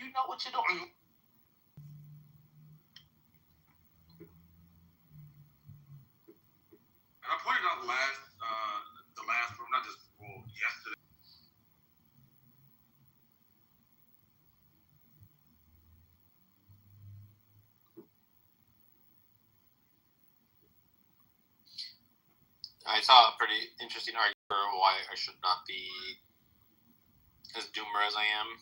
you know what you're doing. And I pointed out the last room, not just yesterday. I saw a pretty interesting argument for why I should not be as doomer as I am.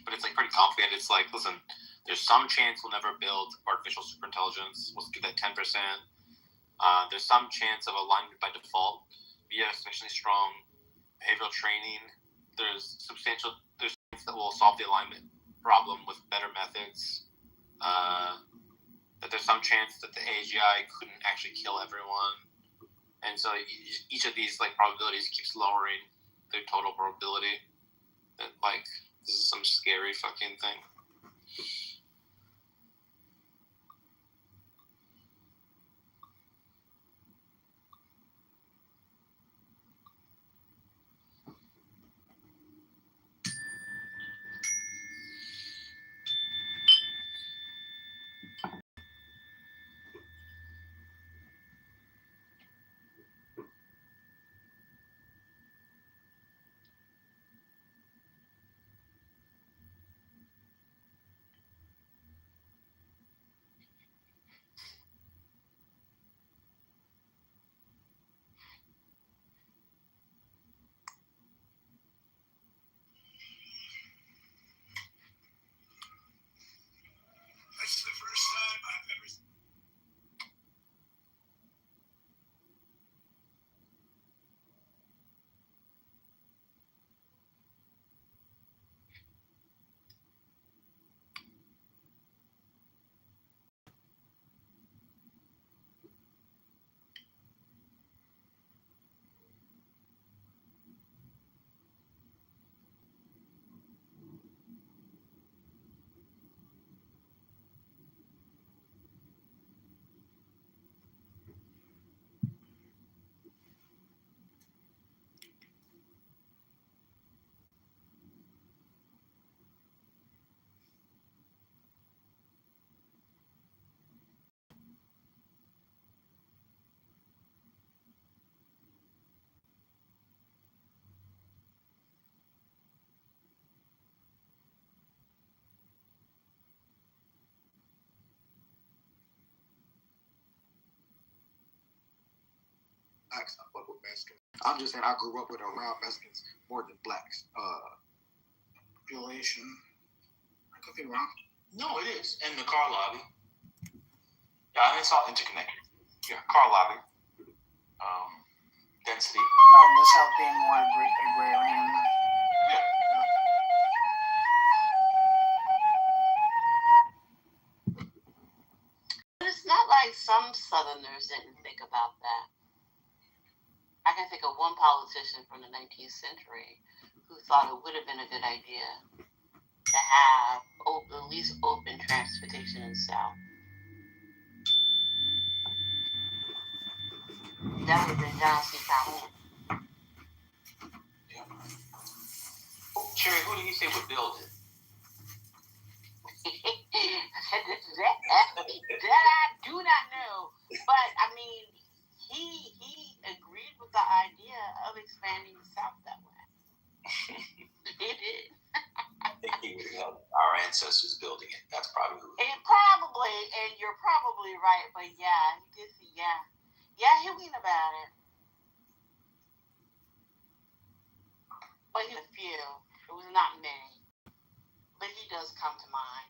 But it's like pretty complicated. It's like, listen, there's some chance we'll never build artificial superintelligence. Let's do that 10%. There's some chance of alignment by default via sufficiently strong behavioral training. There's chance that will solve the alignment problem with better methods. That there's some chance that the AGI couldn't actually kill everyone. And so each of these like probabilities keeps lowering their total probability. That like this is some scary fucking thing. That's the first time I've ever seen. Blacks, I fuck with Mexicans. I'm just saying I grew up with around Mexicans more than blacks. Population. I could be wrong. No, it is. And the car lobby. Yeah, it's all interconnected. Yeah, car lobby. Density. No, the South being more agrarian. Yeah. But it's not like some Southerners didn't think about that. I can think of one politician from the 19th century who thought it would have been a good idea to have at least open transportation in the South. That would have been John C. Calhoun. Yeah. Oh, Cherry, who did he say would build it? That I do not know. But, I mean, he agreed with the idea of expanding the South that way. He did. I think he was our ancestors building it. That's probably who. And you're probably right, but yeah, he did see, yeah, he went about it. But he was few. It was not many. But he does come to mind.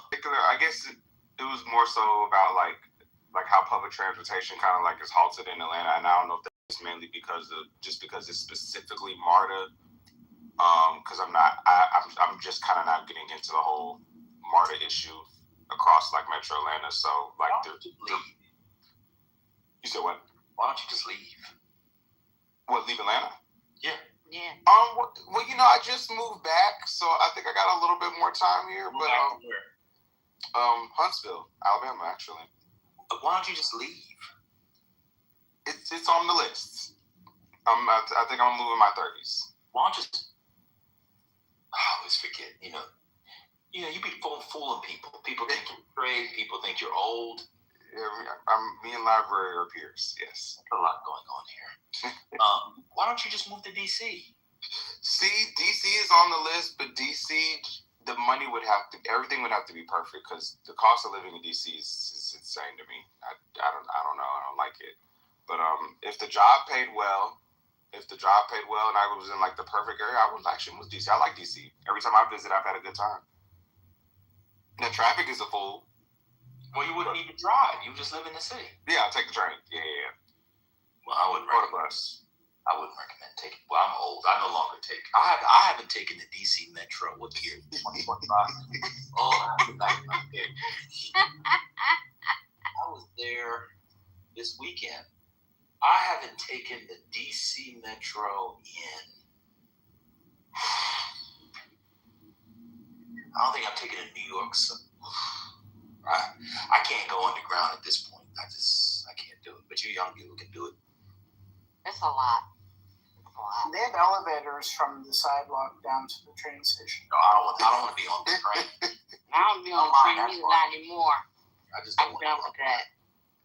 Particular, I guess it was more so about like how public transportation kind of like is halted in Atlanta, and I don't know if that's mainly because it's specifically MARTA. Because I'm just kind of not getting into the whole MARTA issue across like Metro Atlanta. So like, leave. You said what? Why don't you just leave? What, leave Atlanta? Yeah. Yeah. Well, I just moved back, so I think I got a little bit more time here. Move back to where? Huntsville, Alabama, actually. Why don't you just leave? It's It's on the list. I think I'm moving my 30s. Why don't you just? I always forget. You be fooling people. People think you're great. People think you're old. Yeah, me and library are peers. Yes. There's a lot going on here. Why don't you just move to DC? See, DC is on the list, but DC, everything would have to be perfect because the cost of living in DC is insane to me. I don't know. I don't like it. But if the job paid well, and I was in like the perfect area, I would actually move to DC. I like DC. Every time I visit, I've had a good time. The traffic is a fool. Well, you wouldn't need to drive. You would just live in the city. Yeah, I'll take the train. Yeah. Well, I wouldn't Or the recommend. bus. I wouldn't recommend taking. Well, I'm old. I no longer take. I haven't taken the DC Metro. What year? 2025. Oh, I was there this weekend. I haven't taken the DC Metro in. I don't think I've taken it in New York. So I can't go underground at this point. I can't do it. But you young people can do it. It's a lot. They have elevators from the sidewalk down to the train station. No, I don't want to be on the train. I don't be on the train either, not anymore. I just don't I'm want done to. with that.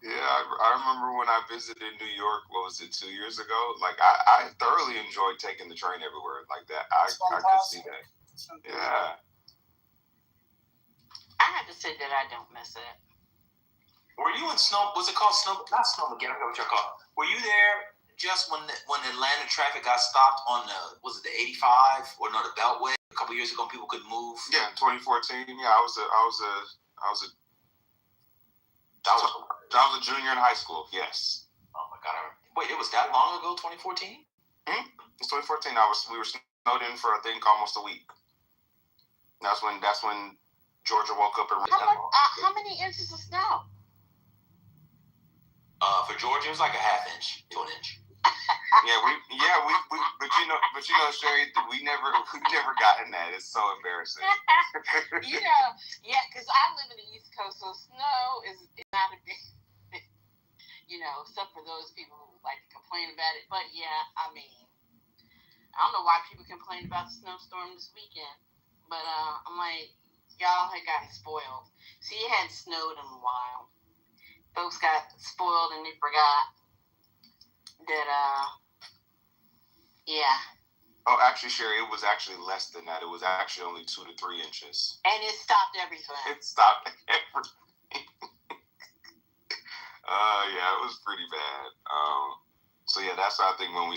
Yeah, I remember when I visited New York, what was it, 2 years ago? Like, I thoroughly enjoyed taking the train everywhere like that. I could see that. Yeah. I have to say that I don't miss it. Were you in Snow? Was it called Snow? Not Snowmageddon. I forgot what you're called. Were you there just when Atlanta traffic got stopped on the 85 or no, the Beltway a couple years ago? People couldn't move. Yeah, in 2014. Yeah, I was a junior in high school. Yes. Oh my God! Wait, it was that long ago? 2014? It's 2014. We were snowed in for I think almost a week. That's when Georgia woke up and. How many inches of snow? For Georgia, it was like a half inch to an inch. But Sherry, we never gotten that. It's so embarrassing. Because I live in the East Coast, so snow is not a big, except for those people who like to complain about it. But yeah, I mean, I don't know why people complain about the snowstorm this weekend, but I'm like, y'all had gotten spoiled. See, it hadn't snowed in a while. Folks got spoiled and they forgot that, yeah. Oh, actually, Sherry, it was actually less than that. It was actually only 2 to 3 inches. And it stopped everything. It stopped everything. Yeah, it was pretty bad. So yeah, that's why I think when we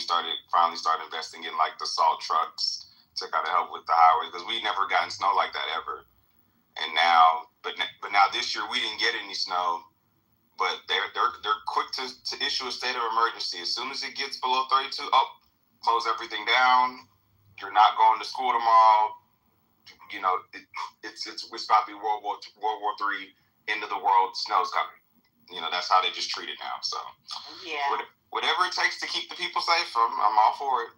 finally started investing in like the salt trucks to kind of help with the highways, because we never gotten snow like that ever. And now, but now this year we didn't get any snow, but they're quick to issue a state of emergency as soon as it gets below 32. Close everything down. You're not going to school tomorrow. It's about to be World War III, end of the world, snow's coming. That's how they just treat it now. So yeah, whatever it takes to keep the people safe, I'm all for it.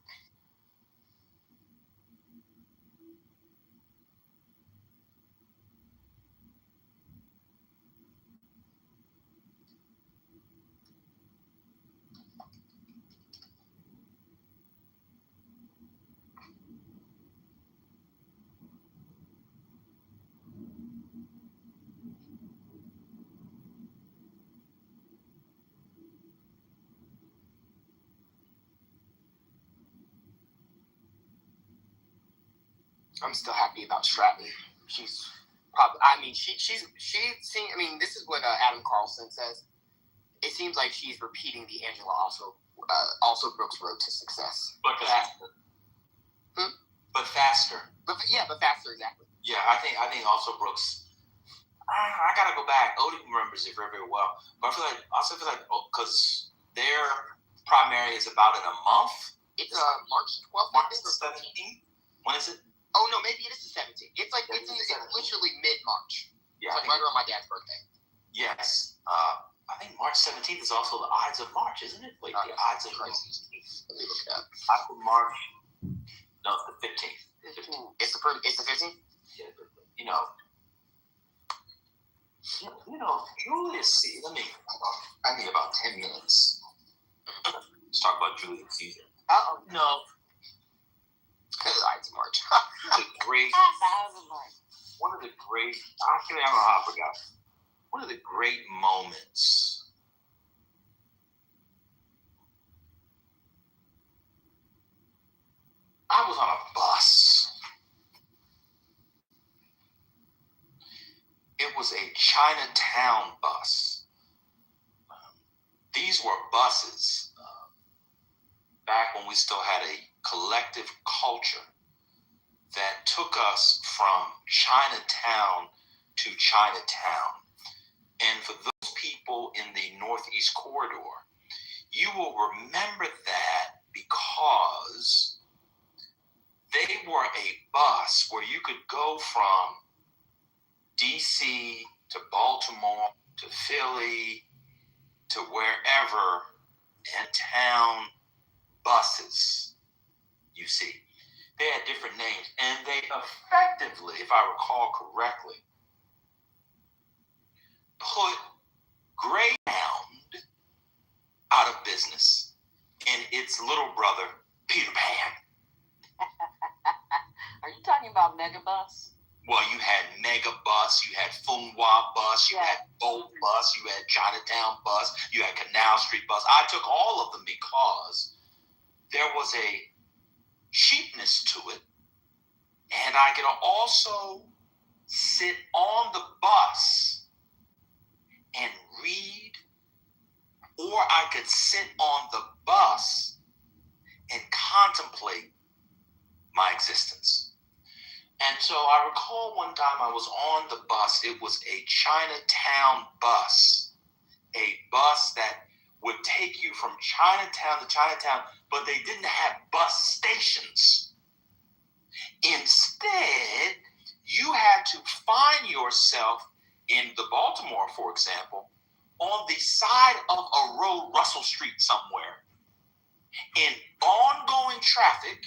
I'm still happy about Stratton. She's probably. I mean, she's. I mean, this is what Adam Carlson says. It seems like she's repeating the Angela also Brooks road to success. But faster. But faster. But faster, exactly. Yeah, I think also Brooks. I gotta go back. Odie remembers it very, very well. But I feel like because their primary is about in a month. It's March 12th. March 17th. When is it? Oh no, maybe it is the 17th. It's literally mid-March. Yeah, it's like right around my dad's birthday. Yes. I think March 17th is also the Ides of March, isn't it? Wait, the Ides of March. Let me look it up. Ides of March. No, it's the 15th. It's the 15th? Yeah, Julius, see, I need about 10 minutes. Julius Caesar. Uh-oh. No, Ides of March. the great. One of the great. Actually, I don't know how I forgot. One of the great moments. I was on a bus. It was a Chinatown bus. These were buses back when we still had a collective culture that took us from Chinatown to Chinatown. And for those people in the Northeast Corridor, you will remember that because they were a bus where you could go from DC to Baltimore to Philly to wherever, and town buses, you see. They had different names, and they effectively, if I recall correctly, put Greyhound out of business and its little brother, Peter Pan. Are you talking about Megabus? Well, you had Megabus, you had Funhua Bus, you had Bolt Bus, you had Chinatown Bus, you had Canal Street Bus. I took all of them because there was a cheapness to it, and I could also sit on the bus and read, or I could sit on the bus and contemplate my existence. And so I recall one time I was on the bus. It was a Chinatown bus, a bus that would take you from Chinatown to Chinatown, but they didn't have bus stations. Instead, you had to find yourself in the Baltimore, for example, on the side of a road, Russell Street somewhere, in ongoing traffic,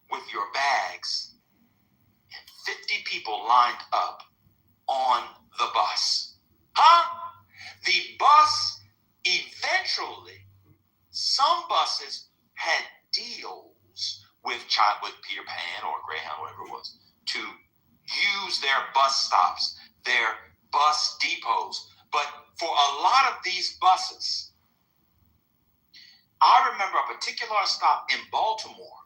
with your bags and 50 people lined up on the bus. The bus eventually, some buses had deals with Peter Pan or Greyhound, whatever it was, to use their bus stops, their bus depots. But for a lot of these buses, I remember a particular stop in Baltimore.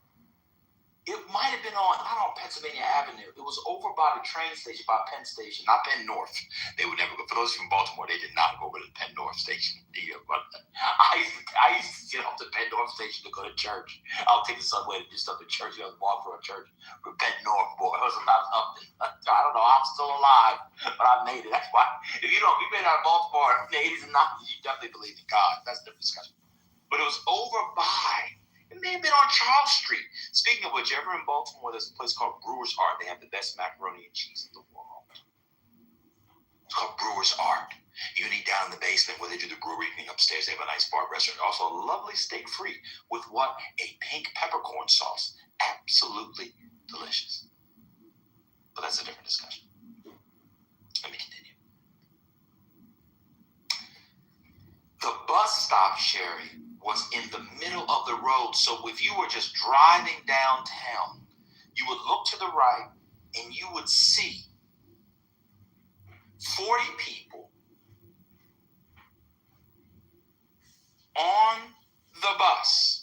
It might have been on Pennsylvania Avenue. It was over by the train station, by Penn Station, not Penn North. They would never go. For those from Baltimore, they did not go over to the Penn North Station. But I used to get off the Penn North Station to go to church. I'll take the subway to do stuff at church. I was walking for a church from Penn North, boy. I was about up. I don't know. I'm still alive, but I made it. That's why. If you made it out of Baltimore in the 80s and 90s, you definitely believe in God. That's a different discussion. But it was over by. It may have been on Charles Street. Speaking of which, ever in Baltimore, there's a place called Brewer's Art. They have the best macaroni and cheese in the world. It's called Brewer's Art. You need down in the basement where they do the brewery thing. Upstairs, they have a nice bar restaurant. Also, a lovely steak free with what? A pink peppercorn sauce. Absolutely delicious. But that's a different discussion. Let me continue. The bus stop, Sherry, was in the middle of the road. So if you were just driving downtown, you would look to the right and you would see 40 people on the bus.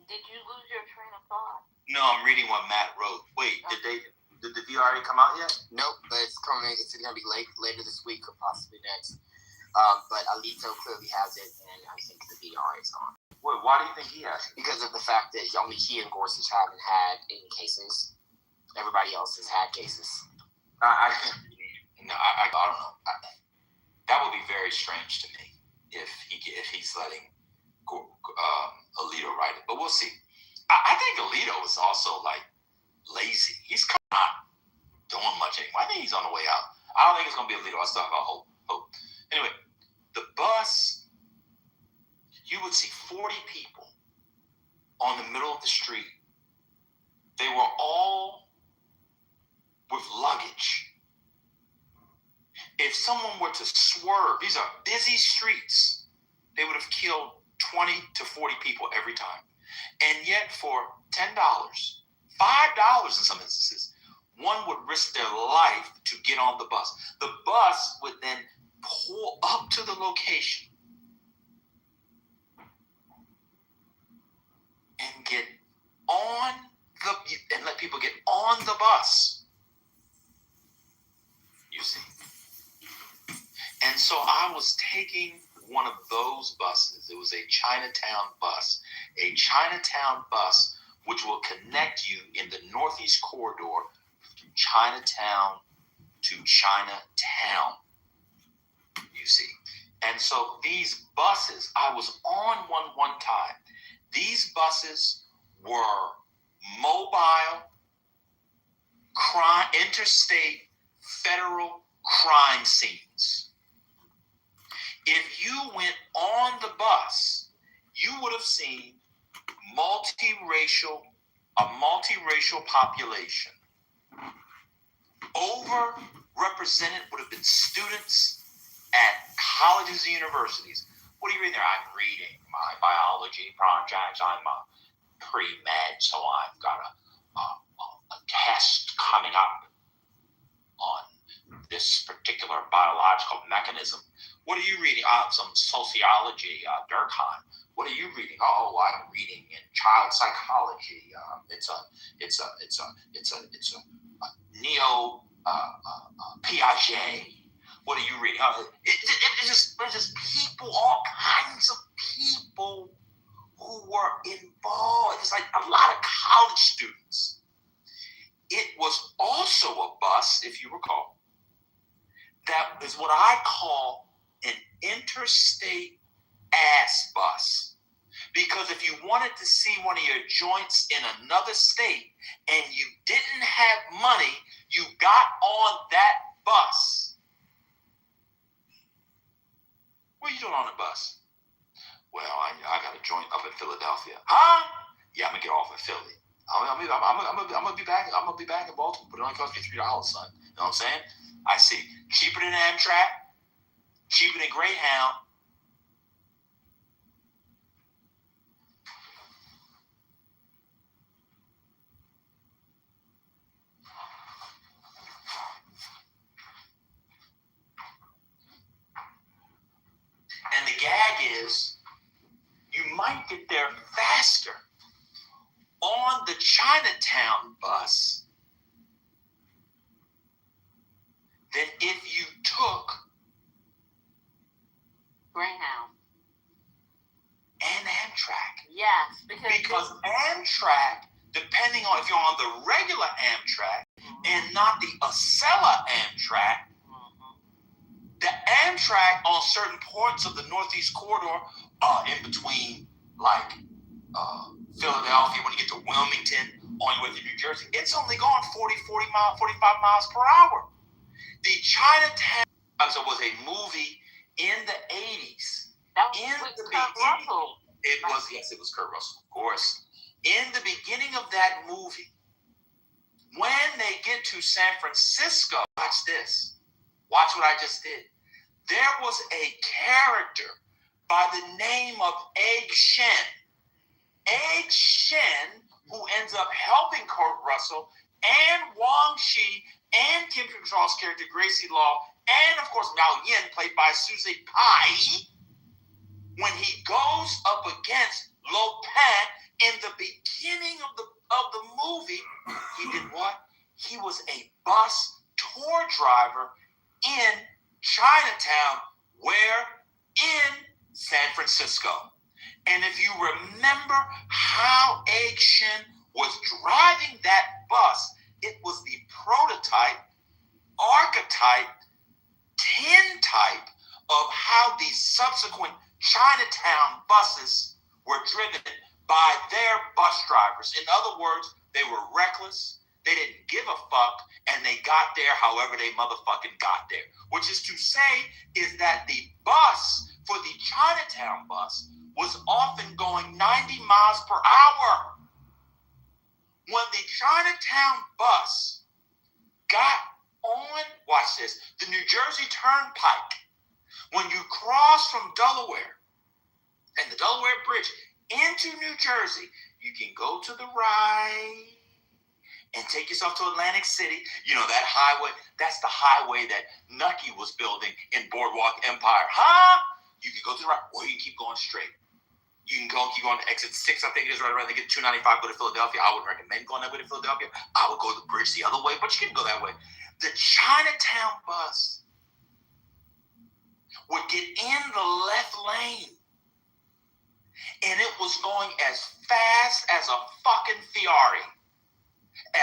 Did you lose your train of thought? No, I'm reading what Matt wrote. Wait, did the VR already come out yet? Nope, but it's coming. It's going to be later this week or possibly next. But Alito clearly has it, and I think the VR is on. Wait, why do you think he has it? Because of the fact that only he and Gorsuch haven't had any cases. Everybody else has had cases. I don't know. That would be very strange to me if he's letting Alito write it, but we'll see. I think Alito is also lazy. He's kind of not doing much anymore. I think he's on the way out. I don't think it's going to be Alito. I still have a hope. Anyway, the bus would see 40 people on the middle of the street. They were all with luggage. If someone were to swerve, these are busy streets, they would have killed 20 to 40 people every time. And yet for $10, $5 in some instances, one would risk their life to get on the bus. The bus would then pull up to the location and get on and let people get on the bus. You see. And so I was taking one of those buses. It was a Chinatown bus. A Chinatown bus which will connect you in the Northeast Corridor from Chinatown to Chinatown. You see. And so these buses, I was on one time. These buses were mobile, crime, interstate, federal crime scenes. If you went on the bus, you would have seen a multiracial population. Overrepresented would have been students at colleges and universities. What are you reading there? I'm reading my biology projects. I'm a pre-med, so I've got a test coming up on this particular biological mechanism. What are you reading? Some sociology, Durkheim. What are you reading? Oh, I'm reading in child psychology. It's a neo Piaget. What are you reading? It's just people, all kinds of people who were involved. It's like a lot of college students. It was also a bus, if you recall, that is what I call an interstate ass bus. Because if you wanted to see one of your joints in another state and you didn't have money, you got on that bus. What are you doing on the bus? Well, I got a joint up in Philadelphia. Huh? Yeah, I'm gonna get off in Philly. I'm gonna be back. I'm gonna be back in Baltimore, but it only costs me $3, son. You know what I'm saying? I see cheaper than Amtrak, cheaper than Greyhound. And the gag is, you might get there faster on the Chinatown bus than if you took Greyhound. And Amtrak. Yes, because Amtrak, depending on if you're on the regular Amtrak and not the Acela Amtrak, the Amtrak on certain parts of the Northeast Corridor, in between like Philadelphia, when you get to Wilmington, on your way to New Jersey, it's only going 45 miles per hour. The Chinatown was a movie in the 80s. that was with Kurt Russell. It was Kurt Russell, of course. In the beginning of that movie, when they get to San Francisco, watch this. Watch what I just did. There was a character by the name of Egg Shen. Egg Shen, who ends up helping Kurt Russell and Wang Shi and Kim Cattrall's character Gracie Law, and of course Mao Yin, played by Suzy Pai, when he goes up against Lo Pan in the beginning of the movie, he did what? He was a bus tour driver in Chinatown, where? In San Francisco. And if you remember how Egg Shen was driving that bus, it was the prototype, archetype, tintype of how these subsequent Chinatown buses were driven by their bus drivers. In other words, they were reckless, they didn't give a fuck, and they got there however they motherfucking got there. Which is to say is that the bus for the Chinatown bus was often going 90 miles per hour. When the Chinatown bus got on, watch this, the New Jersey Turnpike, when you cross from Delaware and the Delaware Bridge into New Jersey, you can go to the right and take yourself to Atlantic City. You know, that highway, that's the highway that Nucky was building in Boardwalk Empire. Huh? You can go to the right, or you can keep going straight. You can go, keep going to exit 6, I think it is, right around. They get 295, go to Philadelphia. I wouldn't recommend going that way to Philadelphia. I would go to the bridge the other way, but you can go that way. The Chinatown bus would get in the left lane, and it was going as fast as a fucking Ferrari,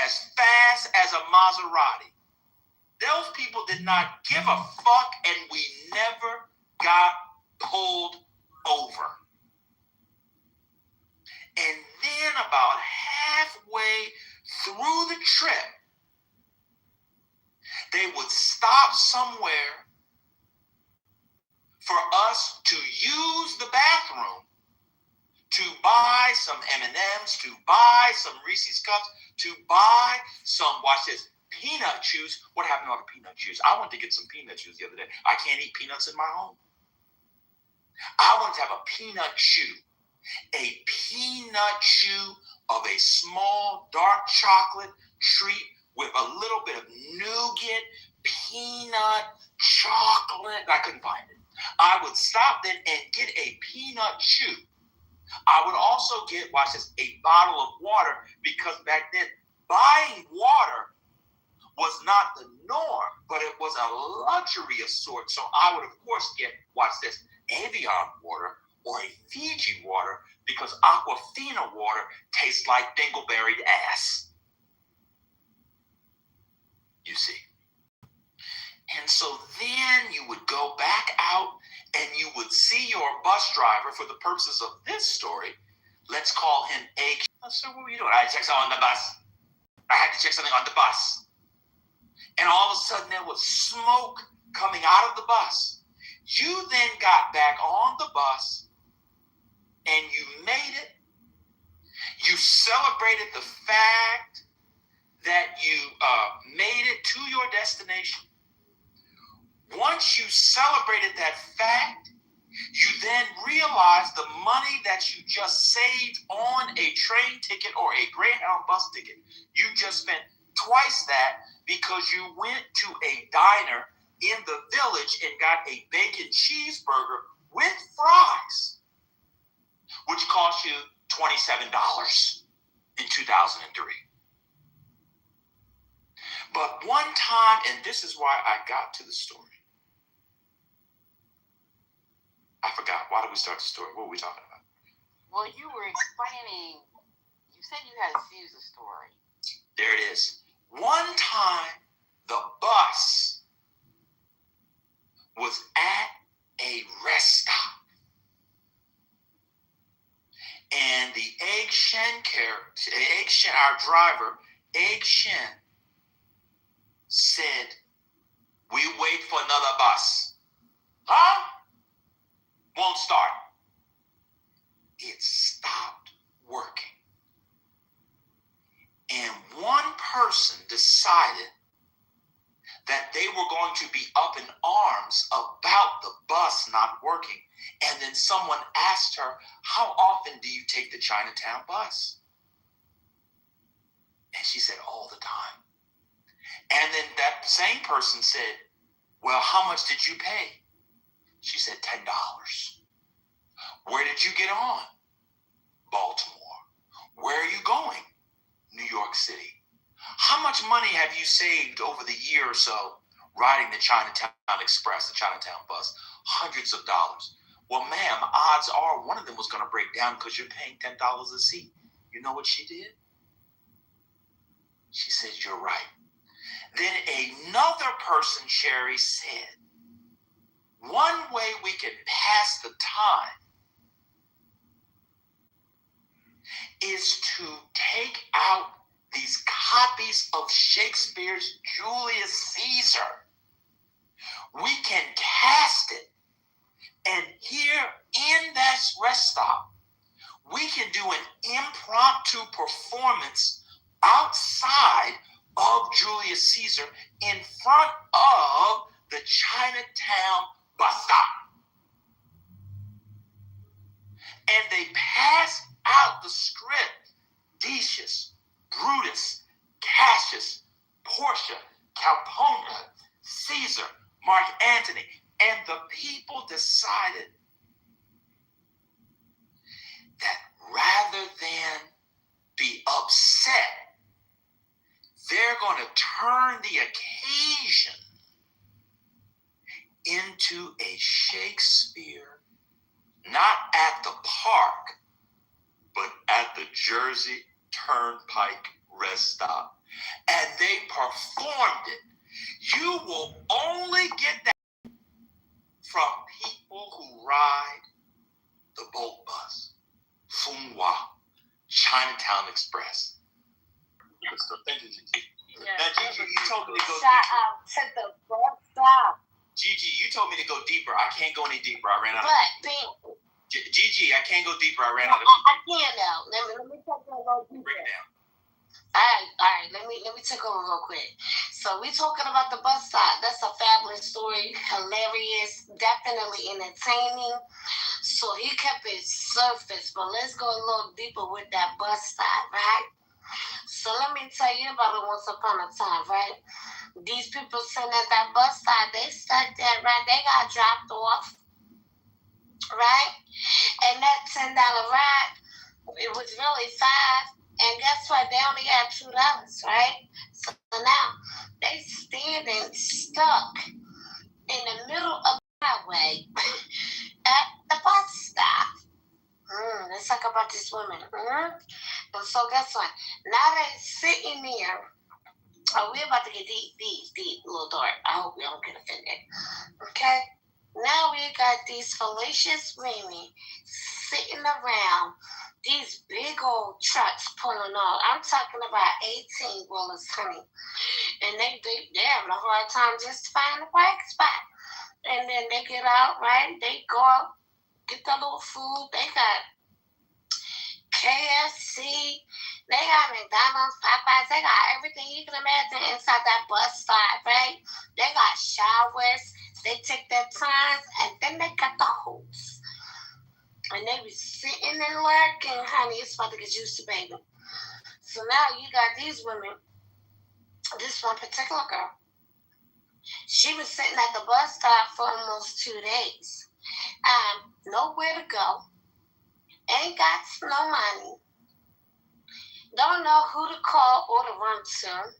as fast as a Maserati. Those people did not give a fuck, and we never got pulled over. And then about halfway through the trip, they would stop somewhere for us to use the bathroom, to buy some M&Ms, to buy some Reese's Cups, to buy some, watch this, peanut juice. What happened to all the peanut juice? I went to get some peanut juice the other day. I can't eat peanuts in my home. I wanted to have a peanut chew. A peanut chew of a small dark chocolate treat with a little bit of nougat, peanut chocolate. I couldn't find it. I would stop then and get a peanut chew. I would also get, watch this, a bottle of water, because back then buying water was not the norm, but it was a luxury of sorts. So I would, of course, get, watch this, Evian water or a Fiji water, because Aquafina water tastes like dingleberry ass. You see. And so then you would go back out and you would see your bus driver, for the purposes of this story, let's call him A. So what were you doing? I had to check something on the bus. I had to check something on the bus. And all of a sudden there was smoke coming out of the bus. You then got back on the bus and you made it. You celebrated the fact that you made it to your destination. Once you celebrated that fact, you then realized the money that you just saved on a train ticket or a Greyhound bus ticket, you just spent twice that, because you went to a diner in the village and got a bacon cheeseburger with fries, which cost you $27 in 2003. But one time, and this is why I got to the story. I forgot. Why did we start the story? What were we talking about? Well, you were explaining, you said you had a Caesar story. There it is. One time, the bus was at a rest stop. And the Egg Shen, our driver, Egg Shen, said, "We wait for another bus." Huh? Won't start. It stopped working. And one person decided that they were going to be up in arms about the bus not working. And then someone asked her, "How often do you take the Chinatown bus?" And she said, "All the time." And then that same person said, "Well, how much did you pay?" She said, $10. "Where did you get on?" "Baltimore." "Where are you going?" "New York City." "How much money have you saved over the year or so riding the Chinatown Express, the Chinatown bus?" "Hundreds of dollars." "Well, ma'am, odds are one of them was going to break down because you're paying $10 a seat." You know what she did? She said, "You're right." Then another person, Sherry, said, "One way we can pass the time is to take out these copies of Shakespeare's Julius Caesar. We can cast it, and here in that rest stop, we can do an impromptu performance outside of Julius Caesar in front of the Chinatown bus stop. And they pass out the script. Decius, Brutus, Cassius, Portia, Calpurnia, Caesar, Mark Antony, and the people decided that rather than be upset, they're going to turn the occasion into a Shakespeare, not at the park, but at the Jersey Turnpike rest stop. And they performed it. You will only get that from people who ride the boat bus, Funghua, Chinatown Express. Thank you, Gigi. Yeah. Now, Gigi, you told me to go Shout deeper. out to the bus stop. Gigi, you told me to go deeper. I can't go any deeper. I ran out of But Gigi, I can't go deeper. I ran out of I can though. Let me take that a little deeper. Break it down. all right. Let me take over real quick. So we talking about the bus stop. That's a fabulous story, hilarious, definitely entertaining. So he kept it surface, but let's go a little deeper with that bus stop, right? So let me tell you about it once upon a time, right? These people sitting at that bus stop, they sat there, right? They got dropped off, right? And that $10 ride, it was really $5. And guess what? They only got $2, right? So now they standing stuck in the middle of the highway at the bus stop. Let's talk about this woman. And so guess what? Now they sitting there. Oh, we're about to get deep, a little dark. I hope we don't get offended. Okay? Now we got these fallacious women sitting around these big old trucks pulling off. I'm talking about 18-wheelers, honey. And they having a hard time just finding a parking spot. And then they get out, right? They go out, get their little food. They got KFC. They got McDonald's, Popeyes. They got everything you can imagine inside that bus stop, right? They got showers. They take their time, and then they got the hose. And they be sitting and lurking, honey. It's about to get used to, baby. So now you got these women. This one particular girl. She was sitting at the bus stop for almost 2 days. Nowhere to go. Ain't got no money. Don't know who to call or to run to.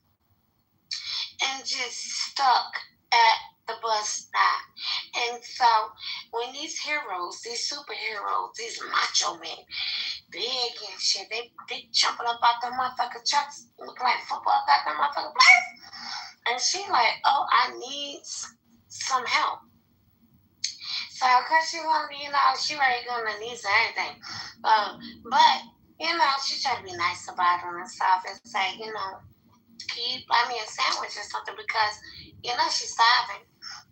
And just stuck at the bus stop. And so when these heroes, these superheroes, these macho men, big and shit, they jumping up out the motherfucking trucks, look like football got them motherfucking place. And she like, oh, I need some help. So cause she wanna be, she really gonna need anything. But, she tried to be nice about it and stuff and say, can you buy me a sandwich or something because, she's starving.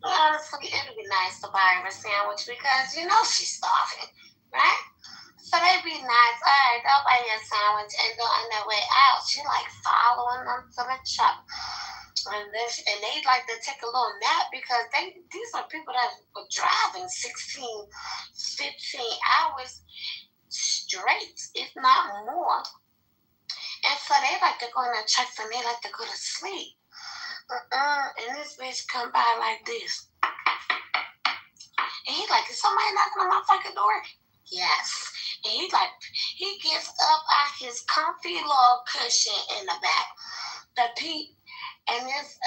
Honestly, it would be nice to buy her a sandwich because, she's starving, right? So they'd be nice. All right, they'll buy you a sandwich and go on their way out. She like following them to the truck. And they like to take a little nap because these are people that were driving 16, 15 hours straight, if not more. And so they like to go in the trucks and they like to go to sleep. And this bitch come by like this. And he's like, is somebody knocking on my fucking door? Yes. And he gets up out his comfy little cushion in the back. The peep. And it's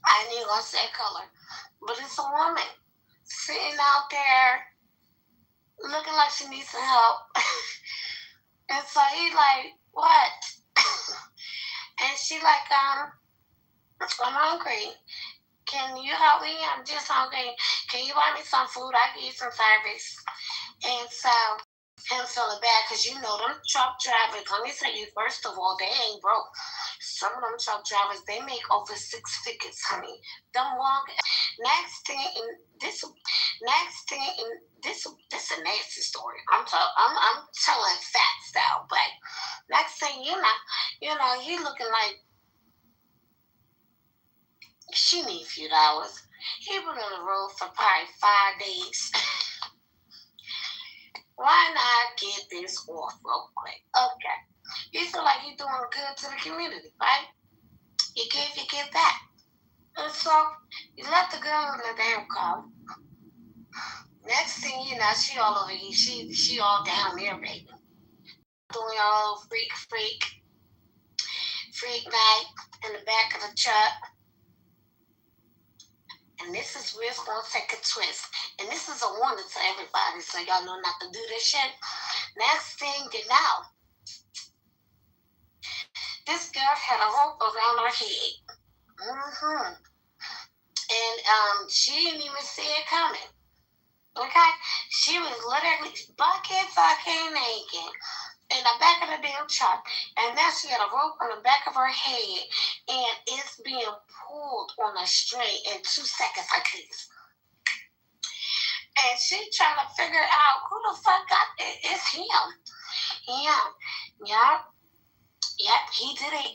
I ain't even gonna say color, but it's a woman sitting out there looking like she needs some help. And so he like, what? And she like, I'm hungry. Can you help me? I'm just hungry. Can you buy me some food? I give you some service. And so him feeling bad because them truck drivers, let me tell you, first of all, they ain't broke. Some of them truck drivers, they make over 6 figures, honey. Them long. This is a nasty story. I'm telling fat style, but next thing you know, he looking like she need a few dollars. He been on the road for probably 5 days. Why not get this off real quick? Okay. You feel like you're doing good to the community, right? You give that. And so you let the girl in the damn car. Next thing you know, she all over you. She all down there, baby. Doing all freak night in the back of the truck. And this is where it's going to take a twist. And this is a warning to everybody, so y'all know not to do this shit. Next thing you know, this girl had a rope around her head. And she didn't even see it coming. Okay? She was literally fucking naked in the back of the damn truck. And now she had a rope on the back of her head. And it's being pulled on a string in 2 seconds like this. And she trying to figure out who the fuck got it. It's him. Yep, he did it.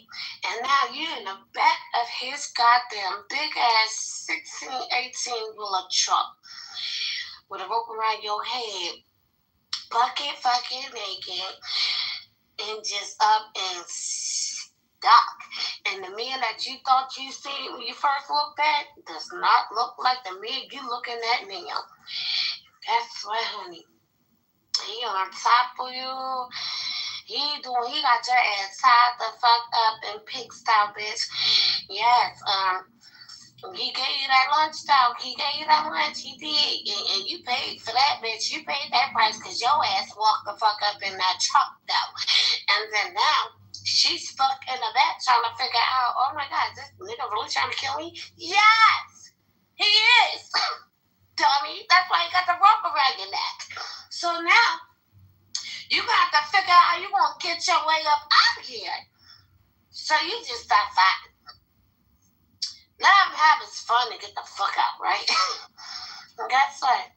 And now you're in the back of his goddamn big ass 16, 18 wheeler truck with a rope around your head, bucket fucking naked, and just up and stuck. And the man that you thought you seen when you first looked at does not look like the man you looking at now. That's right, honey. He on top of you. He got your ass tied the fuck up and pig style, bitch. Yes, he gave you that lunch though. He gave you that lunch. He did. And you paid for that, bitch. You paid that price because your ass walked the fuck up in that truck though. And then now, she's stuck in the back trying to figure out, oh my God, is this nigga really trying to kill me? Yes! He is! Dummy. That's why you got the rope around your neck. So now, you got to figure out how you going to get your way up out of here. So you just start fighting. Now I'm having fun to get the fuck out, right? And guess what?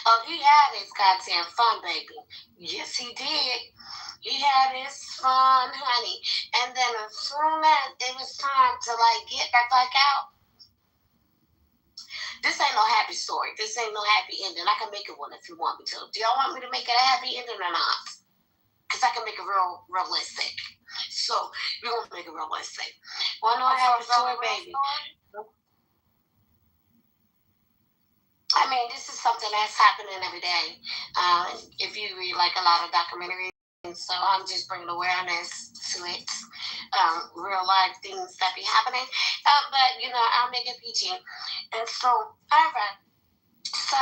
Oh, he had his goddamn fun, baby. Yes, he did. He had his fun, honey. And then as soon as it was time to, get the fuck out, this ain't no happy story. This ain't no happy ending. I can make it one if you want me to. Do y'all want me to make it a happy ending or not? Because I can make it realistic. So, we're going to make it realistic. Want to know a happy story, baby? I mean, this is something that's happening every day. If you read, a lot of documentaries. So I'm just bringing awareness to it. Real life things that be happening. But, I'll make it PG. And so, all right. So,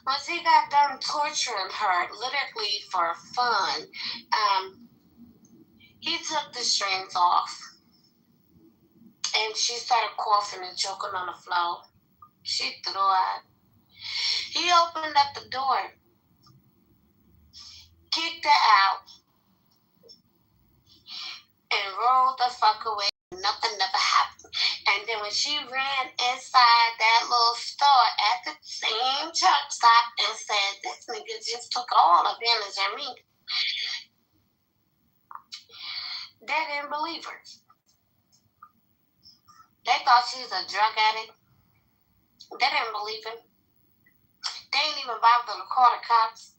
once he got done torturing her, literally for fun, he took the strings off. And she started coughing and choking on the floor. She threw up. He opened up the door, kicked her out, and rolled the fuck away. Nothing never happened. And then when she ran inside that little store at the same truck stop and said, this nigga just took all advantage of me, they didn't believe her. They thought she was a drug addict. They didn't believe him. They didn't even bother to call the cops.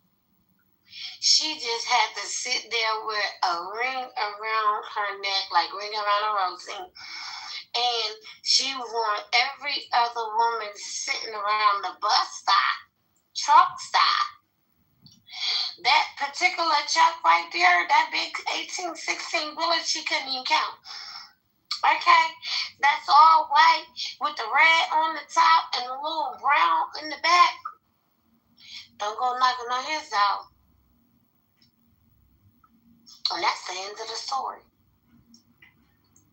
She just had to sit there with a ring around her neck, like ring around a rosy. And she warned every other woman sitting around the bus stop, truck stop. That particular truck right there, that big 18, 16 wheeler, she couldn't even count. Okay? That's all white with the red on the top and a little brown in the back. Don't go knocking on his door. And that's the end of the story.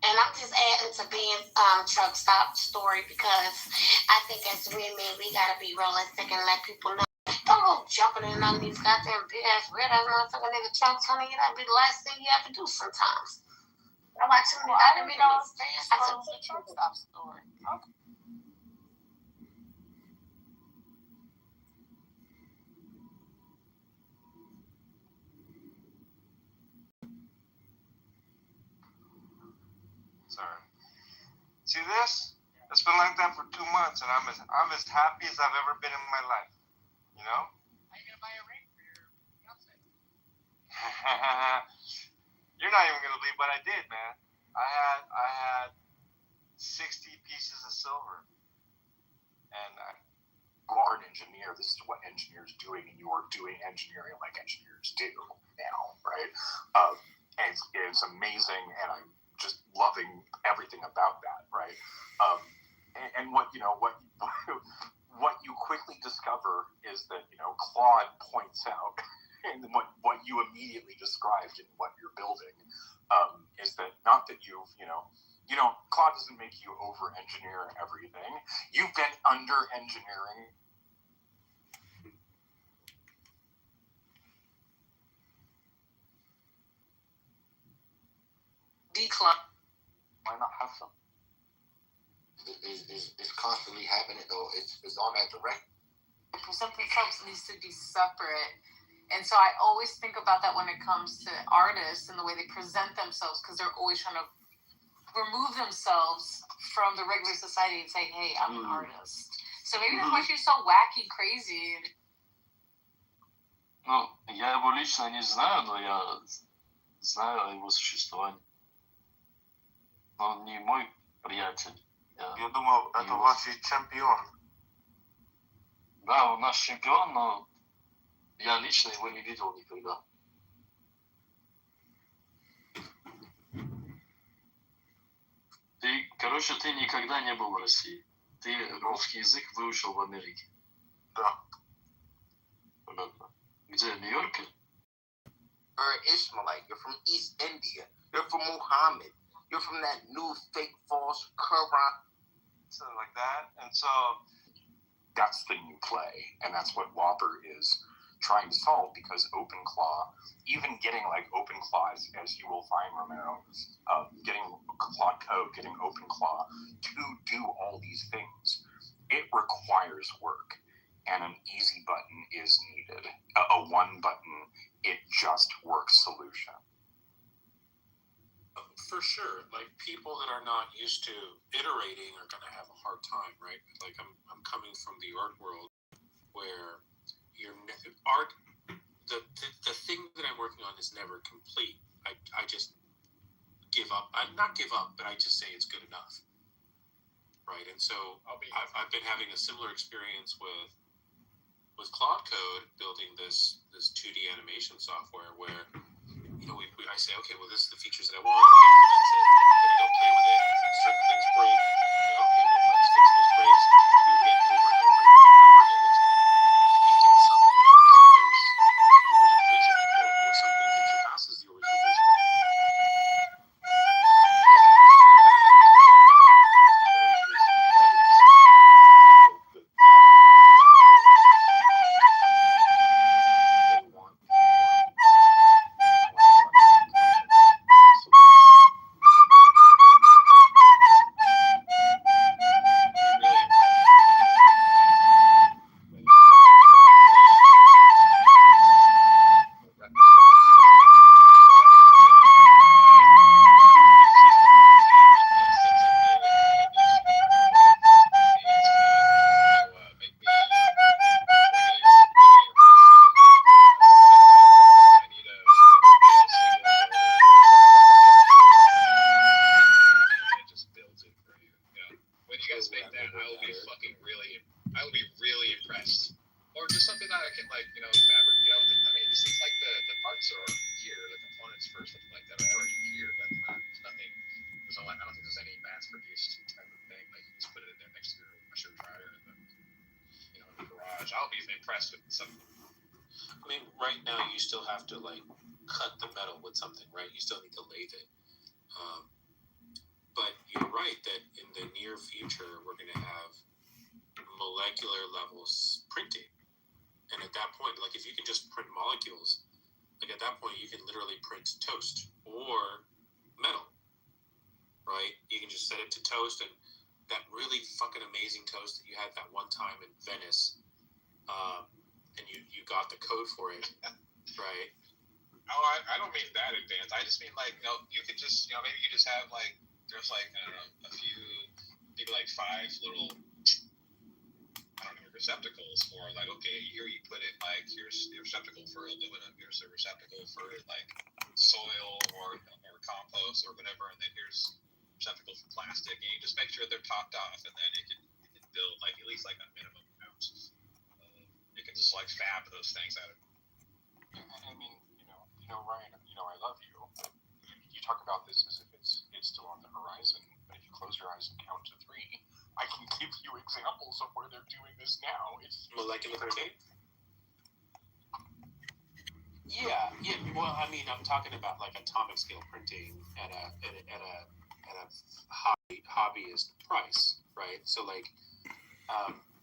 And I'm just adding to Ben's truck stop story because I think as women, we gotta be realistic and let people know. Don't go jumping in on these goddamn big ass weird ass motherfucking nigga trucks, honey. That'd be the last thing you have to do sometimes. I watch too many documentaries. I took the truck stop. story. Okay. nuts, and I'm as happy as I've ever been in my life. You know? Are you gonna buy a ring for your fiance? You're not even gonna believe what I did, man. I had 60 pieces of silver, and you are an engineer. This is what engineers doing, and you are doing engineering like engineers do now, right? And it's amazing, and I'm just loving everything about that, right? And what what you quickly discover is that Claude points out, and what you immediately described in what you're building is that not that Claude doesn't make you over engineer everything. You've been under engineering. Decline. Why not have some? It's constantly happening though. It's on that direct. Present themselves needs to be separate. And so I always think about that when it comes to artists and the way they present themselves, because they're always trying to remove themselves from the regular society and say, hey, I'm an artist. So maybe that's why she's so wacky, crazy. Ну, я его лично не знаю, но я знаю о его существовании. Но он не мой приятель. Я думал, это ваш чемпион. Да, он наш чемпион, но я лично его не видел никогда. Ты никогда не был в России. Ты русский язык выучил в Америке. Да. Понятно. Где, в Нью-Йорке? You're an Ishmaelite. You're from East India. You're from Muhammad. You're from that new fake false Quran. Something like that. And so that's the new play, and that's what Whopper is trying to solve, because OpenClaw, even getting like OpenClaw, as you will find, Romero, getting Claude Code, getting OpenClaw to do all these things, it requires work, and an easy button is needed. A one button, it just works solution. For sure, like people that are not used to iterating are going to have a hard time, right? Like I'm coming from the art world where your art, the thing that I'm working on is never complete. I just give up. I not give up, but I just say it's good enough, right? And so I've been having a similar experience with Claude Code, building this 2D animation software where I say, okay, well, this is the features that I want. It implements it. Then I go play with it. Certain things break. Okay, well, let's fix those breaks. You do it again over and over and over again until you get something that resembles the original vision, or something that surpasses the original vision. receptacles for like, okay, here you put in like, here's the receptacle for aluminum, here's the receptacle for like soil or compost or whatever, and then here's receptacle for plastic, and you just make sure they're topped off, and then it can build like at least like a minimum amount. You can just like fab those things out of. I mean, Ryan, I love you. You talk about this as if it's still on the horizon, but if you close your eyes and count to 3, I can give you examples of where they're doing this now. It's Molecular printing? Yeah. Well, I mean, I'm talking about like atomic scale printing at a hobbyist price, right? So like,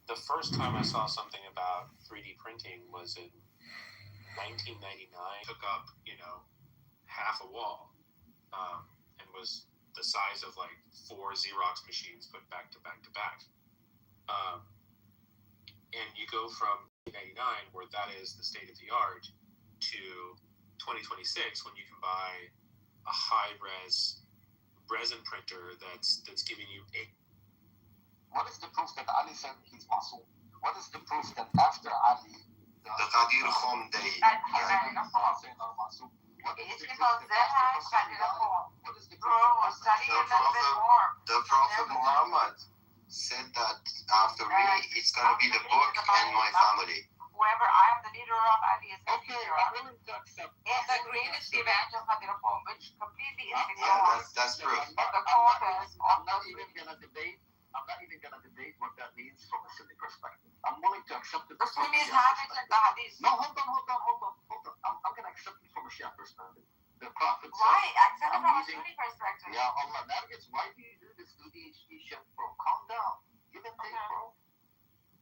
the first time I saw something about 3D printing was in 1999. Took up, half a wall, and was the size of like 4 Xerox machines put back to back to back. And you go from 1999, where that is the state of the art, to 2026, when you can buy a high-res resin printer that's giving you What is the proof that Ali said he's muscle? What is the proof that after Ali تقدير خام دهی The Prophet Muhammad said that after me, it's going to be the book and my family. Whoever I am the leader of, Ali is the Okay, leader I'm of. willing to accept. And the green is the event of Qadir Qom, which completely is the Yeah, that's proof. I'm not even gonna debate what that means from a Sunni perspective. I'm willing to accept it. The Sunnis have it in the Hadith. No, hold on. I'm gonna accept it from a Shia perspective. The Prophet said, Right, accept it from a Sunni perspective. Yeah, Allah, Nargis, why do you do this ADHD shit, bro? Calm down. Give and take, bro.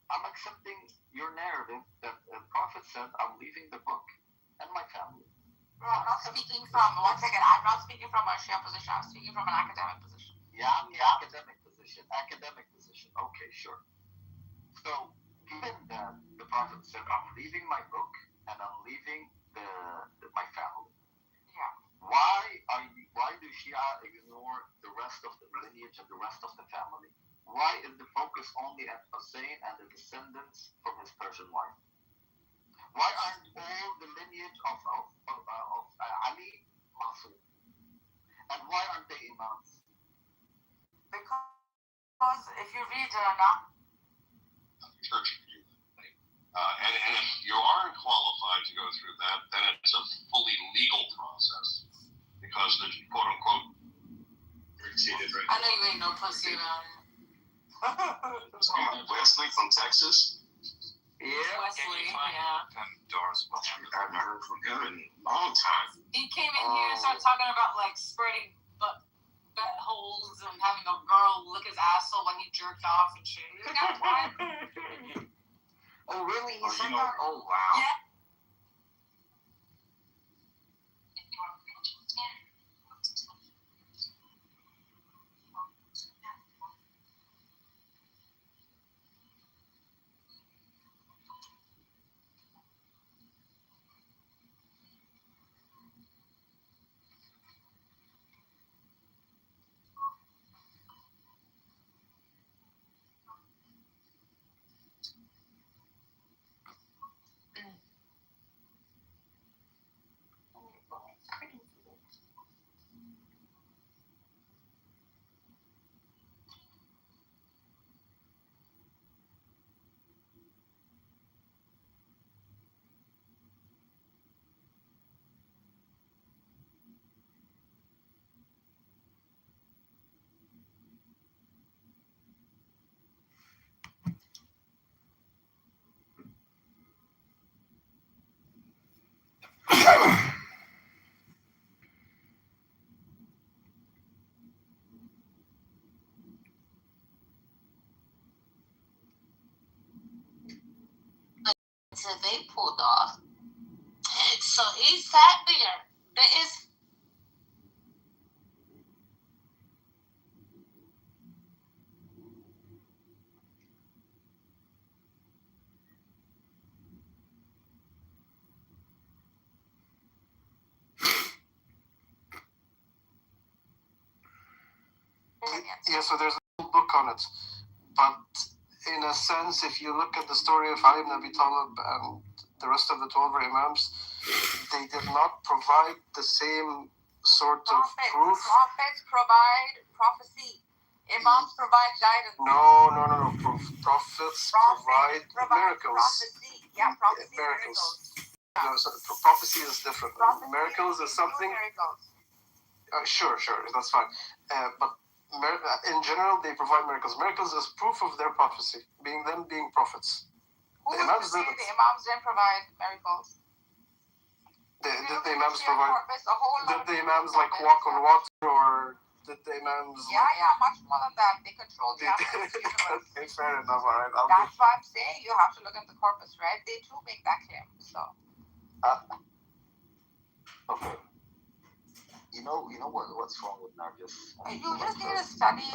I'm accepting your narrative that the Prophet said, I'm leaving the book and my family. Bro, I'm not speaking from, one second, I'm not speaking from a Shia position, I'm speaking from an academic position. Yeah, I'm the academic position. Okay, sure. So, given that the Prophet said, I'm leaving my book and I'm leaving my family. Yeah. Why do Shia ignore the rest of the lineage and the rest of the family? Why is the focus only at Hussein and the descendants from his Persian wife? Why aren't all the lineage of Ali Masul? And why aren't they imams? Because if you read church view, and if you aren't qualified to go through that, then it's a fully legal process because the quote unquote exceeded right. I know you ain't no pussy about it. Wesley from Texas. Yeah. Wesley, yeah. And Doris, I haven't heard from him in a long time. He came in here and started talking about like spreading butt holes and having a girl lick his asshole when he jerked off and shit. He got quiet. Oh, really? He said that? that? Oh, wow. Yeah. They pulled off. So he sat there. There is. Yeah, so there's a book on it, but in a sense, if you look at the story of Ali ibn Abi Talib and the rest of the 12 Imams, they did not provide the same sort of proof. Prophets provide prophecy. Imams provide guidance. No. Prophets provide miracles. Prophecy. Yeah, prophecy miracles. No, so prophecy is different. Miracles is something. Sure, that's fine. But in general, they provide miracles. Miracles is proof of their prophecy, being prophets. Who the Imams didn't. The Imams didn't provide miracles. Did the Imams provide? Did the Imams like walk on water, or did the Imams? Yeah, much more than that. They control the universe. Okay, fair enough. All right. That's why I'm saying you have to look at the corpus, right? They too make that claim. So. Okay. You know what's wrong with Nargis? You just need to study each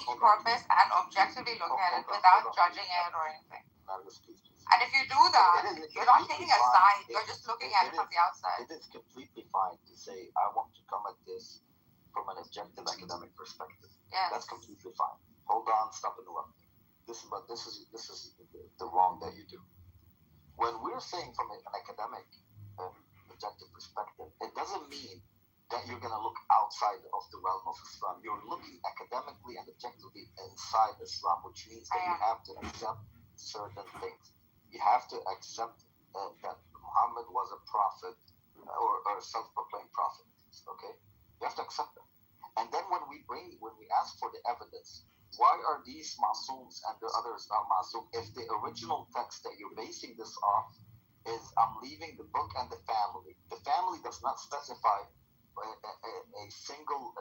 corpus and objectively look at it without judging it or anything. Nargis, please. And if you do that, you're not taking a side. You're just looking at it from the outside. It is completely fine to say, I want to come at this from an objective academic perspective. Yes. That's completely fine. Hold on, stop interrupting. This is the wrong that you do. When we're saying from an academic objective perspective, it doesn't mean that you're going to look outside of the realm of Islam. You're looking academically and objectively inside Islam, which means that you have to accept certain things. You have to accept that Muhammad was a prophet or a self-proclaimed prophet. Okay, you have to accept that. And then when we ask for the evidence, why are these masooms and the others not masoom? If the original text that you're basing this off is I'm leaving the book and the family does not specify a single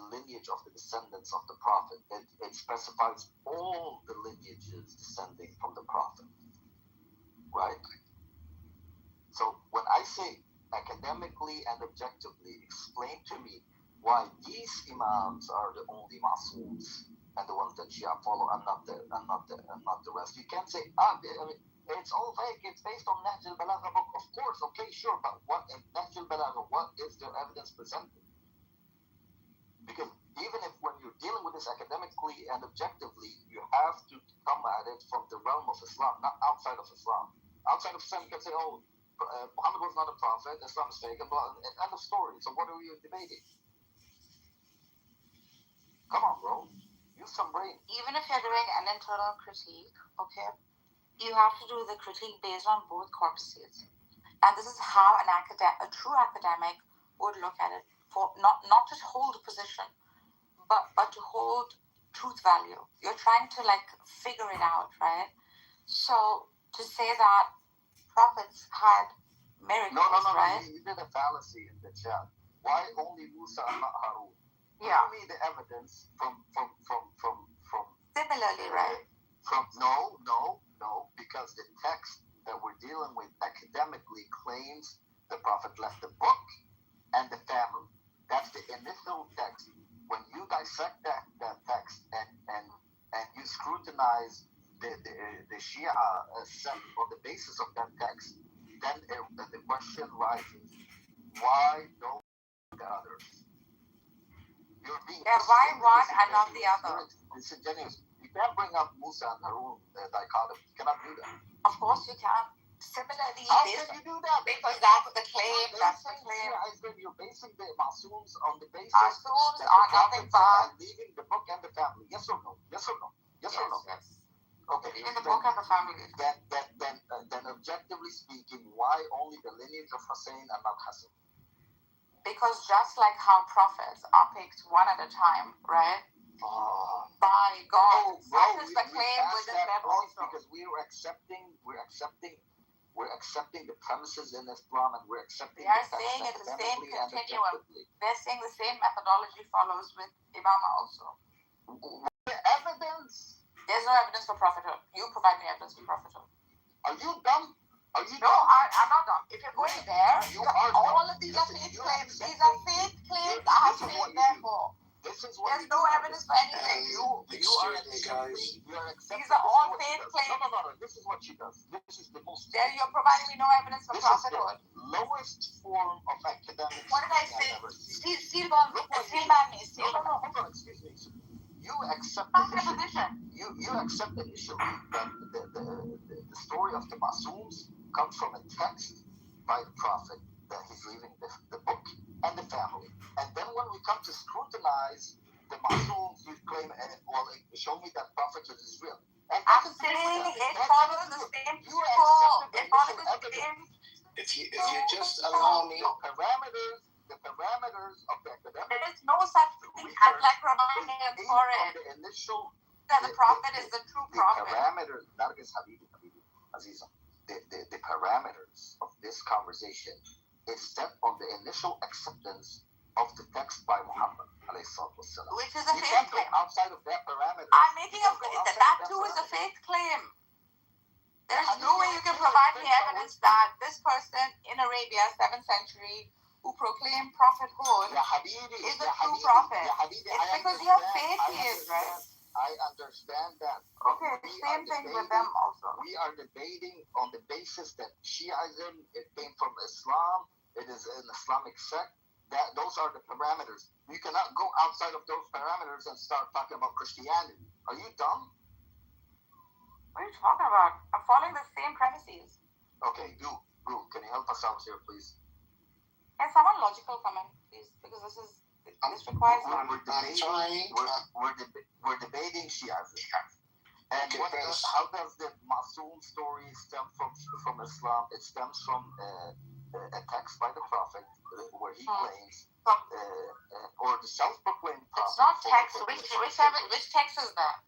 lineage of the descendants of the prophet. It specifies all the lineages descending from the prophet. Right? So when I say academically and objectively, explain to me why these imams are the only masooms and the ones that Shia follow, and not the rest. You can't say, it's all fake. It's based on Nahj al-Balagha book. Of course, okay, sure, but what in Nahj al-Balagha? What is their evidence presented? Because even if when you're dealing with this academically and objectively, you have to come at it from the realm of Islam, not outside of Islam. Outside of Islam, you can say, Muhammad was not a prophet, Islam is fake, and end of story. So what are we debating? Come on, bro. Use some brain. Even if you're doing an internal critique, okay, you have to do the critique based on both corpuses. And this is how a true academic would look at it, for not to hold a position, but to hold truth value. You're trying to figure it out, right? So to say that prophets had miracles, right? No, you did a fallacy in the chat. Why only Musa and not Harun? Yeah. Give me the evidence from similarly, right? No, because the text that we're dealing with academically claims the prophet left the book and the family. That's the initial text. When you dissect that text and you scrutinize the Shia set on the basis of that text, then the question rises: why don't the others? Why one and not the other? Disingenuous. You can't bring up Musa and Harun dichotomy. You cannot do that. Of course you can. Similarly, how can you do that? Because that's the claim. That's the claim. You're basing the masooms on the basis masooms are nothing but leaving the book and the family. Yes or no? Yes or no? Yes or no? Yes. Okay. Leaving the book and the family. Then objectively speaking, why only the lineage of Hussein and not Hassan? Because just like how prophets are picked one at a time, right? By God. That is the claim within them also. Because we're accepting the premises in Islam, and we're accepting. They are saying it's the same continuum. They're saying the same methodology follows with Imama also. The evidence. There's no evidence for prophethood. You provide me evidence for prophethood. Are you dumb? No, I'm not dumb. If you're going there, all of these are faith claims. These are faith claims I have faith there for. There's no evidence for anything. These are all faith claims. No. This is what she does. This is the most. Then you're providing me no evidence for prophethood. Lowest form of academic. What did I say? Steal man me. No, hold on. Excuse me. you accept you accept initially that the story of the Masums comes from a text by the Prophet that he's leaving the book and the family. And then when we come to scrutinize the Masums, you claim, well, show me that Prophet is real. And I'm saying it follows the same principle. It follows the same. If you just allow me, the parameters of the academic. There is no such thing as like providing for it. The initial. That the prophet is the true prophet. The parameters, Nargis Habibi, Aziza, the parameters of this conversation is set on the initial acceptance of the text by Muhammad, which is a you faith can't go claim. outside of that parameter. I'm making that too is a faith claim. There is no way you can provide me evidence that this person in Arabia, 7th century, who proclaimed prophethood is the true prophet. It's because you have faith here, right? I understand that. Okay, same thing with them also. We are debating on the basis that Shiism, it came from Islam, it is an Islamic sect. Those are the parameters. You cannot go outside of those parameters and start talking about Christianity. Are you dumb? What are you talking about? I'm following the same premises. Okay, Goo, can you help us out here, please? Can someone logical come in, please? Because this requires we're debating Shiism. And how does the Masoom story stem from Islam? It stems from a text by the Prophet where he claims, or the self-proclaimed prophet. It's not text. Which text is that?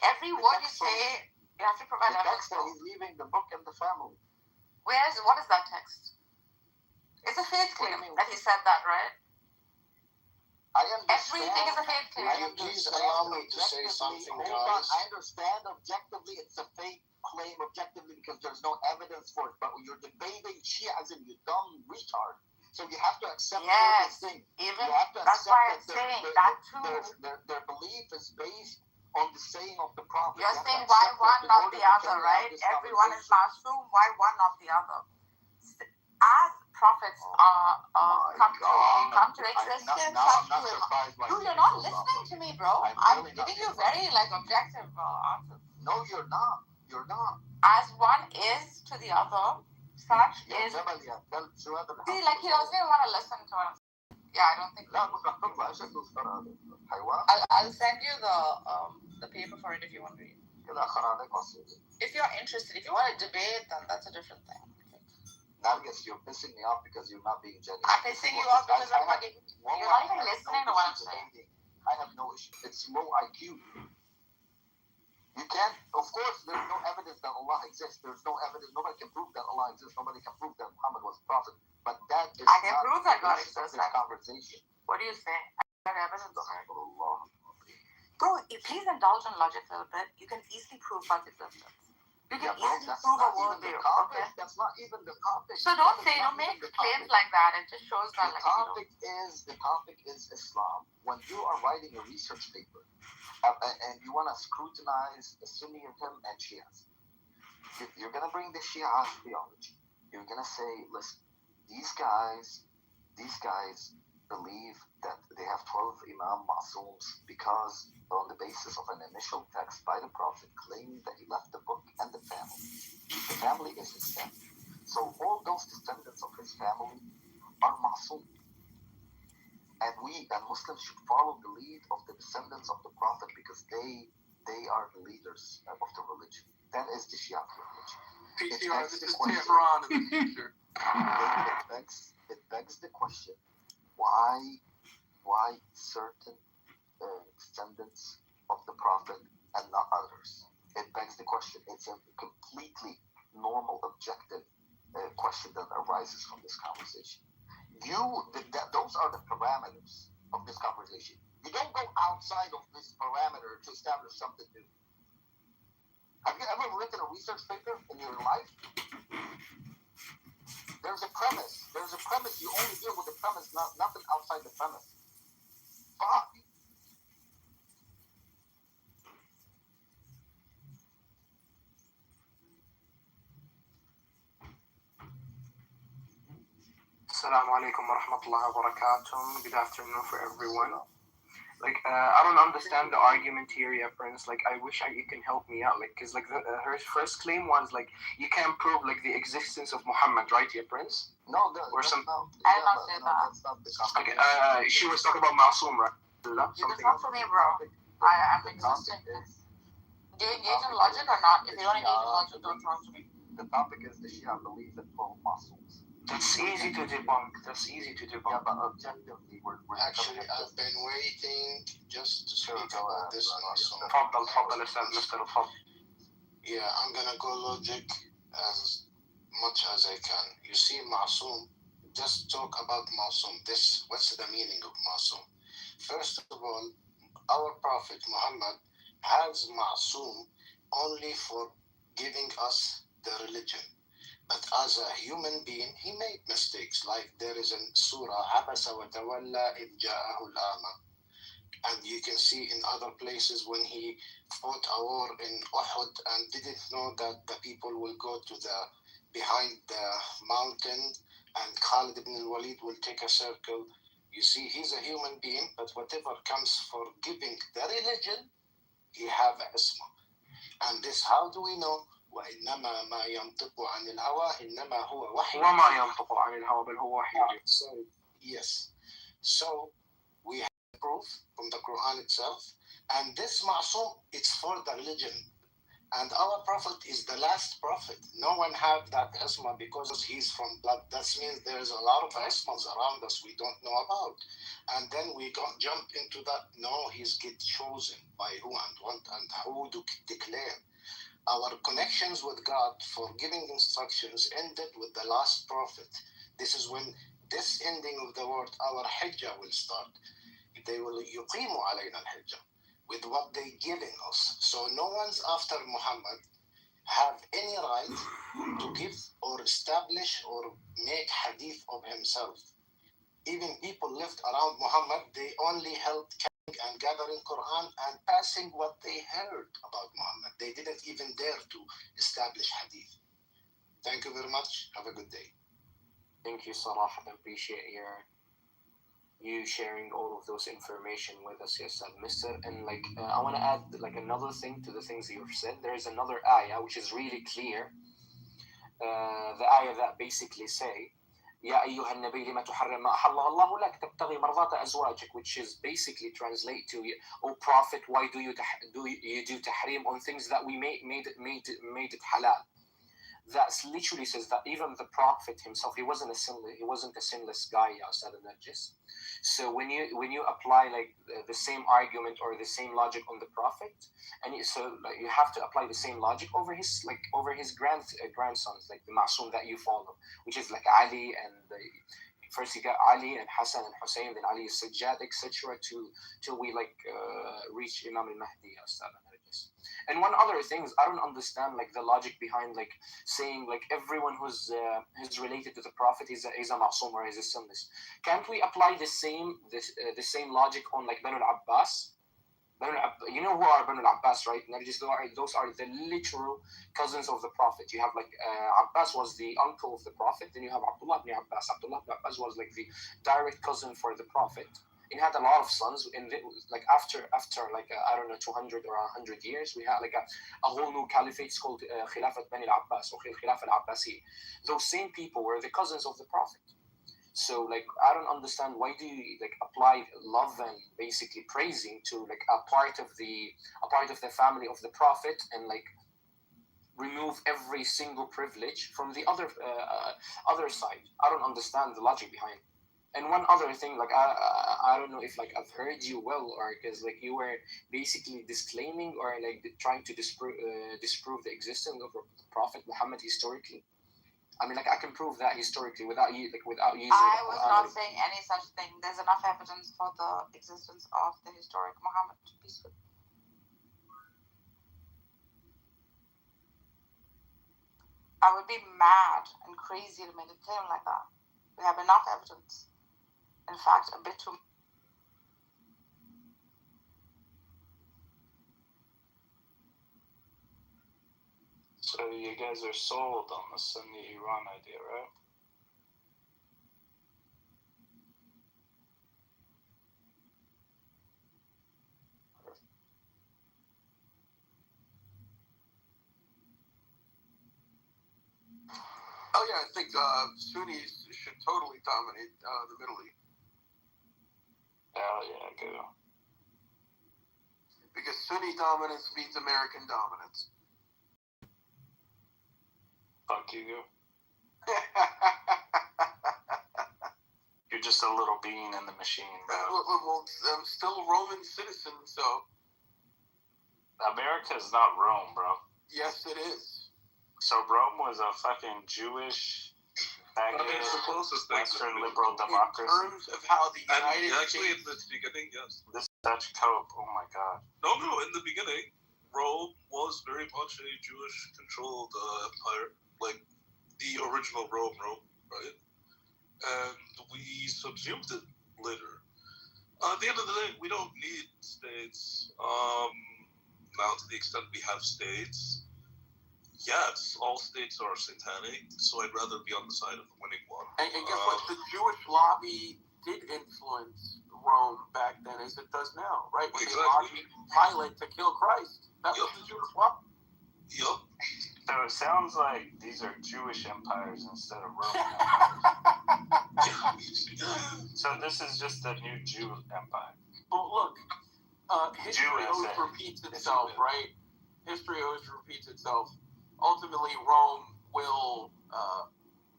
Every word you say, you have to provide evidence. The text that he's leaving the book and the family. What is that text? It's a faith claim that he said that, right? I understand. Everything is a faith claim. Please allow me to say something, guys. I understand objectively it's a faith claim objectively because there's no evidence for it. But when you're debating Shiism, you dumb retard. So you have to accept everything. That's why I'm saying that too. Their belief is based on the saying of the Prophet. You're saying why one, not the other, right? Everyone is Masoom. Why one, not the other? As prophets come to existence, you're not listening to me, bro. I'm giving you very objective answers. No, you're not. You're not. As one is to the other, such is. See, he doesn't even want to listen to us. Yeah, I don't think. I'll send you the paper for it if you want to read. If you're interested, if you want to debate, then that's a different thing. Nargis, you're pissing me off because you're not being genuine. I'm pissing you off because you're not even listening to what I'm saying. I have no issue. It's low IQ. You can't, of course, there's no evidence that Allah exists. There's no evidence. Nobody can prove that Allah exists. Nobody can prove that Muhammad was a prophet. But that is I can prove that God exists. This conversation. What do you say? I got evidence. Bro, please indulge in logic a little bit. You can easily prove God's existence. You can easily prove a worldview. Okay? That's not even the topic. So don't make claims like that. It just shows that the topic is Islam. When you are writing a research paper and you want to scrutinize Sunniism and Shias, you're going to bring the Shia theology. You're going to say, listen, these guys believe that they have 12 Imam Masums because on the basis of an initial text by the Prophet claiming that he left the book and the family. The family is his family. So all those descendants of his family are Masum. And Muslims should follow the lead of the descendants of the Prophet because they are the leaders of the religion. That is the Shia religion. PTR, this is Tehran in the future. It begs the question, why certain descendants of the Prophet and not others? It begs the question. It's a completely normal, objective question that arises from this conversation. Those are the parameters of this conversation. You don't go outside of this parameter to establish something new. Have you ever written a research paper in your life? There's a premise. You only deal with the premise, nothing outside the premise. Fuck. Assalamu alaikum wa rahmatullahi wa barakatuh. Good afternoon for everyone. Like, I don't understand the argument here, yeah, Prince. Like, I wish you can help me out. Like, because, like, her first claim was, like, you can't prove, like, the existence of Muhammad, right, yeah, Prince? No, Or some. no. I did not say that. That's not the Okay, she was talking about Masoom, right? That's not for me, bro. I'm existing. Do you engage in logic or not? If you don't engage in logic, don't talk to me. The topic is the Shia believe in 12 Masoons. That's easy to debunk. Yeah, but objectively, we're Actually, I've been waiting just to speak about this Masoom. تفضل أستاذ مستر تفضل. Yeah, I'm gonna go logic as much as I can. You see, Masoom, just talk about Masoom. What's the meaning of Masoom? First of all, our Prophet Muhammad has Masoom only for giving us the religion. But as a human being, he made mistakes. Like there is in Surah, عَبَسَ وَتَوَلَّى إِذْ جَاءَهُ الْأَعْمَى. And you can see in other places when he fought a war in Uhud and didn't know that the people will go to behind the mountain and Khalid ibn al-Walid will take a circle. You see, he's a human being, but whatever comes for giving the religion, he have isma. And this, how do we know? وإنما ما ينطق عن الهوى إنما هو وحي. وما ينطق عن الهوى بل هو وحي. So yes, so we have proof from the Quran itself, and this Ma'soom, it's for the religion, and our Prophet is the last Prophet. No one have that isma because he's from blood. That means there's a lot of ismas around us we don't know about, and then we jump into that. No, he's get chosen by who and what and who to declare. Our connections with God for giving instructions ended with the last prophet. This is when this ending of the word, our hijjah will start. They will yuqimu alayna al-hijjah with what they giving us. So no one's after Muhammad have any right to give or establish or make hadith of himself. Even people left around Muhammad, they only helped and gathering Quran and passing what they heard about Muhammad. They didn't even dare to establish hadith. Thank you very much. Have a good day. Thank you, Salah. I appreciate you sharing all of those information with us, yes, Mister. And like, I want to add like another thing to the things you've said. There is another ayah which is really clear. The ayah that basically say, يا أيها النبي لما تحرم ما أحل الله لك تبتغي مرضات أزواجك, which is basically translate to, O Prophet, why do you do tahrim on things that we made it halal? That literally says that even the Prophet himself, he wasn't a sinless guy, Ya Ustad al-Najis. So when you apply like the same argument or the same logic on the Prophet, and you have to apply the same logic over his grandsons, like the Ma'soom that you follow, which is like Ali and first you got Ali and Hassan and Hussein, then Ali is Sajjad, etc. till we reach Imam al-Mahdi, Ya Ustad al-Najis. And one other thing is, I don't understand like the logic behind like saying like everyone who's related to the Prophet is a Ma'soom or is a sinless. Can't we apply the same logic on like Banu al-Abbas? You know who are Banu al-Abbas, right? Those are the literal cousins of the Prophet. You have like Abbas was the uncle of the Prophet. Then you have Abdullah ibn Abbas. Abdullah ibn Abbas was like the direct cousin for the Prophet. He had a lot of sons, and like after like I don't know 200 or 100 years, we had like a whole new caliphate called Khilafat Bani al-Abbas or Khilafat al-Abbasi. Those same people were the cousins of the Prophet. So like I don't understand why do you like apply love and basically praising to like a part of the family of the Prophet and like remove every single privilege from the other side. I don't understand the logic behind it. And one other thing, like I don't know if like I've heard you well, or because like you were basically disclaiming or like trying to disprove the existence of the Prophet Muhammad historically. I mean, like I can prove that historically without using. I was not saying any such thing. There's enough evidence for the existence of the historic Muhammad. Peace with. I would be mad and crazy to make a claim like that. We have enough evidence. In fact, a bit too. So you guys are sold on the Sunni Iran idea, right? yeah, I think Sunnis should totally dominate the Middle East. Hell yeah, go. Because Sunni dominance means American dominance. Fuck you. You're just a little bean in the machine, bro. Well, I'm still a Roman citizen, so. America is not Rome, bro. Yes, it is. So Rome was a fucking Jewish, It's the closest thing Western to liberal democracy. In terms of how the United actually, States. in the beginning, yes. This Dutch Cope, oh my god. No, in the beginning, Rome was very much a Jewish-controlled empire, like the original Rome, right? And we subsumed it later. At the end of the day, we don't need states. Now, to the extent we have states, yes, all states are satanic, so I'd rather be on the side of the winning one. And guess what? The Jewish lobby did influence Rome back then as it does now, right? When they lobbied Pilate to kill Christ. That was the Jewish lobby. Yep. So it sounds like these are Jewish empires instead of Roman empires. So this is just the new Jew empire. Well, look, history always repeats itself, right? History always repeats itself. Ultimately, Rome will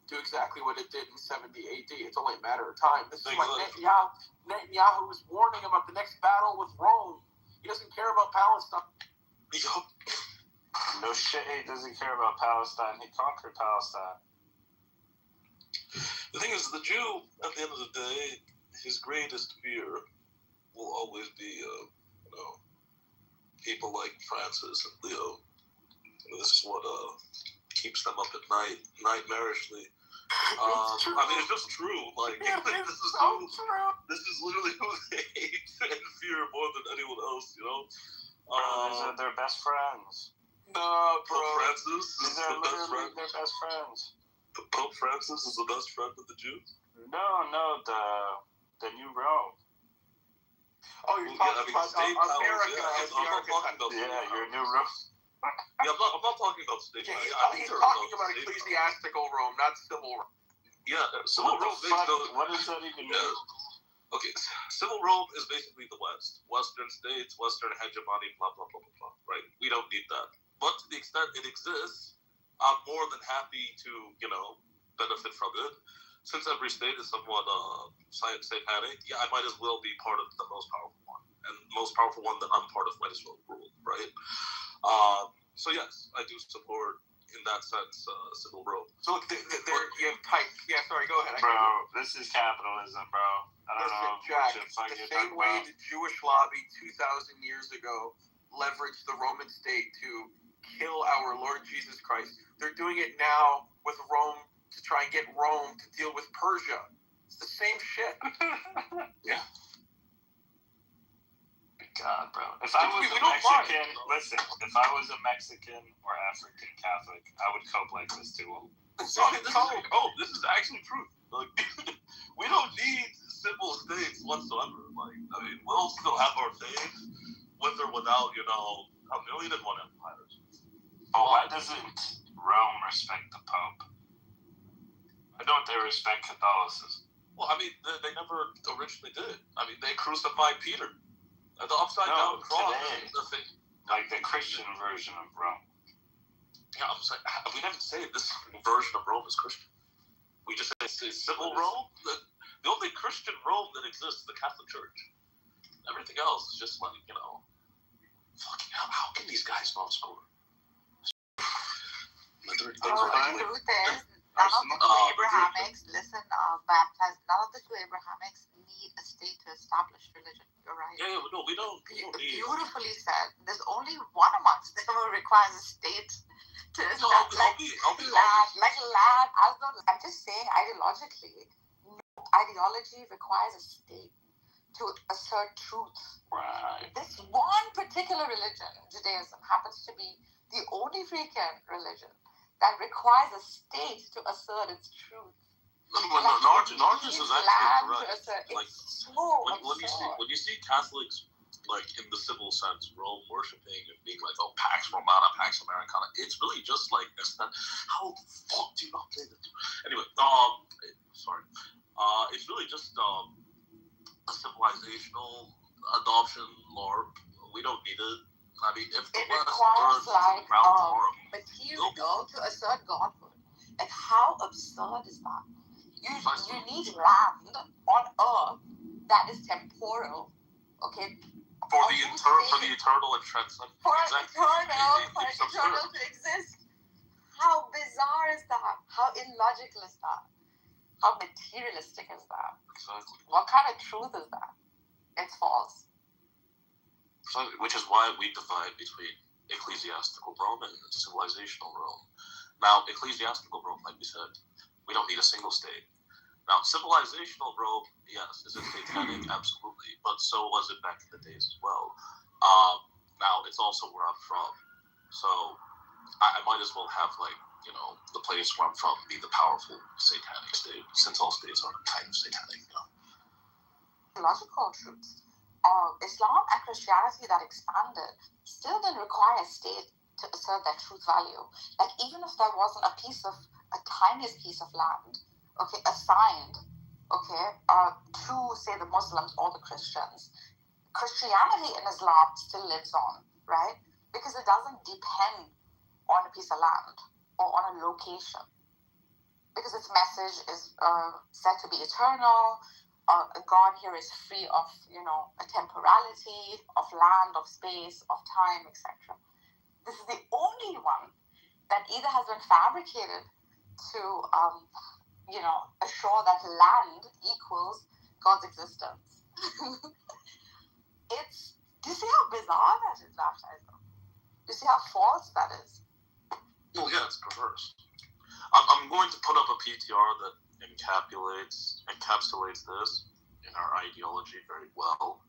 do exactly what it did in 70 AD. It's only a matter of time. This is why Netanyahu was warning about the next battle with Rome. He doesn't care about Palestine. No shit, he doesn't care about Palestine. He conquered Palestine. The thing is, the Jew, at the end of the day, his greatest fear will always be, people like Francis and Leo. This is what keeps them up at night, nightmarishly. I mean, it's just true. Like, this is so true. This is literally who they hate and fear more than anyone else. These are their best friends. No, bro. Pope Francis is These are the best friend. their best friends. Pope Francis is the best friend of the Jews. No, the new Rome. Oh, you're talking about America. Your new Rome. Yeah, I'm not talking about state. He's talking about ecclesiastical Rome, not civil Rome. Yeah, civil Rome. What does that even mean? Okay, civil Rome is basically the West. Western states, Western hegemony, blah, blah, blah, blah, blah, right? We don't need that. But to the extent it exists, I'm more than happy to, benefit from it. Since every state is somewhat satanic, yeah, I might as well be part of the most powerful one. And the most powerful one that I'm part of might as well rule, right? So yes, I do support, in that sense, civil Rome. So look, you have pipes. Yeah, sorry, go ahead. Bro, this is capitalism, bro. I don't know. Jack, the same way the Jewish lobby 2,000 years ago leveraged the Roman state to kill our Lord Jesus Christ, they're doing it now with Rome to try and get Rome to deal with Persia. It's the same shit. Yeah. God, bro. If I was a Mexican, listen, if I was a Mexican or African Catholic, I would cope like this too. This is actually true. Like, we don't need simple states whatsoever. Like, I mean, we'll still have our faith, with or without, a million and one empires. But why doesn't Rome respect the Pope? Why don't they respect Catholicism? Well, I mean, they never originally did. I mean, they crucified Peter. The upside down cross. Like the Christian version of Rome. Yeah, I'm saying, we didn't say this version of Rome is Christian. We just say civil Rome. The only Christian Rome that exists is the Catholic Church. Everything else is just like, fucking hell, how can these guys not score? The truth is, none of the two Abrahamics, baptized, none of the two Abrahamics need a state to establish religion. You're right. Yeah, no, we don't need Beautifully said. There's only one amongst them who requires a state to establish land. I'm just saying, ideologically, no ideology requires a state to assert truth. Right. This one particular religion, Judaism, happens to be the only freaking religion that requires a state to assert its truth. Narcissus is actually correct. Like, when you see Catholics, like, in the civil sense, Rome worshiping and being like, oh, Pax Romana, Pax Americana, it's really just like, how the fuck do you not play the Sorry. It's really just a civilizational adoption LARP. We don't need it. I mean, if the West requires turns around tomorrow, material to assert godhood. And how absurd is that? You need land on Earth that is temporal, okay? For the eternal and transcendent. For eternal to exist. How bizarre is that? How illogical is that? How materialistic is that? Exactly. What kind of truth is that? It's false. Which is why we divide between ecclesiastical Rome and civilizational Rome. Now, ecclesiastical Rome, like we said, we don't need a single state. Now, civilizational Rome, yes, is it satanic? Absolutely. But so was it back in the days as well. Now, it's also where I'm from. So, I might as well have, the place where I'm from be the powerful satanic state, since all states are kind of satanic, Logical truths. Islam and Christianity that expanded still didn't require a state to assert their truth value. Like, even if there wasn't a tiniest piece of land, okay, assigned, to, say, the Muslims or the Christians, Christianity in Islam still lives on, right? Because it doesn't depend on a piece of land or on a location. Because its message is said to be eternal. God here is free of, a temporality, of land, of space, of time, etc. This is the only one that either has been fabricated to, assure that land equals God's existence. Do you see how bizarre that is, baptism? Do you see how false that is? Well, yeah, it's perverse. I'm going to put up a PTR that encapsulates this in our ideology very well.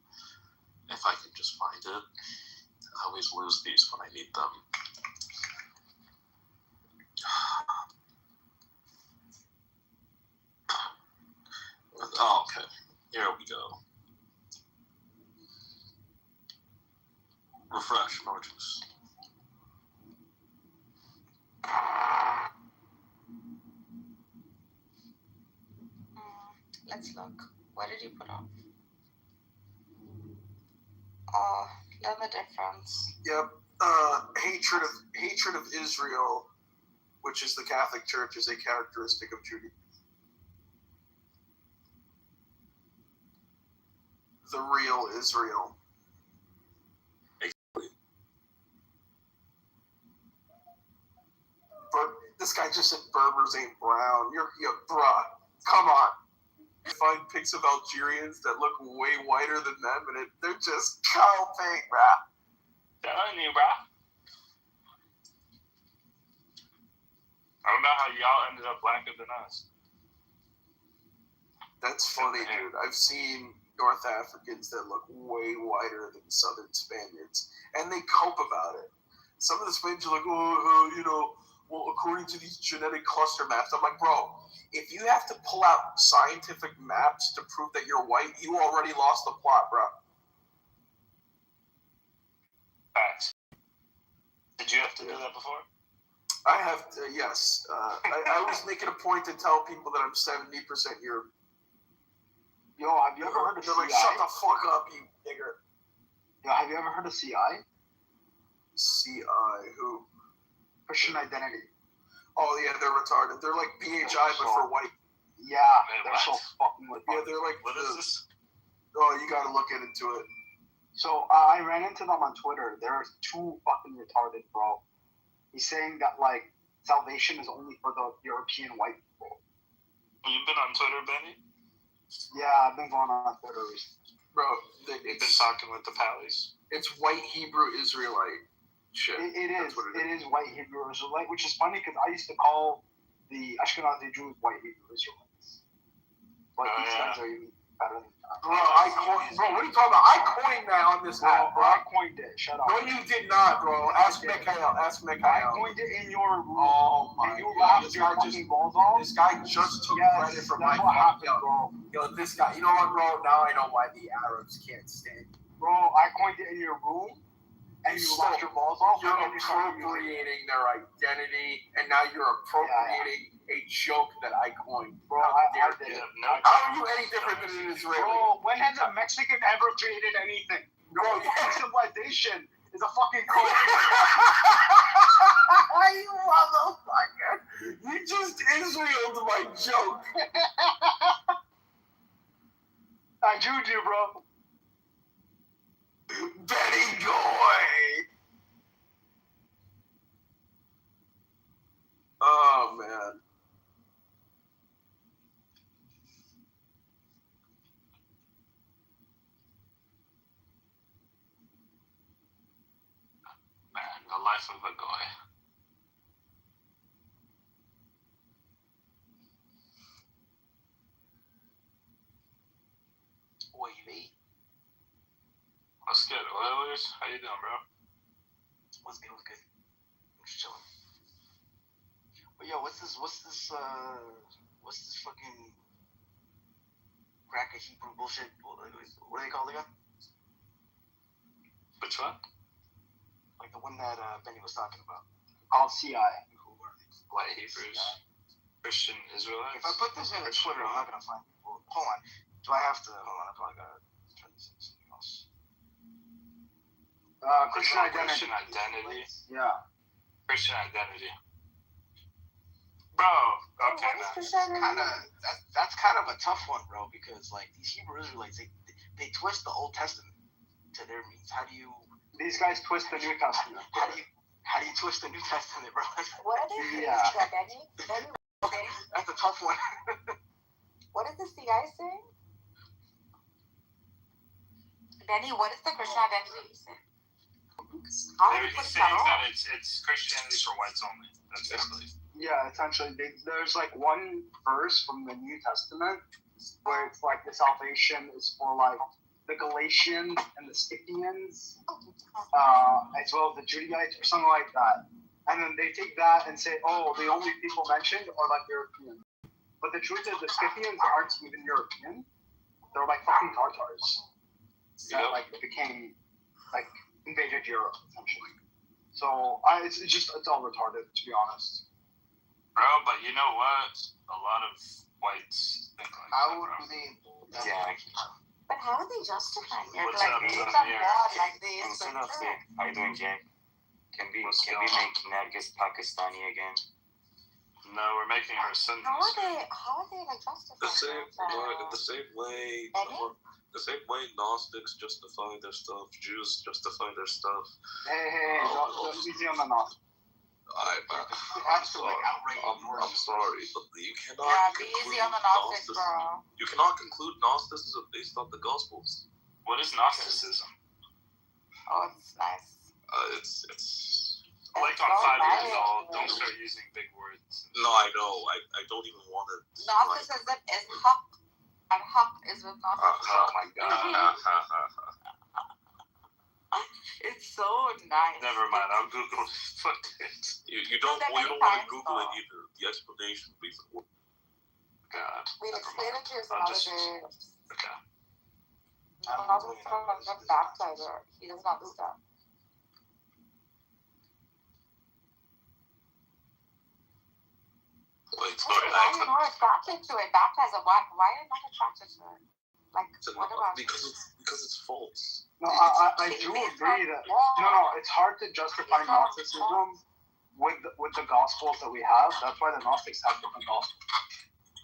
If I can just find it. I always lose these when I need them. Oh, okay. Here we go. Refresh, Norges. Let's look. What did you put up? Learn the difference. Yep. Hatred of Israel, which is the Catholic Church, is a characteristic of Judaism. The real Israel. This guy just said Berbers ain't brown. Bruh, come on. Find pics of Algerians that look way whiter than them, and they're just cow pink, bruh. Telling you, bruh. I don't know how y'all ended up blacker than us. That's funny, dude. I've seen North Africans that look way whiter than Southern Spaniards, and they cope about it. Some of the Spaniards are like, well, according to these genetic cluster maps. I'm like, bro, if you have to pull out scientific maps to prove that you're white, you already lost the plot, bro. Facts. Did you have to do that before? I have, yes. I always make it a point to tell people that I'm 70% Europe. Yo, have you ever heard of CI? They're like, shut the fuck up, you nigger. Yo, have you ever heard of CI? CI, who? Christian Identity. Oh, yeah, they're retarded. They're like BHI, but for white. Yeah, they're so fucking retarded. Yeah, they're like, what is this? Oh, you gotta look into it. So, I ran into them on Twitter. They're too fucking retarded, bro. He's saying that, salvation is only for the European white people. You've been on Twitter, Benny? Yeah, I've been going on Twitter recently. Bro, you've been talking with the Pallies? It's white Hebrew Israelite shit. It is white Hebrew Israelite, which is funny because I used to call the Ashkenazi Jews white Hebrew Israelites. But these guys are even better than that. Bro, what are you talking about? I coined that on this law, bro. I coined it. Shut up. No, you did not, bro. Ask Mikhail. I coined it in your room. Oh my God. This guy just took credit for my happened, bro. Yo, this guy. You know what, bro? Now I know why the Arabs can't stand you. Bro, I coined it in your room, and you left your balls off. You're appropriating their identity, and now you're appropriating a joke that I coined. Bro, I did it. How are you any different than an Israeli? Bro, when has a Mexican ever created anything? Bro, civilization is a fucking cult. You motherfucker! You just Israeled my joke. I jewed you, bro. Benny Goy. Oh man. Man, the life of a guy. Wavy. What's good, Oilers? How you doing, bro? What's good? I'm just chilling. But yo, what's this fucking cracker Hebrew bullshit? What are they called again? Which one? Like the one that Benny was talking about. Called CI. White Hebrews. Christian Israelites. If I put this in a Twitter, I'm not gonna find people. Hold on. Do I have to? Hold on. I probably gotta turn this into something else. Christian identity. Christian identity. Yeah. Christian identity. Bro, okay, That's kind of a tough one, bro, because like these Hebrew Israelites, they twist the Old Testament to their means. How do you? These guys twist the New Testament. How do you twist the New Testament, bro? What are they saying? Yeah. Benny? Okay. That's a tough one. What is the CI saying? Benny, what is the Christian identity saying? How do you They're put saying that that it's Christianity for whites only. That's basically. Yeah, essentially, there's like one verse from the New Testament where it's like the salvation is for like the Galatians and the Scythians, as well as the Judaites or something like that. And then they take that and say, oh, the only people mentioned are like Europeans. But the truth is the Scythians aren't even European. They're like fucking Tartars that like became like invaded Europe essentially. So it's all retarded, to be honest. Bro, but you know what? A lot of whites think like How would they? Yeah. But how are they justifying it? What's Like, up, it's Amir? a God like this. Instead of it, how you doing, Jack? Can we make Nargis Pakistani again? No, we're making her Sunni. How are they like justifying The same way Gnostics justify their stuff, Jews justify their stuff. Hey, easy on the knot. I'm sorry, but you cannot. Yeah, be easy on the Gnostics, bro. You cannot conclude Gnosticism based on the Gospels. What is Gnosticism? Oh, it's nice. It's like on 5 years old. Don't start using big words. No, I know. I don't even want it. Gnosticism is haq, and haq is with Gnosticism. Oh my god. It's so nice. Never mind. I'll Google it. Fuck it. You don't want to Google it either. The explanation will be for God. We'll explain it to you some other day. Okay. Moses was a baptizer. He does not do that. Wait, Why are you not attracted to it? Baptizer, why are you not attracted to it? Like, what about because it's false. No, I do agree that it's hard to justify Gnosticism with the Gospels that we have. That's why the Gnostics have different Gospels.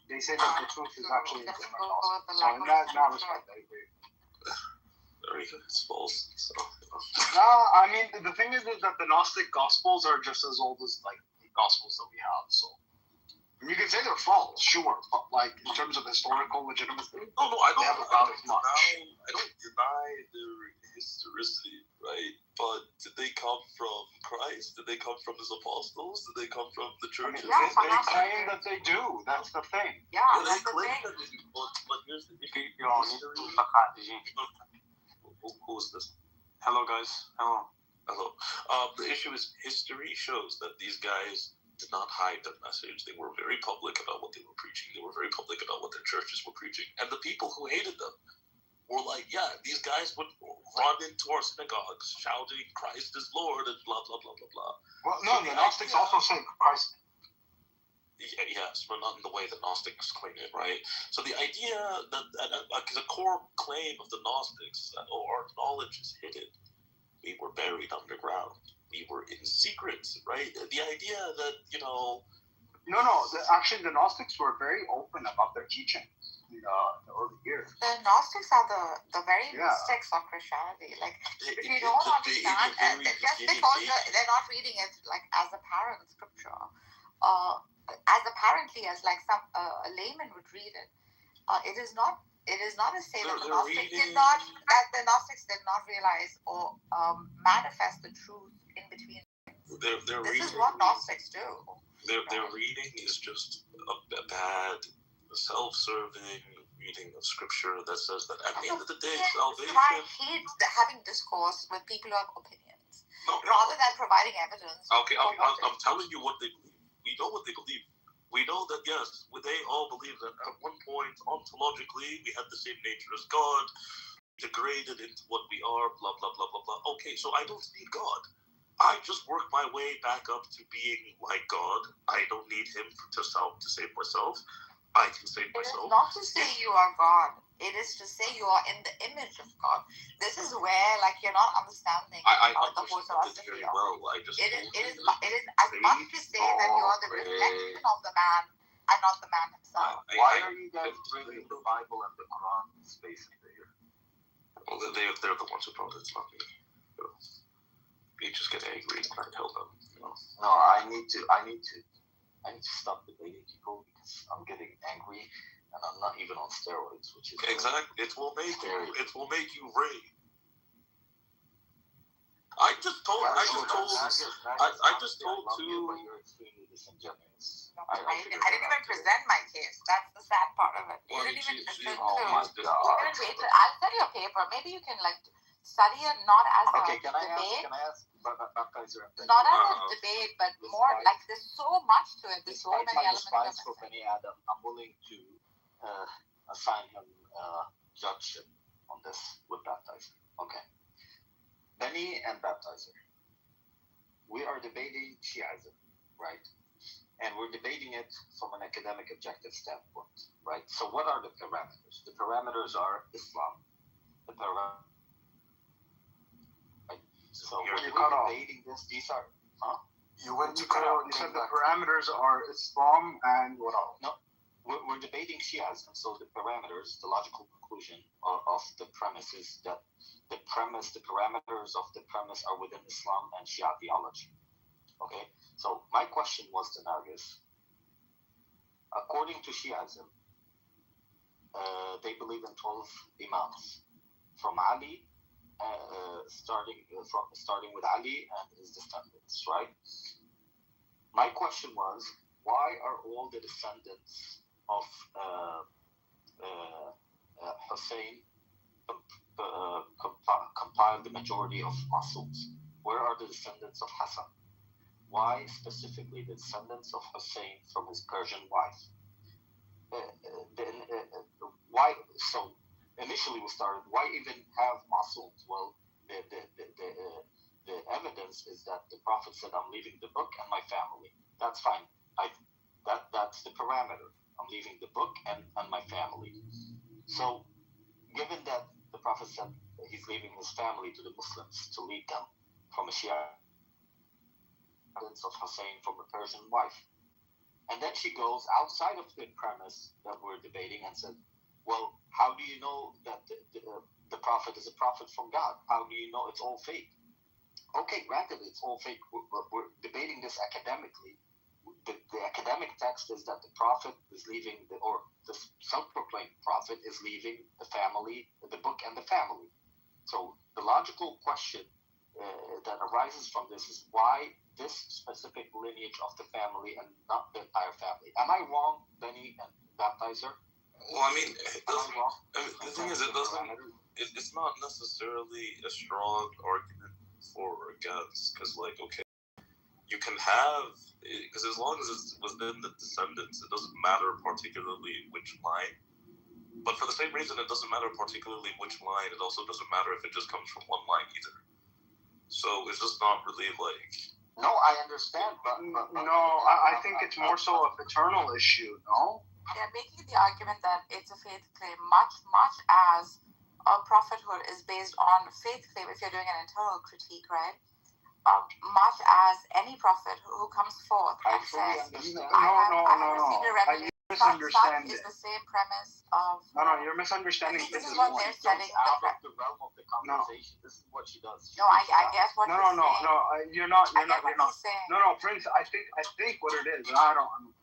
They say that the truth is actually a different Gospel. So in that respect, I agree. It's false. So. I mean, the thing is that the Gnostic Gospels are just as old as like the Gospels that we have. So you can say they're false, sure, but like in terms of historical legitimacy, I don't deny their historicity, right? But did they come from Christ? Did they come from his apostles? Did they come from the churches? They claim that they do. That's the thing. Yeah, they claim that they do. But here's the issue. Who is this? Hello, guys. Hello. The issue is history shows that these guys did not hide their message. They were very public about what they were preaching. They were very public about what their churches were preaching. And the people who hated them were like, yeah, these guys would run into our synagogues shouting, Christ is Lord, and blah, blah, blah, blah, blah. Well, no, the Gnostics also say Christ. Yes, but not in the way that Gnostics claim it, right? So the idea that the core claim of the Gnostics is that our knowledge is hidden. We were buried underground. We were in secret, right? The idea that Actually, the Gnostics were very open about their teaching in the early years. The Gnostics are the very mystics of Christianity. Like, if you don't understand, just because they're not reading it like as apparent scripture, as apparently as like some a layman would read it, it is not to say that the Gnostics did not realize or manifest the truth in between. This is what Gnostics do. Their reading is just a bad, self-serving reading of scripture that says that at the end of the day, salvation. I hate having discourse with people who have opinions, rather than providing evidence. Okay, I'm telling you what they believe. We know what they believe. We know that, yes, they all believe that at one point, ontologically, we had the same nature as God, degraded into what we are, blah, blah, blah, blah, blah. Okay, so I don't need God. I just work my way back up to being like God. I don't need him to save myself. I can save myself. It is not to say you are God. It is to say you are in the image of God. This is where, like, you're not understanding the whole philosophy of it. It is as much to say that you are the reflection of the man and not the man himself. Why are you guys bringing the Bible and the Quran in space in there? Well, they're the ones who brought it. It's not me. You just get angry and try to help them. No, I need to stop debating people because I'm getting angry and I'm not even on steroids, which is exactly. It will make you rage. I just told two. But you're extremely disingenuous. I didn't even present my case. That's the sad part of it. You didn't even listen to. I'll tell you a paper. Maybe you can like study it not as a debate. Can I ask? Not as a debate, but more like there's so much to it. There's so many elements. Despite for Benny Adam, I'm willing to assign him judgeship on this with Baptizer. Okay. Benny and Baptizer. We are debating Shiism, right? And we're debating it from an academic objective standpoint, right? So what are the parameters? The parameters are Islam. So when you're debating this, these are, You went to cut out. You said the parameters are Islam and what else? No, we're debating Shiism. So the parameters, the logical conclusion of the premise is that the parameters of the premise are within Islam and Shia theology. Okay, so my question was to Nargis. According to Shiism, they believe in 12 imams, from Ali. Starting with Ali and his descendants, right? My question was, why are all the descendants of Hussein compiled the majority of Masums? Where are the descendants of Hassan? Why specifically the descendants of Hussein from his Persian wife? Why? So initially we started, why even have Masums? Well, the evidence is that the Prophet said, I'm leaving the book and my family. That's fine. That's the parameter. I'm leaving the book and my family. So given that the Prophet said he's leaving his family to the Muslims to lead them from a Shia of Hussein from a Persian wife. And then she goes outside of the premise that we're debating and said, well, how do you know that the prophet is a prophet from God? How do you know it's all fake? Okay, granted, it's all fake. We're debating this academically. The academic text is that the prophet is leaving, or the self-proclaimed prophet is leaving the family, the book and the family. So the logical question that arises from this is why this specific lineage of the family and not the entire family? Am I wrong, Benny and Baptizer? Well, I mean, the thing is, it's not necessarily a strong argument for or against, because, like, okay, you can have, because as long as it's within the descendants, it doesn't matter particularly which line. But for the same reason, it doesn't matter particularly which line. It also doesn't matter if it just comes from one line either. So it's just not really like No, I understand, but no, I think it's more so a paternal issue. No. They're making the argument that it's a faith claim, much as prophethood is based on faith claim. If you're doing an internal critique, right? Much as any prophet who comes forth and says, I have received a revelation. Misunderstand is the same premise of. No, you're misunderstanding. This is what they're setting out of the realm of the conversation. This is what she does. No, I guess what No, you're not. No, Prince. I think what it is. I don't know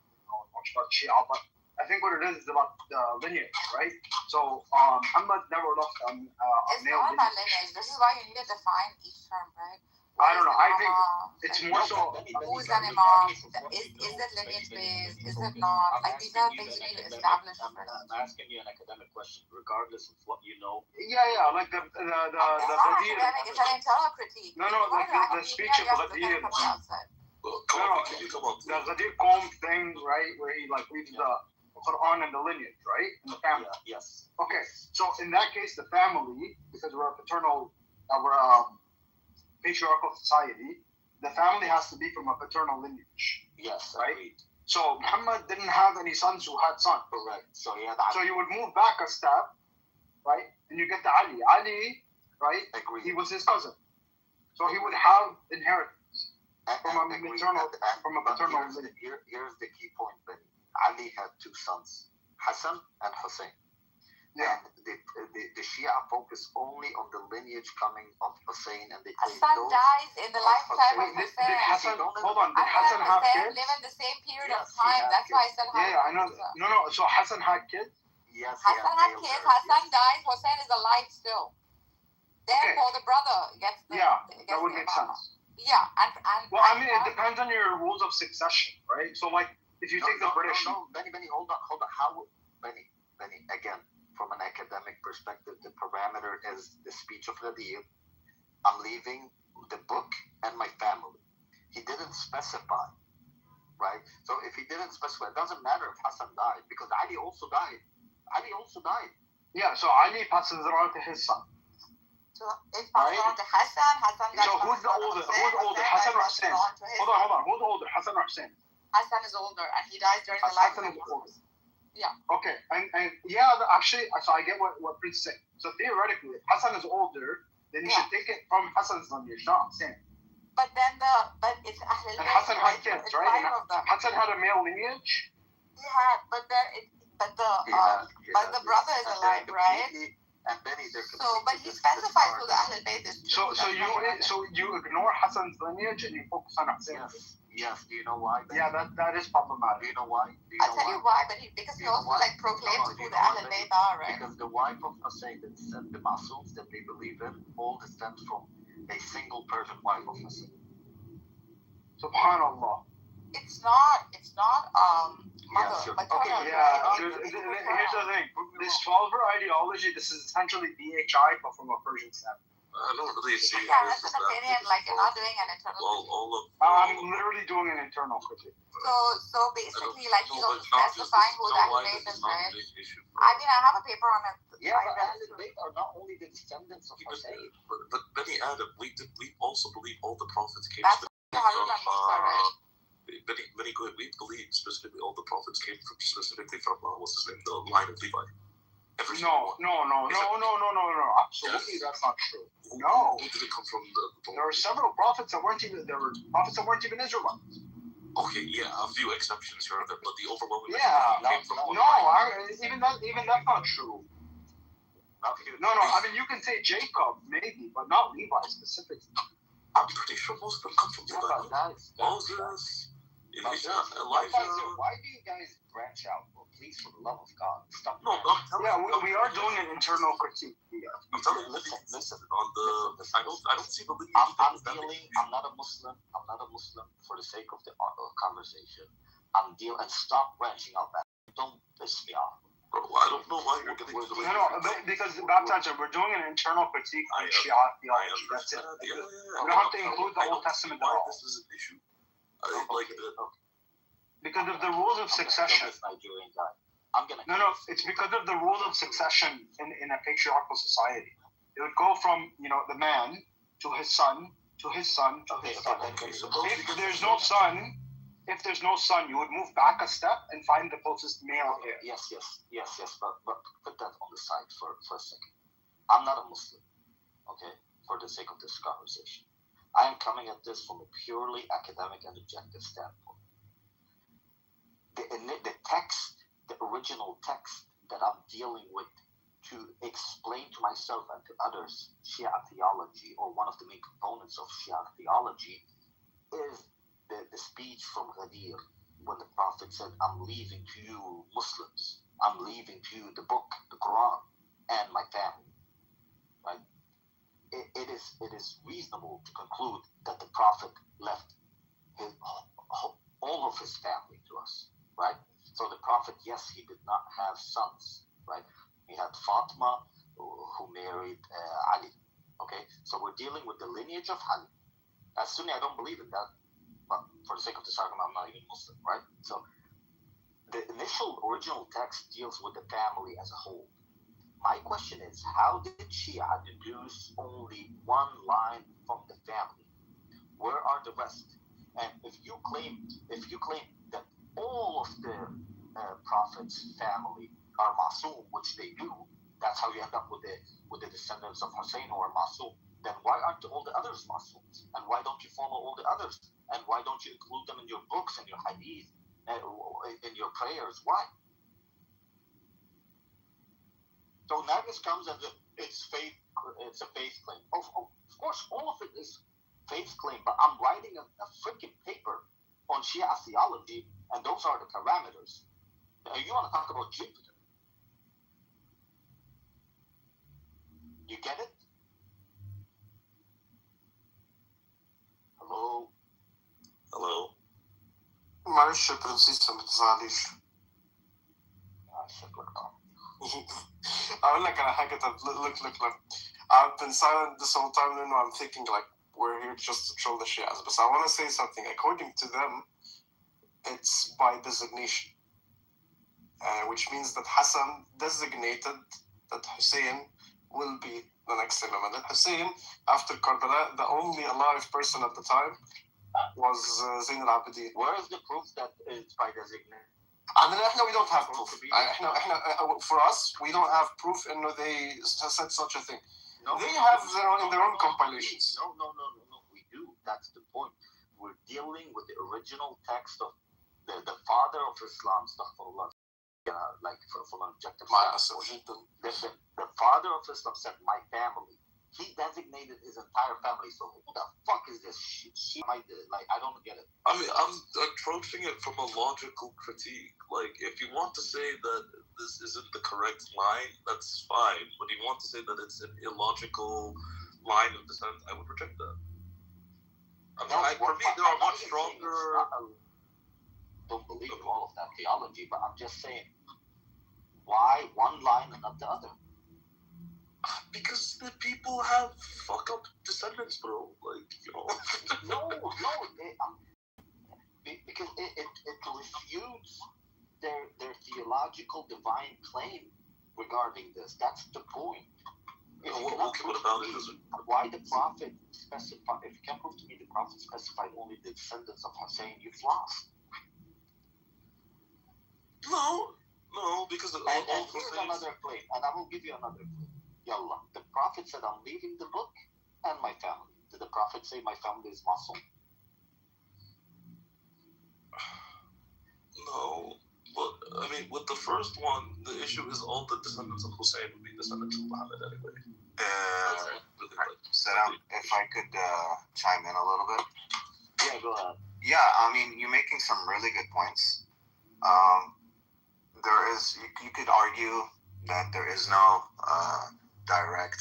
much about Shia, but I think what it is about the lineage, right? So, Muhammad never left a male not about lineage. This is why you need to define each term, right? I don't know. I think it's more so. Who's an imam? Is it lineage based? Is it not? Like these are things you need to establish. I'm asking you an academic question, regardless of what you know. Yeah. Like the it's not academic. It's an internal critique. No, like the speech of Ghadir. The Ghadir Qom thing, right, where he like reads the Quran and the lineage, right, in the family. Yes. Okay, so in that case, the family, because we're a paternal, patriarchal society, the family has to be from a paternal lineage. Yes, right. Agreed. So Muhammad didn't have any sons who had sons. Correct. So you would move back a step, right, and you get to Ali. Ali, right? Agreed. He was his cousin, so he would have inheritance from a paternal lineage. Here's the key point, Benny. Ali had two sons, Hassan and Hussein. Yeah. And the Shia focus only on the lineage coming of Hussein, and they Hassan dies in the lifetime of Hussein. Did Hassan have kids? Live in the same period of time. That's why I said Hassan. Yeah, I know. No. So Hassan had kids. Yes. Hassan had kids. Hassan dies. Hussein is alive still. Therefore, the brother gets the. That would make sense. Yeah, and well, I mean, it depends on your rules of succession, right? So, like, if you take the British. No, Benny, hold on. Benny, again. From an academic perspective, the parameter is the speech of Ghadir. I'm leaving the book and my family. He didn't specify, right? So if he didn't specify, it doesn't matter if Hassan died, because Ali also died. Yeah, so Ali passes it on to his son. So it passes on to Hassan dies. So who's the older? Hassan or Hussein? Hold on. Who's older, Hassan or Hussein? Hassan is older, and he dies during the lifetime of Hussein. Yeah. Okay, and actually, so I get what Prince is saying. So theoretically, if Hassan is older, then you should take it from Hassan's lineage, not Hussein. But it's Ahlul Bayt. And Hassan had kids, right? Hassan had a male lineage. He had, but the brother is alive, right? And Benny, but he specifies who the Ahlul Bayt is. So you ignore Hassan's lineage and you focus on Hussein. Yes. Do you know why? Yeah, that is problematic. Do you know why? I'll tell you why. Because he also proclaims who the Ahlul Bayt are, right? Because the wife of Hussein, the Masums that they believe in, all stems from a single person, wife of Hussein. Subhanallah. It's not mother. Sure. Okay, here's the thing. This 12-er ideology, this is essentially BHI, but from a Persian standpoint. I don't really see it. Yeah, that's an opinion. Like you're not doing an internal. I'm literally doing an internal critique. So basically, like he's also specifying who the Ahlul Bayt is, right? I mean, I have a paper on it. Yeah, but Ahlul Bayt are not only the descendants of Hussein. But Benny Adam, we also believe all the prophets came from Benny, go ahead. We believe specifically all the prophets came specifically from what's his name, the line of Levi. No. Absolutely, that's not true. No. Who did it come from? There are several prophets that weren't even Israelites. Okay, yeah, a few exceptions here and there, but the overwhelming majority came from even that's not true. No, I mean, you can say Jacob, maybe, but not Levi specifically. I'm pretty sure most of them come from Levi. Moses, Elijah. Why do you guys branch out? Please, for the love of God, stop. No, we are doing an internal critique. I'm telling you, listen. I don't see the lineage. I'm not a Muslim. For the sake of the conversation, I'm dealing. And stop branching out. That don't piss me off. Bro, I don't know why you're getting to the because we're doing an internal critique on Shia theology. That's it. We don't have to include the Old Testament at all. This is an issue. I like it. Because of the rules of succession. It's because of the rules of succession in a patriarchal society. It would go from the man to his son to his son. Okay, If there's no son, you would move back a step and find the closest male heir. Yes. But put that on the side for a second. I'm not a Muslim, okay, for the sake of this conversation. I am coming at this from a purely academic and objective standpoint. The text, the original text that I'm dealing with to explain to myself and to others Shia theology, or one of the main components of Shia theology, is the speech from Ghadir when the Prophet said, I'm leaving to you Muslims, I'm leaving to you the book, the Quran, and my family. Right? It is reasonable to conclude that the Prophet left all of his family to us, right? So the Prophet, yes, he did not have sons, right? He had Fatima, who married Ali, okay? So we're dealing with the lineage of Ali. As Sunni, I don't believe in that, but for the sake of this argument, I'm not even Muslim, right? So the initial original text deals with the family as a whole. My question is, how did Shia deduce only one line from the family? Where are the rest? And if you claim that all of the Prophet's family are Masoom, which they do, that's how you end up with the descendants of Hussein who are Masoom, then why aren't all the others Masoom? And why don't you follow all the others? And why don't you include them in your books and your hadith, in your prayers? Why? So Nargis comes and it's faith. It's a faith claim. Of course, all of it is faith claim. But I'm writing a freaking paper on Shia theology, and those are the parameters. You want to talk about Jupiter? You get it? Hello. معلش برنسيسة ما تزعليش. شكلك طبعا. أقول لك على حاجة. طب look. I've been silent this whole time, and I'm thinking like we're here just to troll the Shias. But I want to say something. According to them, it's by designation, which means that Hassan designated that Hussein will be the next imam. And that Hussein, after Karbala, the only alive person at the time was Zain al-Abidin. Where is the proof that it's by designation? We don't have proof. For us, we don't have proof in they said such a thing. No, they have in their own compilations. No. We do. That's the point. We're dealing with the original text of the father of Islam, astaghfirullah, like from an objective standpoint. The father of Islam said, my family. He designated his entire family. So who the fuck is this shit? Like, I don't get it. I mean, I'm approaching it from a logical critique. Like, if you want to say that this isn't the correct line, that's fine. But if you want to say that it's an illogical line of descent, I would reject that. I mean, for me, there are much stronger. I don't believe in all of that theology, but I'm just saying, why one line and not the other? Because the people have fuck up descendants, bro. Like, you know. No. Because it refutes their theological divine claim regarding this. That's the point. What about it? Why the Prophet specified? If you can't prove to me the Prophet specified only the descendants of Hussein, you've lost. No, because and here's another claim, and I will give you another claim. Yallah, the Prophet said, I'm leaving the book and my family. Did the Prophet say my family is Muslim? No, but I mean, with the first one, the issue is all the descendants of Hussein would be descendants of Muhammad anyway. Saddam, if I could chime in a little bit. Yeah, go ahead. Yeah, I mean, you're making some really good points. There is, you could argue that there is no direct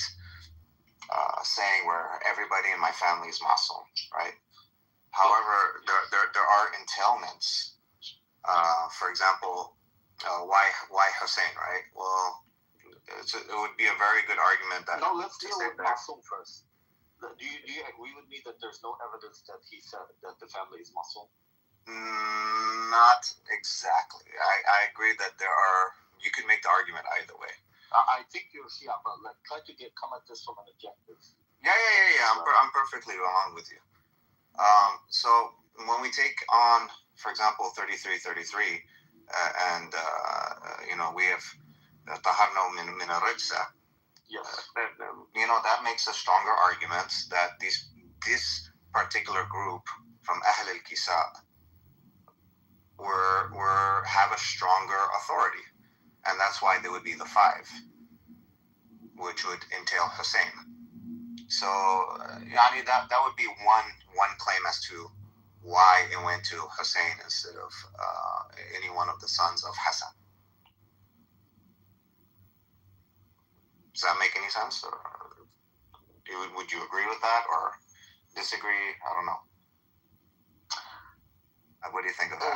saying where everybody in my family is Muslim, right? However, there are entailments. For example, why Hussein, right? Well, it would be a very good argument that. No, let's deal with Muslim first. Do you agree with me that there's no evidence that he said that the family is Muslim? Not exactly. I agree that you could make the argument either way. I think you're Shia, but try to come at this from an objective Yeah. I'm perfectly along with you. So when we take on, for example, 3333, and we have taharna min al-rijsa. Yes. That makes a stronger argument that this particular group from Ahl al-Kisa have a stronger authority, and that's why they would be the 5, which would entail Hussein. So, that would be one claim as to why it went to Hussein instead of any one of the sons of Hassan. Does that make any sense, or would you agree with that or disagree? I don't know. What do you think of that?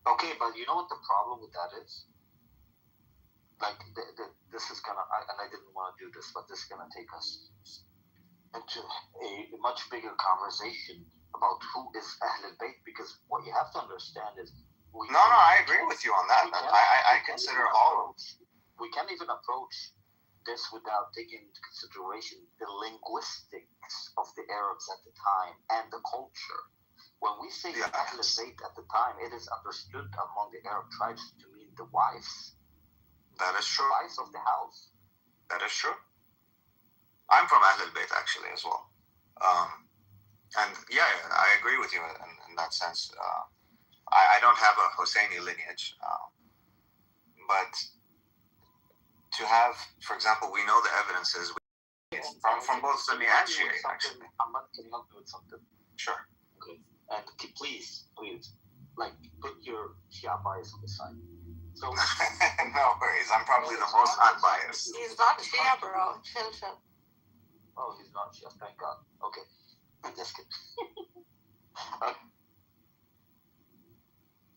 Okay, but you know what the problem with that is? Like, this is gonna, and I didn't want to do this, but this is gonna take us into a much bigger conversation about who is Ahl al-Bayt, because what you have to understand is I agree with you on that. I consider all of them. We can't even approach this without taking into consideration the linguistics of the Arabs at the time and the culture. When we say Ahl al-Bayt at the time, it is understood among the Arab tribes to mean the wives. That is true. The wives of the house. That is true. I'm from Ahl al-Bayt actually as well. And I agree with you in that sense. I don't have a Hosseini lineage, but to have, for example, we know the evidences from both Sunni and Shia, actually. Can you help me with something? Sure. Okay. And please, like, put your Shia bias on the side. So, no worries. I'm probably the most unbiased. He's not Shia, bro. Chill. Oh, he's not Shia. Thank God. Okay. I'm just kidding.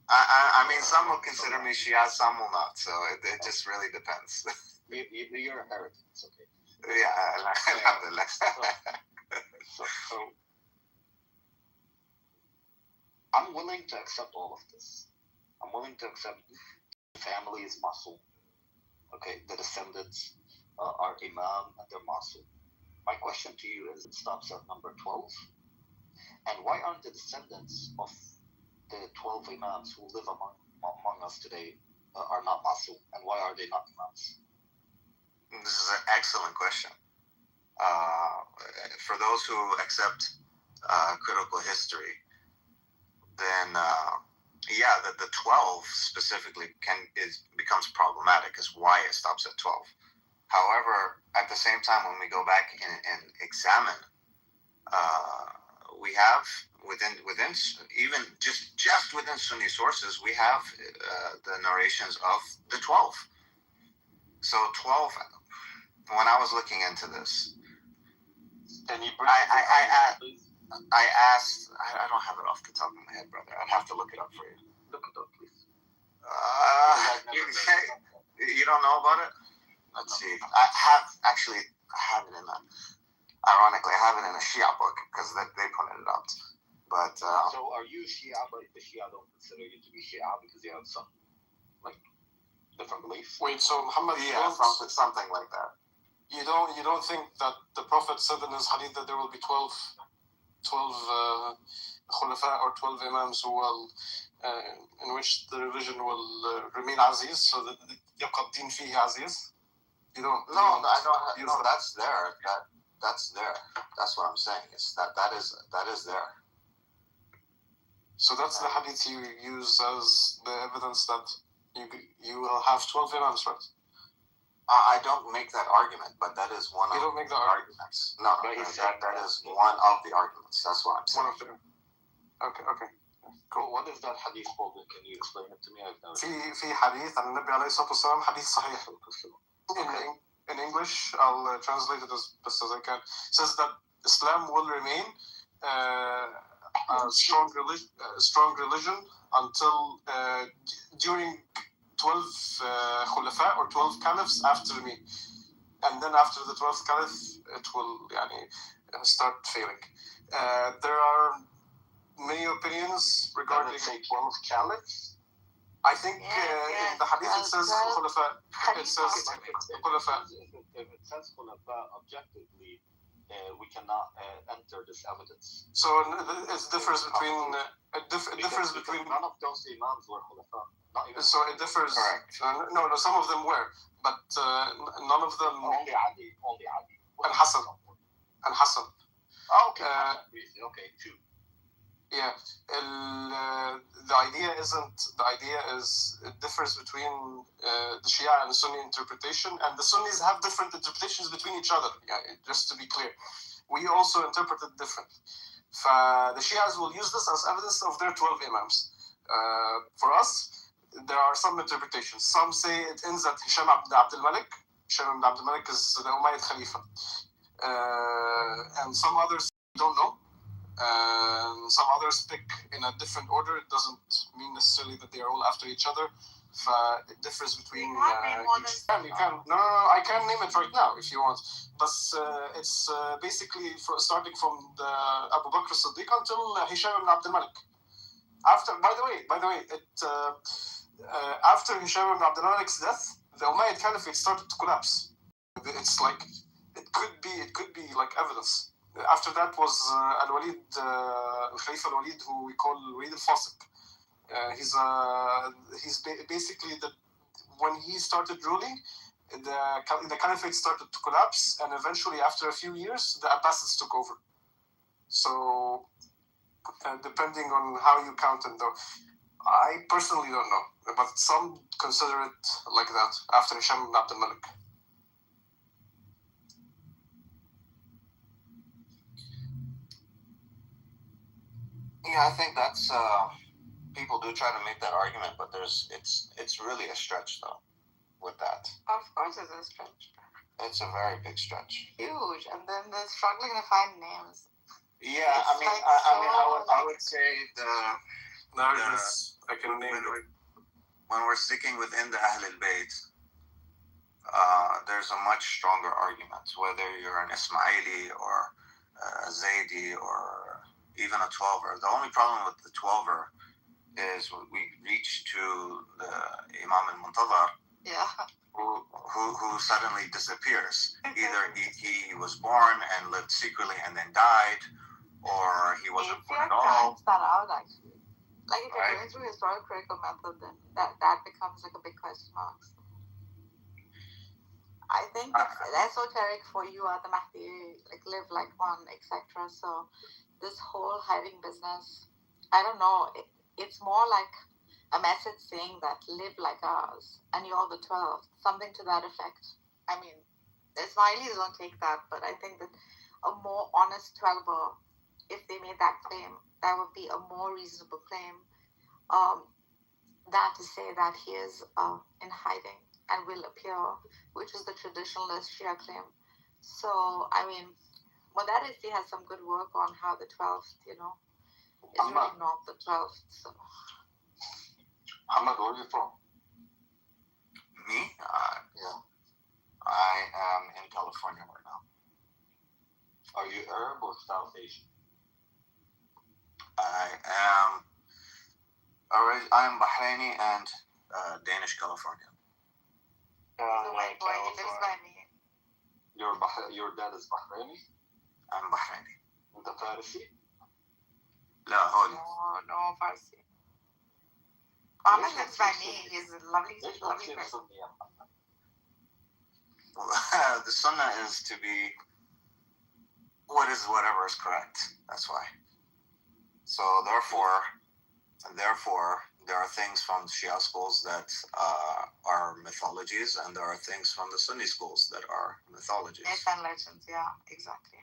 I mean, some will consider me Shia, some will not. So it just really depends. You're a heretic. It's okay. Yeah, alhamdulillah. So, I'm willing to accept all of this. I'm willing to accept the family is Muslim. Okay, the descendants are Imam and they're Muslim. My question to you is, it stops at number 12. And why aren't the descendants of the 12 Imams who live among us today are not Muslim? And why are they not Imams? This is an excellent question. For those who accept critical history, then the 12 specifically becomes problematic as why it stops at 12. However, at the same time, when we go back and examine, we have within even just within Sunni sources, we have the narrations of the 12. So 12. When I was looking into this, can you I asked. I don't have it off the top of my head, brother. I'd have to look it up for you. Look it up, please. You don't know about it? Let's see. I have it in a. Ironically, I have it in a Shia book because they pointed it out. But so, are you Shia, but the Shia don't consider you to be Shia because you have some different beliefs? Wait, so Muhammad, something like that. You don't think that the Prophet said in his hadith that there will be 12 khulafa or 12 imams who will in which the religion will remain aziz, so that يبقى الدين فيه aziz? You don't. No, I don't. No, that's there. That's there. That's what I'm saying. It's that is there. So that's the hadith you use as the evidence that you will have 12 imams, right? I don't make that argument, but that is one of the arguments. No, that is one of the arguments. That's what I'm saying. One of them. Okay. Cool. What is that hadith called? Can you explain it to me? في حديث عن النبي عليه الصلاة والسلام حديث صحيح. In English, I'll translate it as best as I can. It says that Islam will remain a strong religion until during 12 khulafa or 12 caliphs after me, and then after the 12th caliph it will start failing. There are many opinions regarding. Say 12 caliphs. I think in the hadith it says khulafa. It says khulafa. If it says khulafa objectively, we cannot enter this evidence. So it differs between between none of those imams were khulafa. So it differs. Correct. No, some of them were, but none of them. Only Ali. And Hassan. Oh, okay. Okay, two. Yeah. The idea is it differs between the Shia and the Sunni interpretation, and the Sunnis have different interpretations between each other. Yeah, just to be clear, we also interpret it differently. The Shias will use this as evidence of their 12 imams. For us, there are some interpretations. Some say it ends at Hisham ibn Abdul Malik. Hisham ibn Abdul Malik is the Umayyad Khalifa. And some others don't know. Some others pick in a different order. It doesn't mean necessarily that they are all after each other. It differs between each. You can. No, I can name it right now if you want. But it's basically starting from the Abu Bakr as-Siddiq until Hisham ibn Abdul Malik. By the way, after Hisham ibn Abdul Malik's death, the Umayyad Caliphate started to collapse. It's like it could be like evidence. After that was Al-Walid, Khalifa Al-Walid, who we call Walid al-Fasiq. He's basically when he started ruling, the Caliphate started to collapse, and eventually, after a few years, the Abbasids took over. So, depending on how you count it, though, I personally don't know, but some consider it like that after Hisham ibn Abdul Malik. Yeah, I think that's people do try to make that argument, but it's really a stretch though. With that, of course, it's a stretch. It's a very big stretch. Huge, and then they're struggling to find names. Yeah, I would say I can name when we're sticking within the Ahl al-Bayt, there's a much stronger argument, whether you're an Ismaili or a Zaydi or even a 12er. The only problem with the 12er is we reach to the Imam al-Muntazar, who suddenly disappears. Either he was born and lived secretly and then died, or he wasn't born at all. That out, actually. Like if you're going through historical method, then that becomes like a big question mark. I think it's esoteric for you at the Mahdi, like live like one, etc. So this whole hiding business, I don't know, it's more like a message saying that live like us and you're the 12, something to that effect. I mean, the Ismailis don't take that, but I think that a more honest 12er, if they made that claim, that would be a more reasonable claim than to say that he is in hiding and will appear, which is the traditionalist Shia claim. So, I mean, Modarisi has some good work on how the 12th, is really not the 12th. So. Ahmad, where are you from? Me? Yeah. I am in California right now. Are you Arab or South Asian? I am Bahraini and Danish Californian. White boy, he lives by me. Your dad is Bahraini? I'm Bahraini. أنت فارسي؟ لا هولي. No Farsi. Ahmed lives by me. He's a lovely person. The Sunnah is to be whatever is correct. That's why. So therefore, there are things from Shia schools that are mythologies, and there are things from the Sunni schools that are mythologies. Myth and legends, yeah, exactly.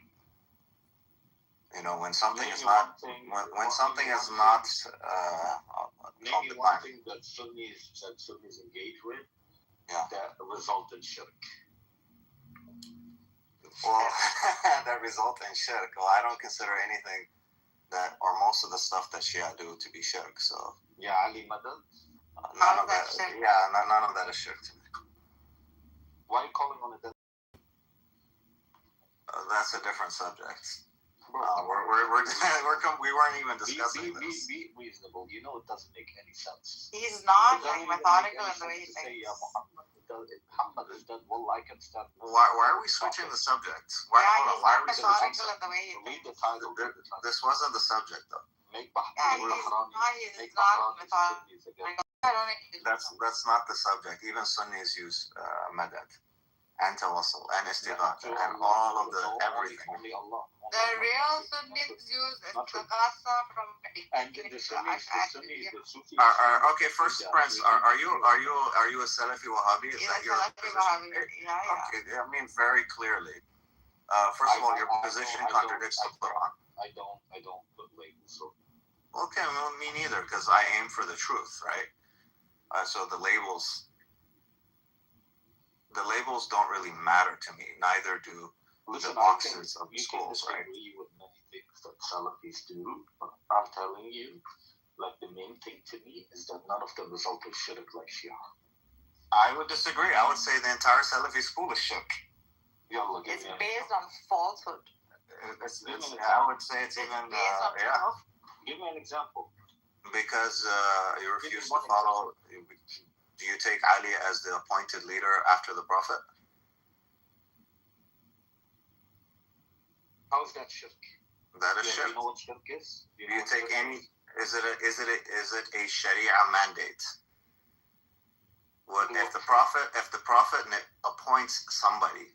When something is not when something is not maybe one thing that Sunnis engage with, that result in shirk. Well, that result in shirk. Well, I don't consider anything that, or most of the stuff that Shia do, to be shirk. So Ali Madad. None of that. Yeah, none of that is shirk to me. Why are you calling on it? That's a different subject. We weren't even discussing this. Be reasonable. You know it doesn't make any sense. He's not It doesn't like even methodical make in the way any he sense to say, thinks. Muhammad is dead. Well, I can start. Why are we switching the subject? Why are we switching the Methodical subject? in the way he Read thinks. the title. This wasn't the subject, though. Make Yeah, he's not methodical. I don't think That's not the subject. Even Sunnis use madad and tawassul and istighatha and all of the everything. Only Allah. the real Sunnis use istighatha from And the Sunnis, the Sufis. Okay, first, Prince, are you a Salafi Wahhabi? Is that your position? Yeah. Okay, I mean very clearly. First of all, your position contradicts the Quran. I don't put labels. So. Okay, well, me neither, because I aim for the truth, right? So the labels don't really matter to me. Neither do the boxes of schools, right? You can disagree with many things that Salafis do, but I'm telling you, like the main thing to me is that none of them result in shirk like Shia. I would disagree. I would say the entire Salafi school is shirk. It's based on falsehood. I would say it's even Give me an example. Because you refuse to follow. Do you take Ali as the appointed leader after the Prophet? How is that shirk? That is shirk. You know what shirk is? Do you take any? Is it a Sharia mandate? What if the Prophet appoints somebody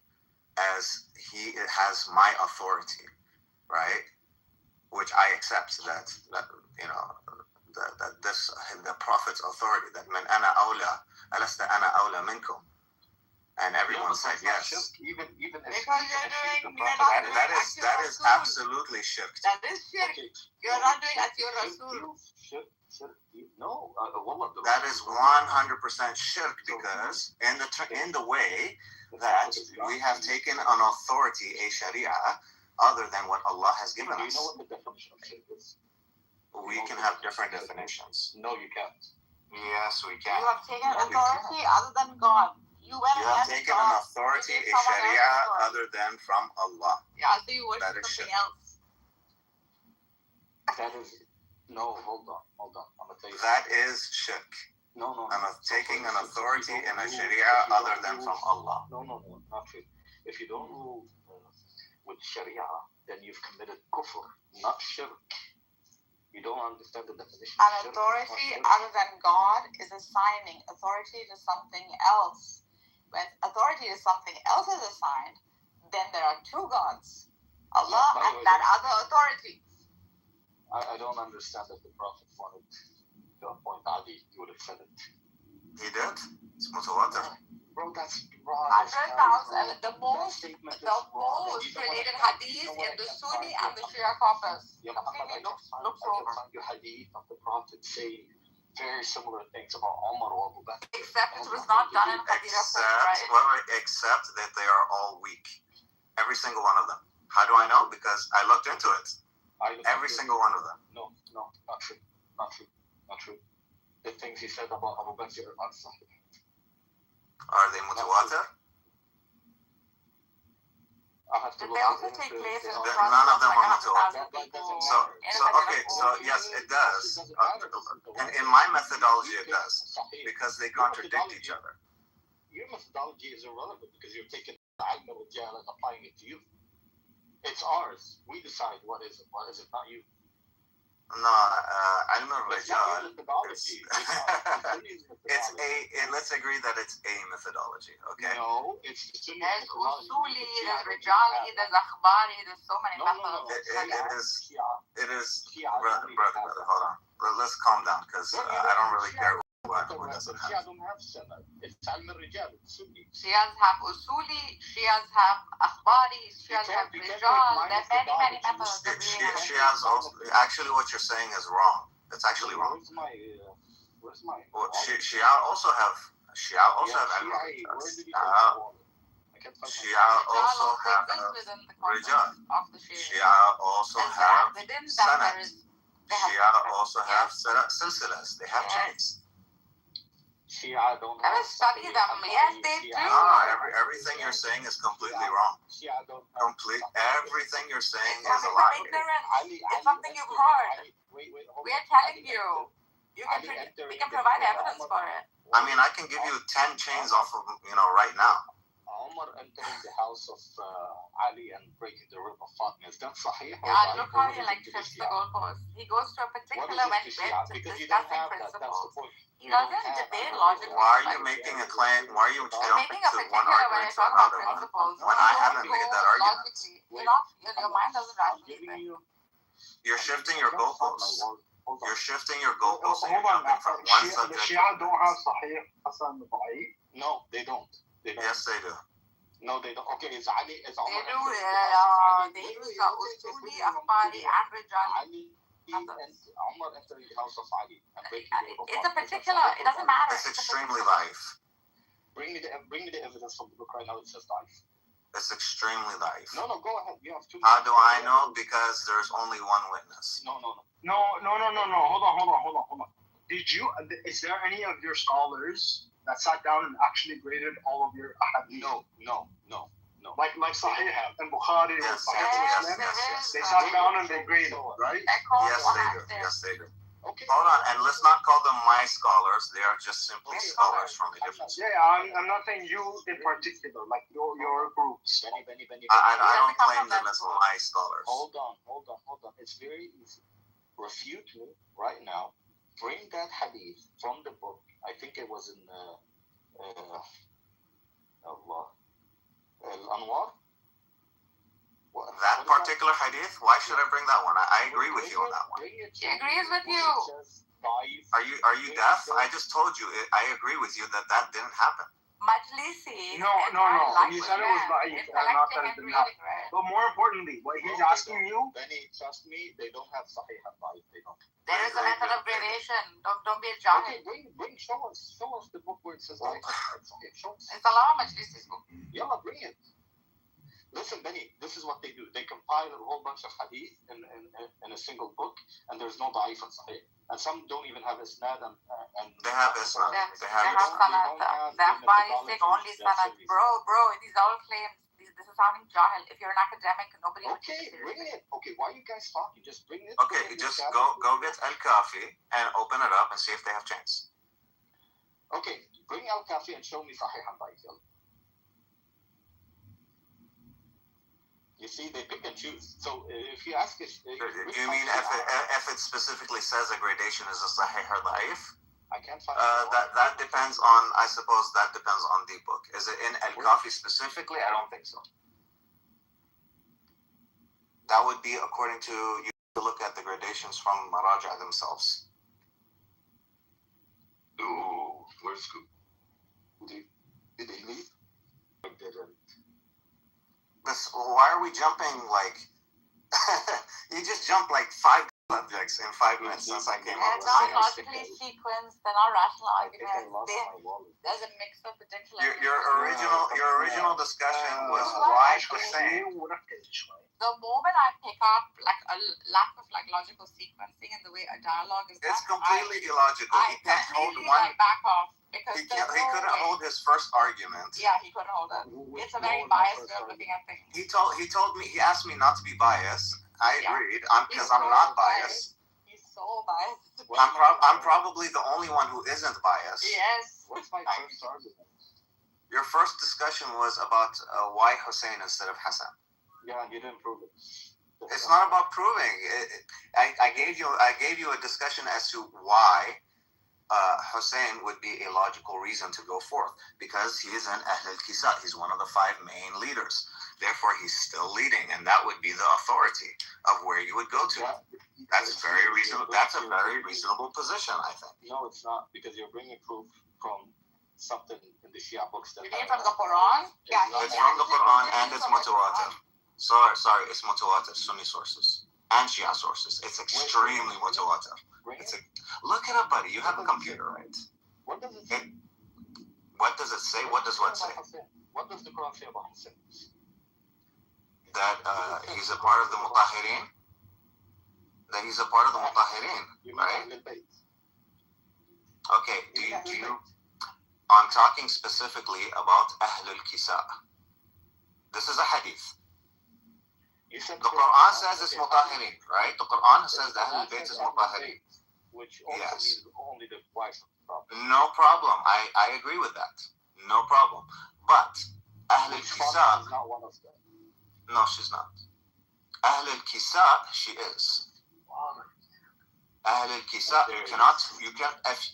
as he has my authority, right? Which I accept that this the Prophet's authority, that man ana awla alasta ana awla minkum, and everyone said yes. Even if because you're doing that is absolutely shirk. That is shirk. You're not doing as your Rasul. No, that is 100% shirk, because in the way that we have taken an authority, a Sharia, other than what Allah has given us. Do you know what the definition of shirk is? We can have different definitions. No, you can't. Yes, we can. You have taken authority other than God. You have taken an authority, a Sharia, other than from Allah. Yeah, so you worship something else. That is hold on. I'm gonna tell you. That is shirk. No. I'm taking an authority in a Sharia other than from Allah. No, not true. If you don't rule with Sharia, then you've committed kufr, not shirk. You don't understand the definition. An authority other than God is assigning authority to something else. When authority to something else is assigned, then there are two gods, Allah and that other authority. I don't understand that the Prophet wanted to appoint Ali. You would have said it. He did? It's mutawatir. Bro, that's wrong. 100,000. The most related hadith in the Sunni and the Shia corpus. Completely looks over. Your hadith of the Prophet saying very similar things about Omar or Abu Bakr. Except it was not done in Hadith, right? Except that they are all weak. Every single one of them. How do I know? Because I looked into it. Every single one of them. No, not true. The things he said about Abu Bakr are not sahih. Are they mutawatir? Did they also take place in the None of them are mutawatir. So yes, it does. In my methodology, it does, because they contradict each other. Your methodology is irrelevant because you're taking al rijal and applying it to you. It's ours. We decide what is it, not you. No, ilm al-rijal. Let's agree that it's a methodology, okay? No, it's the Sunni methodology. There's Rijali, there's Akhbari, there's so many methods. It is, brother, hold on. Let's calm down, because I don't really care who doesn't have. Shia don't have Sanad. It's ilm al-rijal, it's Sunni. Shias have Usuli, Shias have Akhbari, Shias have Rijal. There are many methods. Shias also, actually what you're saying is wrong. It's actually wrong. Where's my Shia also have ilm al-rijal. Shia also have Rijal. Shia also have Sanad. Shia also have silsilas. They have chains. Shia don't I have will study Sahih them. Yes, al-Bukhari. they Shia do. don't Everything you're saying is completely wrong. Shia don't have Complete. Everything you're saying It's is a something lie. from ignorance. Ali It's something you've heard. Wait, We are telling you. We can provide evidence for it. I mean, I can give you 10 chains off of, right now. Omar entering the house of Ali and breaking the rib of Fatima. Is that Sahih? Yeah, look how he shifts the goalpost. He goes to a particular when Because you don't discussing have that. That's the principles. point. He doesn't debate logically. Why are you making a claim? Why are you jumping Making a to one particular when I argument to talk about another one principles. when I haven't made that argument? Logically. Your mind doesn't rationally think. You're shifting your goalposts. You're shifting your goalposts and you're Hold on, jumping from one the subject to Shia the don't have next. Sahih Hassan al-Bukhari. No, they don't. Yes, they do. No, they don't. Okay, it's Ali. It's Omar. They do. They use the Usuli, Akhbari, and Rijali. Ali and Omar entering the house of Ali and breaking the rib of It's a Fatima. particular. It doesn't matter. It's extremely live. Bring me the evidence from the book right now. It says life. It's extremely live. No, go ahead. You have 2 minutes. How do I know? Because there's only one witness. No. No. Hold on. Is there any of your scholars that sat down and actually graded all of your ahadith? No. Like Sahih and Bukhari and Yes, Sahih Muslim? They sat down and they graded, right? Yes, they do. Okay. Hold on, and let's not call them my scholars. They are just simply scholars from a different school. Yeah, I'm not saying you in particular, like your groups. I don't claim them as my scholars. Hold on. It's very easy. Refute me right now. Bring that hadith from the book. I think it was in Al-Anwar. That particular hadith? Why should I bring that one? I agree with you on that one. He agrees with you. Are you deaf? I just told you. I agree with you that didn't happen. Majlisi. No. You said it was da'if, not that it didn't happen. But more importantly, what he's asking you. Benny, trust me, they don't have Sahih al-Bukhari. They don't. There is a method of gradation. Don't be a jahil. Okay, bring, show us the book where it says Sahih. Show us. It's Allah Majlisi's book. Yalla, bring it. Listen, Benny, this is what they do. They compile a whole bunch of hadith in a single book, and there's no da'if and sahih. And some don't even have isnad and they have isnad. They have sanad. The Akhbari take only sanad. Bro, these are all claims. This is sounding jahil. If you're an academic, nobody would take it. Bring it. Okay, why are you guys talking? Just bring it. Okay, just go get Al-Kafi and open it up and see if they have chains. Okay, bring Al-Kafi and show me Sahih al-Bukhari. You see, they pick and choose. So if you ask us, you mean if it specifically says a gradation is a sahih or da'if? I can't find that depends on. I suppose that depends on the book. Is it in Al-Kafi specifically? I don't think so. That would be according to you to look at the gradations from Maraja themselves. Ooh, where's Scoop? Did they leave? I didn't. Why are we jumping like? You just jumped like 5 subjects in 5 minutes since I came up with it. It's not logically sequenced. They're not rational arguments. There's a mix of particular. Your original discussion was why Hussein. The moment I pick up like a lack of logical sequencing and the way a dialogue is done, it's completely illogical. He can't hold one. Back off. Because he couldn't hold his first argument. Yeah, he couldn't hold it. It's a very biased way of looking at things. He told me, he asked me not to be biased. I agreed, because I'm not biased. He's so biased. I'm probably the only one who isn't biased. Yes. What's my first argument? Your first discussion was about why Hussein instead of Hassan. Yeah, you didn't prove it. It's not about proving. I gave you a discussion as to why Hussein would be a logical reason to go forth, because he is an Ahl al-Kisa. He's one of the 5 main leaders. Therefore, he's still leading, and that would be the authority of where you would go to. That's very reasonable. That's a very reasonable position, I think. No, it's not, because you're bringing proof from something in the Shia books. You mean from the Quran? Yeah, it's from the Quran and it's mutawatir. Sorry, it's mutawatir, Sunni sources and Shia sources. It's extremely mutawatir. Look it up, buddy. You have a computer, right? What does it say? What does it say? What does what say? What does the Quran say about Hussein? That he's a part of the Mutahirin. That he's a part of the Mutahirin, right? Okay. Do you? I'm talking specifically about Ahl al-Kisa. This is a hadith. You said The Quran says it's mutahirin, right? The Quran says that Ahl al-Bayt is mutahirin. Which also means only the wives of the Prophet. No problem. I agree with that. No problem. But Ahl al-Kisa is not one of them. No, she's not. Ahl al-Kisa, she is. Ahl al-Kisa,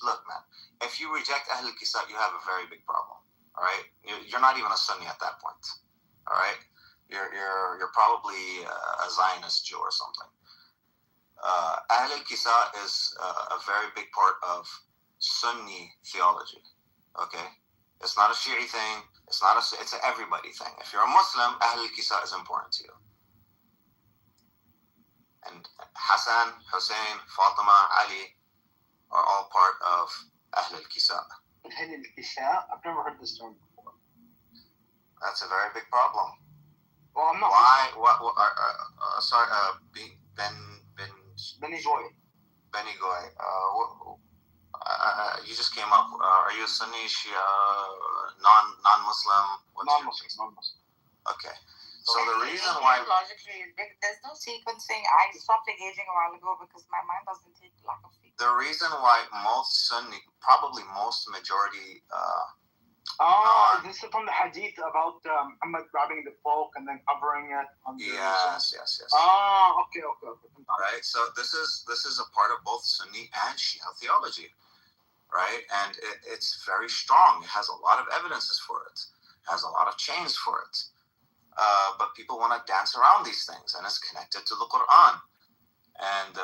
look, man, if you reject Ahl al-Kisa, you have a very big problem. All right? You're not even a Sunni at that point. All right? You're probably a Zionist Jew or something. Ahl al-Kisa is a very big part of Sunni theology. Okay? It's not a Shi'i thing. It's an everybody thing. If you're a Muslim, Ahl al-Kisa is important to you. And Hassan, Hussein, Fatima, Ali are all part of Ahl al-Kisa. Ahl al-Kisa? I've never heard this term before. That's a very big problem. Well, I'm not. Why? Sorry, Benny Goy. Benny Goy. You just came up. Are you a Sunni, Shia, non-Muslim? Non-Muslim. Okay. So the reason why logically, there's no sequencing. I stopped engaging a while ago because my mind doesn't take lack of sequencing. the reason why most Sunni, probably most majority. This is from the hadith about Muhammad grabbing the cloak and then covering it. Yes. Okay. Right. So this is a part of both Sunni and Shia theology, right? And it's very strong. It has a lot of evidences for it. Has a lot of chains for it. But people want to dance around these things, and it's connected to the Quran. And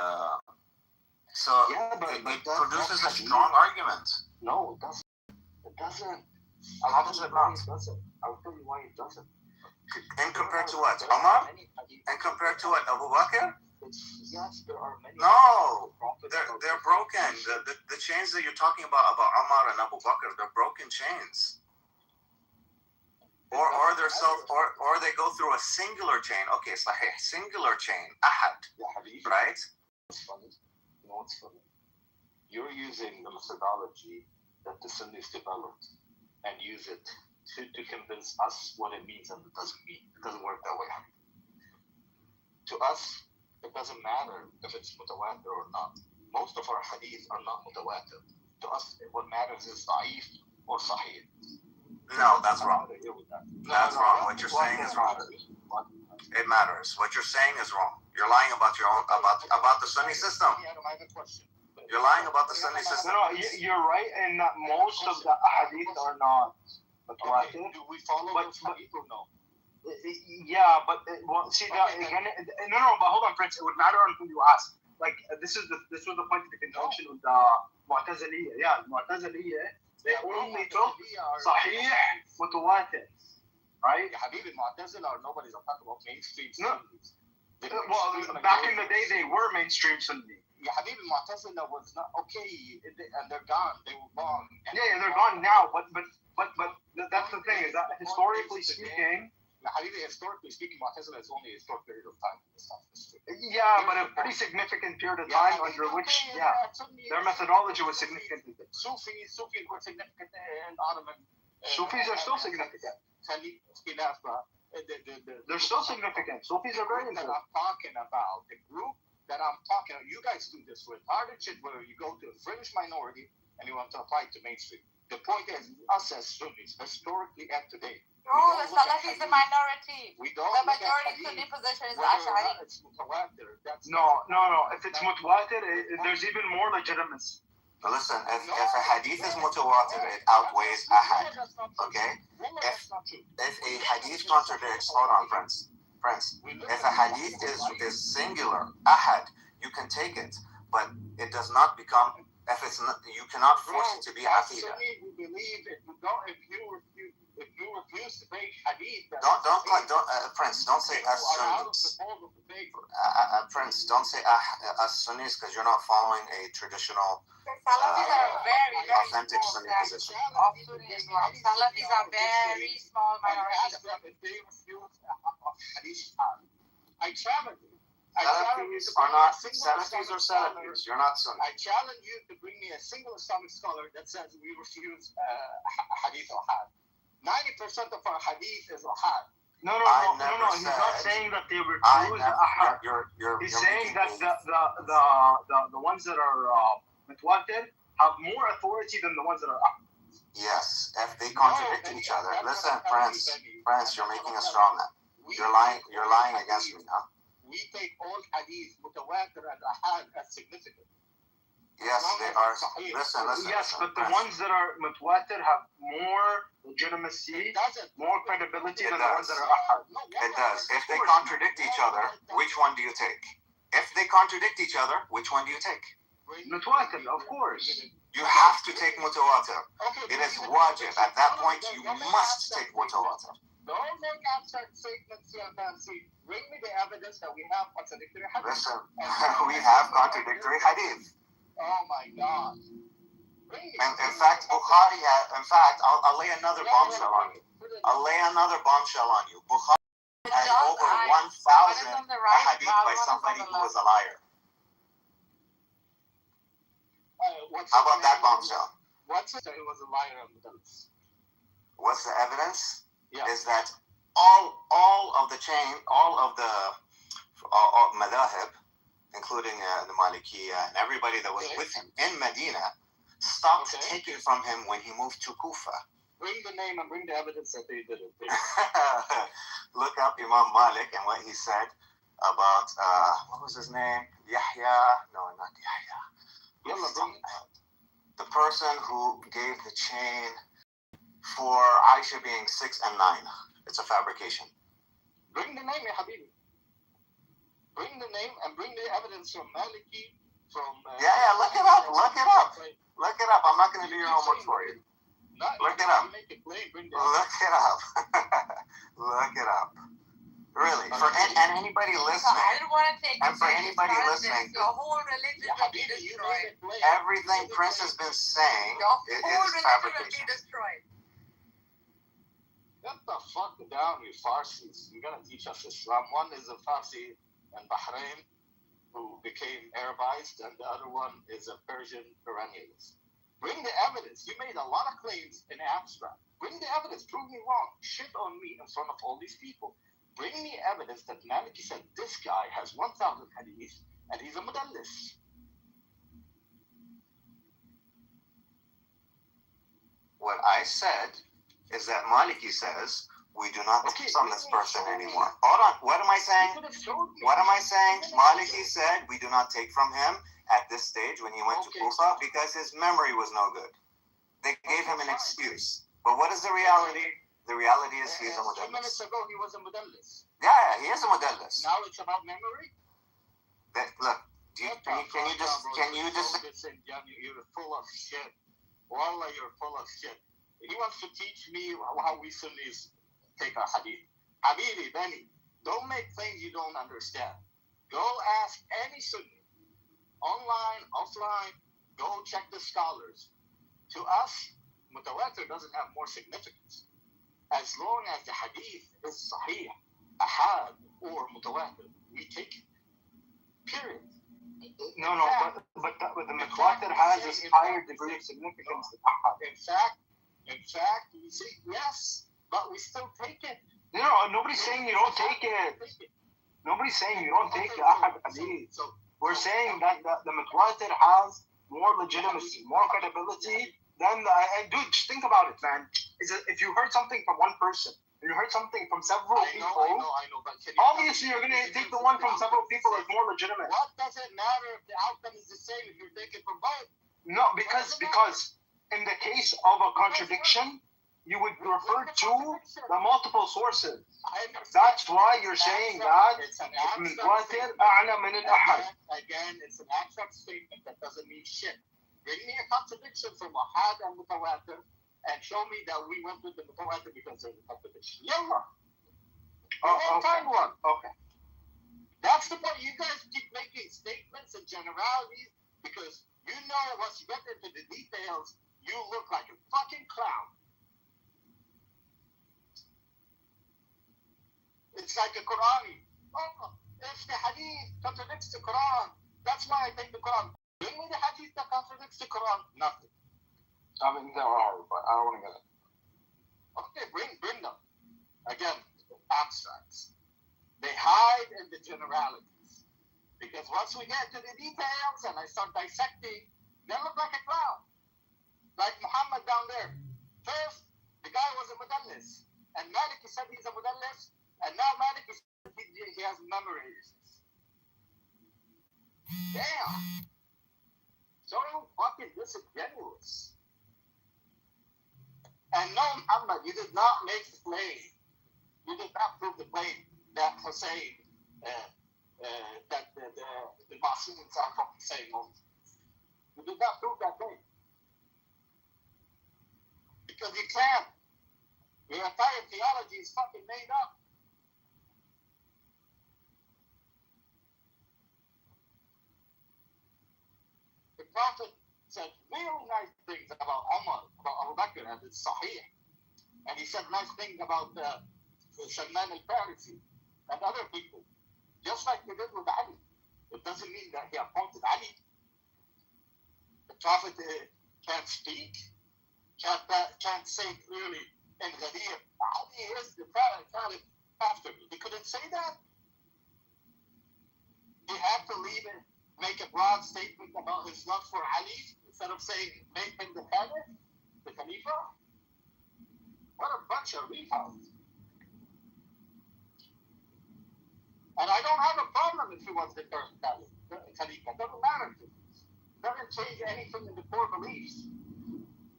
it produces a strong argument. No, it doesn't. It doesn't. How does it not? I'll tell you why it doesn't. And compared to what? Umar? And compared to what? Abu Bakr? Yes, there are many. No, they're broken. The chains that you're talking about Umar and Abu Bakr, they're broken chains. Or they go through a singular chain. Okay, it's like a singular chain, ahad, right? It's funny. You know what's funny? You're using the methodology that the Sunnis developed and use it to convince us what it means, and it doesn't mean. It doesn't work that way. To us, it doesn't matter if it's mutawatir or not. Most of our hadith are not mutawatir. To us, what matters is da'if or sahih. No, that's wrong. That's wrong. What you're saying is wrong. It matters. What you're saying is wrong. You're lying about your own about the Sunni system. You're lying about the Sunni system. No, you're right in that most of the hadith are not. Okay, do we follow those hadith or no? Yeah, but see that again. No, but hold on, Prince. It would matter on who you ask. Like this was the point of the conjunction with the Mu'taziliyya. Yeah, Mu'taziliyya. They only took Sahih Mutawatir, right? Habibi, Mu'tazila or nobody's talking about mainstream Sunnis. Well, back in the day, they were mainstream Sunni. Yeah, Habibi, Mu'tazila was not okay, and they're gone. They were gone. Yeah, they're gone now. But that's the thing is that historically speaking. Habibi, historically speaking, Mu'tazila is only a short period of time in Islam history. Yeah, but a pretty significant period of time under which, their methodology was significant. Sufis were significant in Ottoman. Sufis are still significant. They're still significant. Sufis are very important. I'm talking about the group that I'm talking about. You guys do this retarded shit where you go to a fringe minority and you want to apply it to mainstream. The point is, us as Sunnis, historically and today, no, the Salafi is the minority. The majority Sunni position is Ash'ari. No. If it's mutawatir, there's even more legitimacy. Now listen, if a hadith is mutawatir, it outweighs ahad. Okay? If a hadith contradicts, hold on, friends. If a hadith is singular, ahad, you can take it, but it does not become. If it's not, you cannot force it to be aqidah. We believe if you refuse to take hadith, Prince, don't say as Sunnis. Prince, don't say as Sunnis because you're not following a traditional, authentic Sunni position. Salafis are very small minorities. I traveled. Salafis are not Salafis or Salafis. You're not Sunni. I challenge you to bring me a single Islamic scholar that says we refuse hadith ahad. 90% of our hadith is ahad. No. He's not saying that they refuse ahad. He's saying that the ones that are mutawatir have more authority than the ones that are ahad. Yes, if they contradict each other. Listen, friends, you're making a straw man. You're lying against me, huh? We take all hadith, mutawatir and ahad as significant. Yes, they are. Listen. Yes, but the ones that are mutawatir have more legitimacy, more credibility than the ones that are ahad. It does. If they contradict each other, which one do you take? If they contradict each other, which one do you take? Mutawatir, of course. You have to take mutawatir. It is wajib. At that point, you must take mutawatir. Don't make abstract statements here, fancy. Bring me the evidence that we have contradictory hadith. Listen, we have contradictory hadith. Oh my God. And in fact, Bukhari had. In fact, I'll lay another bombshell on you. Bukhari has over 1,000 hadith by somebody who was a liar. How about that bombshell? What's it? He was a liar on the books. What's the evidence? Yeah. Is that all of the chain, all of the madahib, including the Malikiya and everybody that was with him in Medina, stopped taking from him when he moved to Kufa. Bring the name and bring the evidence that they did it. Look up Imam Malik and what he said about, what was his name? Yahya? No, not Yahya. The person who gave the chain for Aisha being 6 and 9. It's a fabrication. Bring the name, ya Habibi. Bring the name and bring the evidence from Maliki, from... look it up. Look it up. I'm not going to do your homework for you. Look it up. Look it up. Really. And anybody listening. I don't want to take and for anybody listening. Your whole religion will be destroyed. Everything Prince has been saying is fabrication. Destroyed. Get the fuck down, you Farsis. You're going to teach us Islam. One is a Farsi in Bahrain who became Arabized, and the other one is a Persian perennialist. Bring the evidence. You made a lot of claims in abstract. Bring the evidence. Prove me wrong. Shit on me in front of all these people. Bring me evidence that Maliki said this guy has 1,000 hadith and he's a mudallis. What I said is that Maliki says we do not take from this person anymore. Hold on. What am I saying? Maliki said we do not take from him at this stage when he went to Kufa because his memory was no good. They gave him an excuse. But what is the reality? The reality is he is a mudallis. 2 minutes ago, he was a mudallis. Yeah, he is a mudallis. Now it's about memory? Look, can you just... You're full of shit. Wallah, you're full of shit. He wants to teach me how we Sunnis take our hadith. Habibi, Benny, don't make things you don't understand. Go ask any Sunni. Online, offline, go check the scholars. To us, mutawatir doesn't have more significance. As long as the hadith is sahih, ahad, or mutawatir, we take it. Period. No, but the mutawatir has a higher degree of significance than ahad. In fact, we say yes, but we still take it. No, nobody's saying you don't take it. Nobody's saying you don't take the ahad hadith. We're saying that the mutawatir has more legitimacy, more credibility. Then, dude, just think about it, man. If you heard something from one person, and you heard something from several people, I know, but obviously you're going to take the one from several people as more legitimate. What does it matter if the outcome is the same if you take it from both? No, because in the case of a contradiction, you would refer to the multiple sources. That's why you're saying that mutawatir a'la min al-ahad. Again, it's an abstract statement that doesn't mean shit. Bring me a contradiction from ahad and mutawatir and show me that we went with the mutawatir because there's a contradiction. Yallah. Find one. Okay. That's the point. You guys keep making statements and generalities because you know once you get into the details, you look like a fucking clown. It's like a Qur'ani. Oh, if the hadith contradicts the Quran, that's why I take the Quran. Bring me the hadith that contradicts the Quran. Nothing. I mean, there are, but I don't want to get it. Okay, bring them. Again, abstracts. They hide in the generalities. Because once we get to the details and I start dissecting, they look like a clown. Like Muhammad down there. First, the guy was a mudallis. And Malik said he's a mudallis. And now Malik is he has memory issues. Damn. So fucking disingenuous. And no, Muhammad, you did not make the claim. You did not prove the claim that Hussein, that the Masuds are from Hussein. You did not prove that claim. Because you can't. Your entire theology is fucking made up. The Prophet said really nice things about Umar, about Abu Bakr, and it's Sahih. And he said nice things about Salman al-Farisi and other people, just like he did with Ali. It doesn't mean that he appointed Ali. The Prophet can't speak, can't say clearly in Ghadir, Ali is the Caliph after me. He couldn't say that. He had to leave it, make a broad statement about his love for Ali instead of saying make him the Caliph, the Khalifa. What a bunch of retards. And I don't have a problem if he was the first Caliph, Khalifa. It doesn't matter to me. It doesn't change anything in the core beliefs.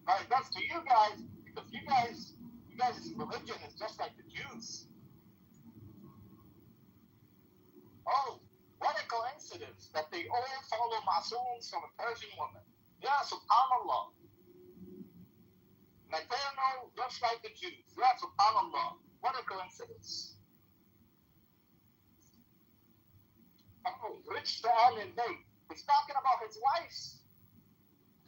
But it does to you guys, because you guys' religion is just like the Jews. Oh, what a coincidence that they all follow Masooms from a Persian woman. Yeah, subhanallah. Maternal, just like the Jews. Yeah, subhanallah. What a coincidence. Oh, rich to Ahlul Bayt. He's talking about his wives.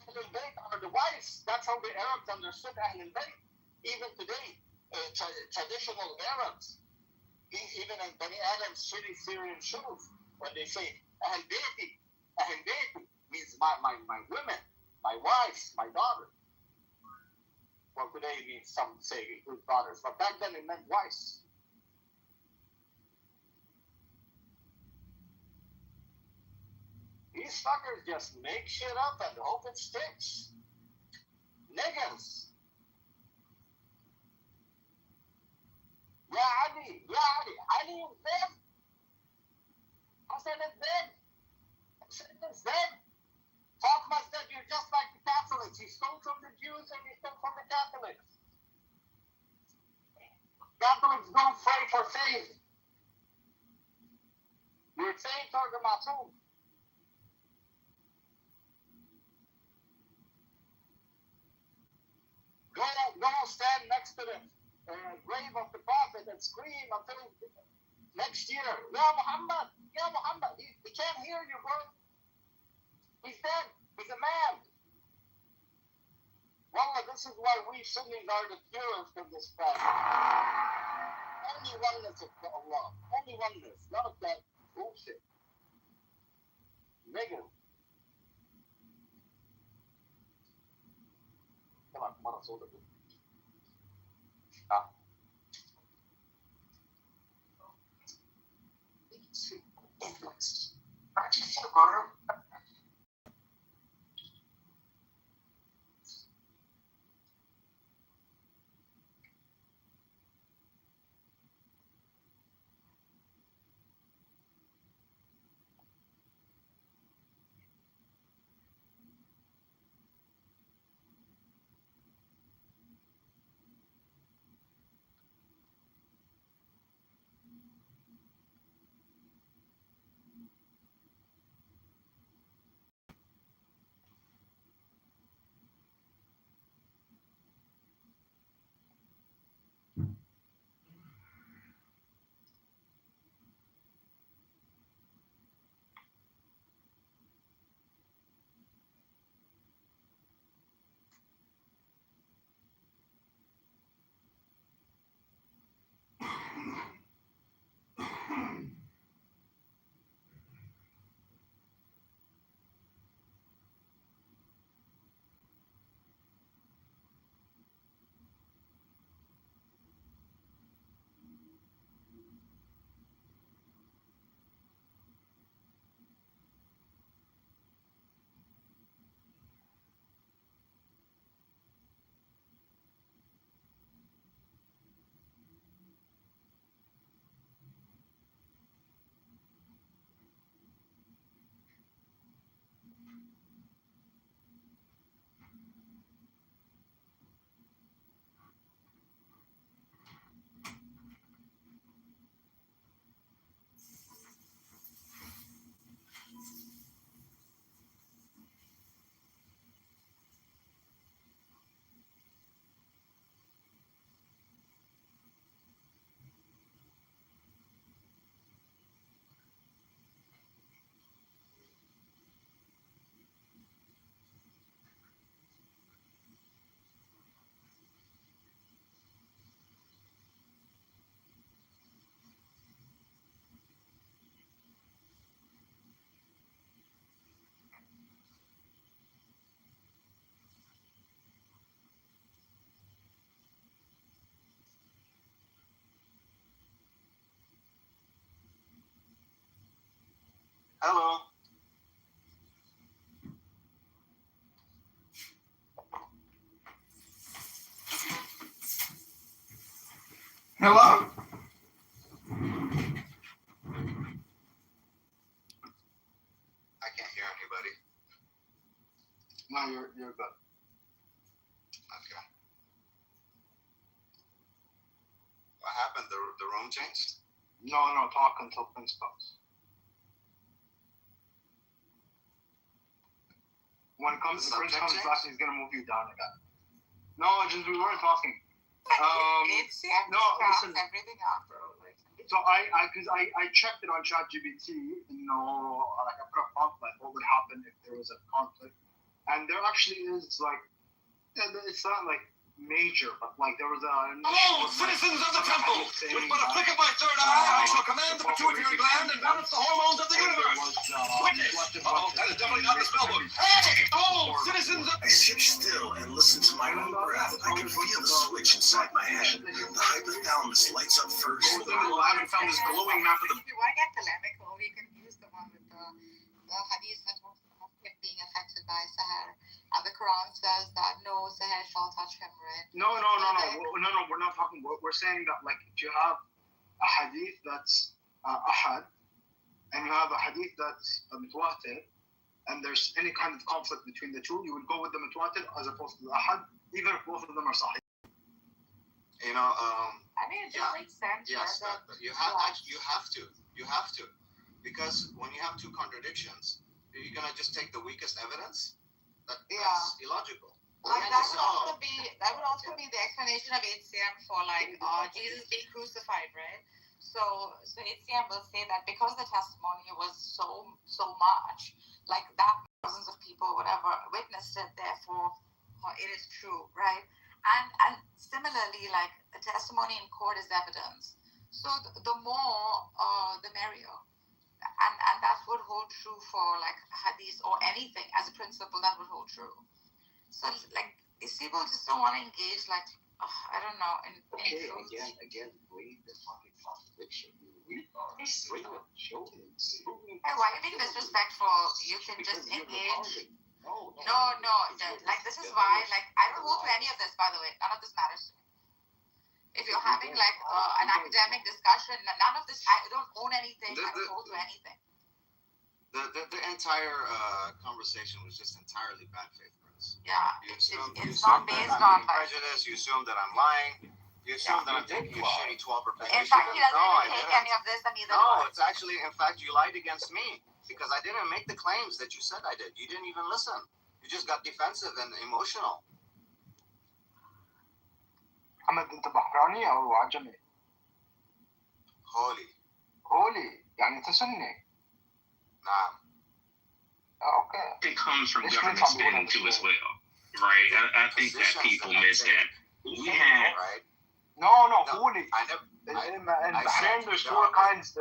Ahlul Bayt are the wives. That's how the Arabs understood Ahlul Bayt. Even today, traditional Arabs, even in Bani Adam's shitty Syrian shows, when they say Ahl Bayti means my women, my wives, my daughters. Well, today it means some say include daughters, but back then it meant wives. These fuckers just make shit up and hope it sticks. Niggas. Ali is dead. Hassan is dead. Hussein is dead. Fatima said you're just like the Catholics. You stole from the Jews and you stole from the Catholics. Catholics don't pray for faith. Your saints are the Masoom. Go stand next to the grave of the Prophet and scream until next year. Ya Muhammad. He can't hear you, bro. He's dead. He's a man. Wallah, this is why we Sunnis are the purest of this fact. Only oneness of Allah. Only oneness. None of that bullshit. Nigga. Come on, hold it. Hello? I can't hear anybody. No, you're good. Okay. What happened? The room changed? No, talk until Prince comes. When Prince comes back, he's gonna move you down again. No, we weren't talking. No, listen. Everything out, bro. So I checked it on ChatGPT. Like I put a prompt like what would happen if there was a conflict, and there actually is like, it's not like major, but like there was a. Oh, citizens of the temple! With but a flick of my third eye, I shall command the pituitary gland and balance the hormones of the universe. Witness! Oh, that is definitely not the spell book. Hey! Oh, citizens of... I sit still and listen to my own breath. I can feel the switch inside my head. The hypothalamus lights up first. I haven't found this glowing map of the... If you want to get polemical, we can use the one with the hadith that was being affected by Sahar. The Quran says that no Sahar shall touch him, right? No. We're not talking. We're saying that like if you have a hadith that's ahad, and you have a hadith that's mutawatir, and there's any kind of conflict between the two, you would go with the mutawatir as opposed to the ahad, even if both of them are sahih. I mean, it just makes sense. Yes, but you have to, because when you have two contradictions, you're gonna just take the weakest evidence. That's illogical. Like that would also be the explanation of HCM for like Jesus being crucified, right? So HCM will say that because the testimony was so much, like that thousands of people, whatever, witnessed it, therefore it is true, right? And similarly, like the testimony in court is evidence. So the more, the merrier. And that would hold true for like hadith or anything as a principle that would hold true. So like these people just don't want to engage like I don't know in truth. Again, read the fucking contradiction. Read our statement. Show me. Hey, why are you being disrespectful? You can just engage. No. Like this is why like I don't hold to any of this. By the way, none of this matters to me. If you're having like an academic discussion, none of this, I don't own anything, I don't hold to anything. The entire conversation was just entirely bad faith, Prince. Yeah, it's not based on prejudice. You assume that I'm lying. You assume that I'm taking a shitty 12-er position. In fact, he doesn't take any of this, and neither do I. It's actually, in fact, you lied against me because I didn't make the claims that you said I did. You didn't even listen. You just got defensive and emotional. محمد انت بحراني او عجمي؟ هولي يعني انت سني؟ نعم. Okay. It comes from government spending too as well, right? I think that people miss that. We have No, هولي. In Bahrain, there's four kinds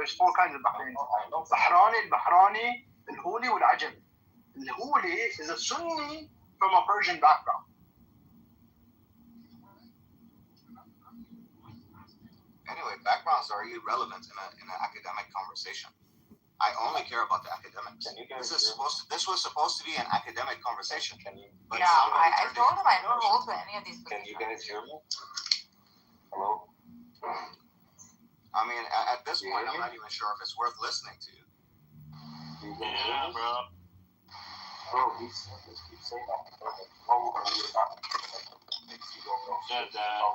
of Bahrain. البحراني, الهولي والعجمي. الهولي is a Sunni from a Persian background. Anyway, backgrounds are irrelevant in an academic conversation. I only care about the academics. This was supposed to be an academic conversation. But I told him I don't hold to any of these. Can you guys hear me? Hello? I mean, at this point, I'm not even sure if it's worth listening to you. Yeah, bro. Bro, these sentence keep saying that.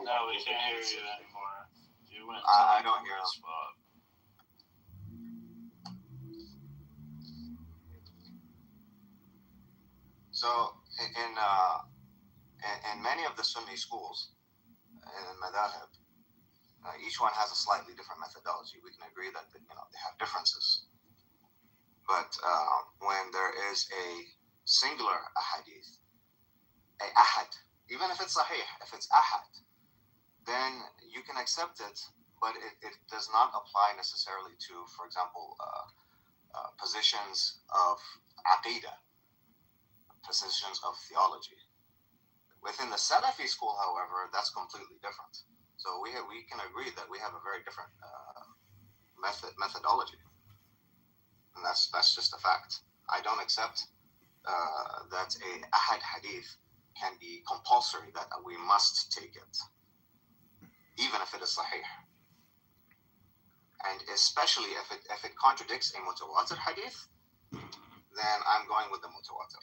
No, we can't hear you anymore. I don't hear them. So in many of the Sunni schools, in Madhab, each one has a slightly different methodology. We can agree that they have differences. But when there is a singular ahadith, a ahad, even if it's sahih, if it's ahad, then you can accept it, but it does not apply necessarily to, for example, positions of aqidah, positions of theology. Within the Salafi school, however, that's completely different. So we can agree that we have a very different methodology, and that's just a fact. I don't accept that a ahad hadith can be compulsory, that we must take it, even if it is sahih. and especially if it contradicts a mutawatir hadith, then I'm going with the mutawatir.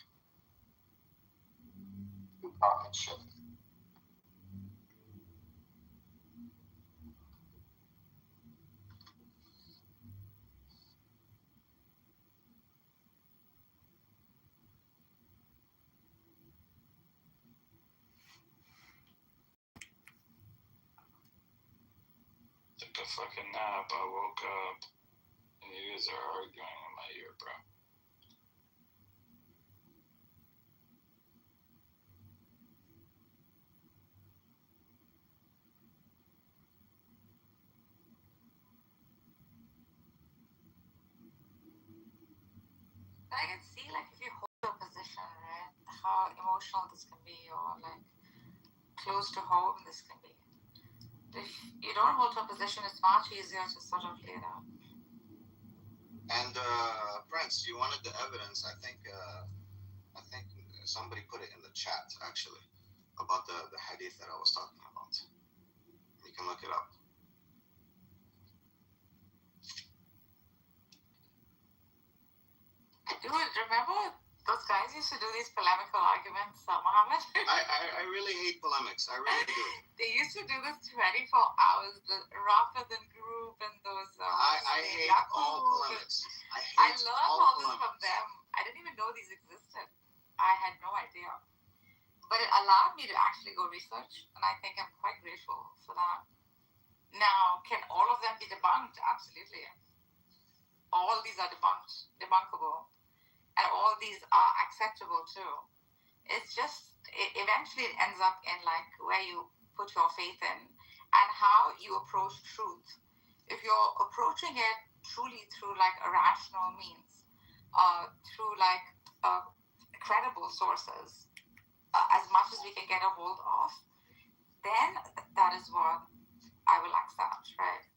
Took a fucking nap. I woke up and you guys are arguing in my ear, bro. I can see, like, if you hold a position, right, how emotional this can be, or like close to home this can be. If you don't hold a position, it's much easier to sort of lay it out. And Prince, you wanted the evidence. I think somebody put it in the chat actually about the hadith that I was talking about. You can look it up. Dude, remember those guys used to do these polemical arguments, Muhammad? I really hate polemics. I really do. They used to do this 24 hours, the Rafid group and those. I hate all polemics. I learned all this from them. I didn't even know these existed. I had no idea. But it allowed me to actually go research, and I think I'm quite grateful for that. Now, can all of them be debunked? Absolutely. All these are debunkable. And all these are acceptable too. It's just, eventually it ends up in like where you put your faith in and how you approach truth. If you're approaching it truly through like a rational means, through like credible sources, as much as we can get a hold of, then that is what I will accept, right?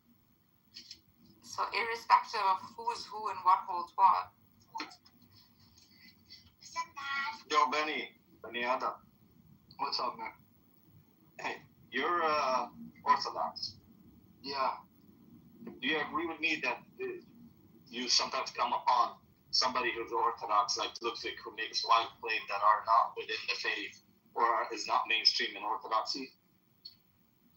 So irrespective of who's who and what holds what. Yo, Benny Adam. What's up, man? Hey, you're Orthodox. Yeah. Do you agree with me that you sometimes come upon somebody who's Orthodox, like Ludwig, who makes wild claims that are not within the faith or is not mainstream in Orthodoxy?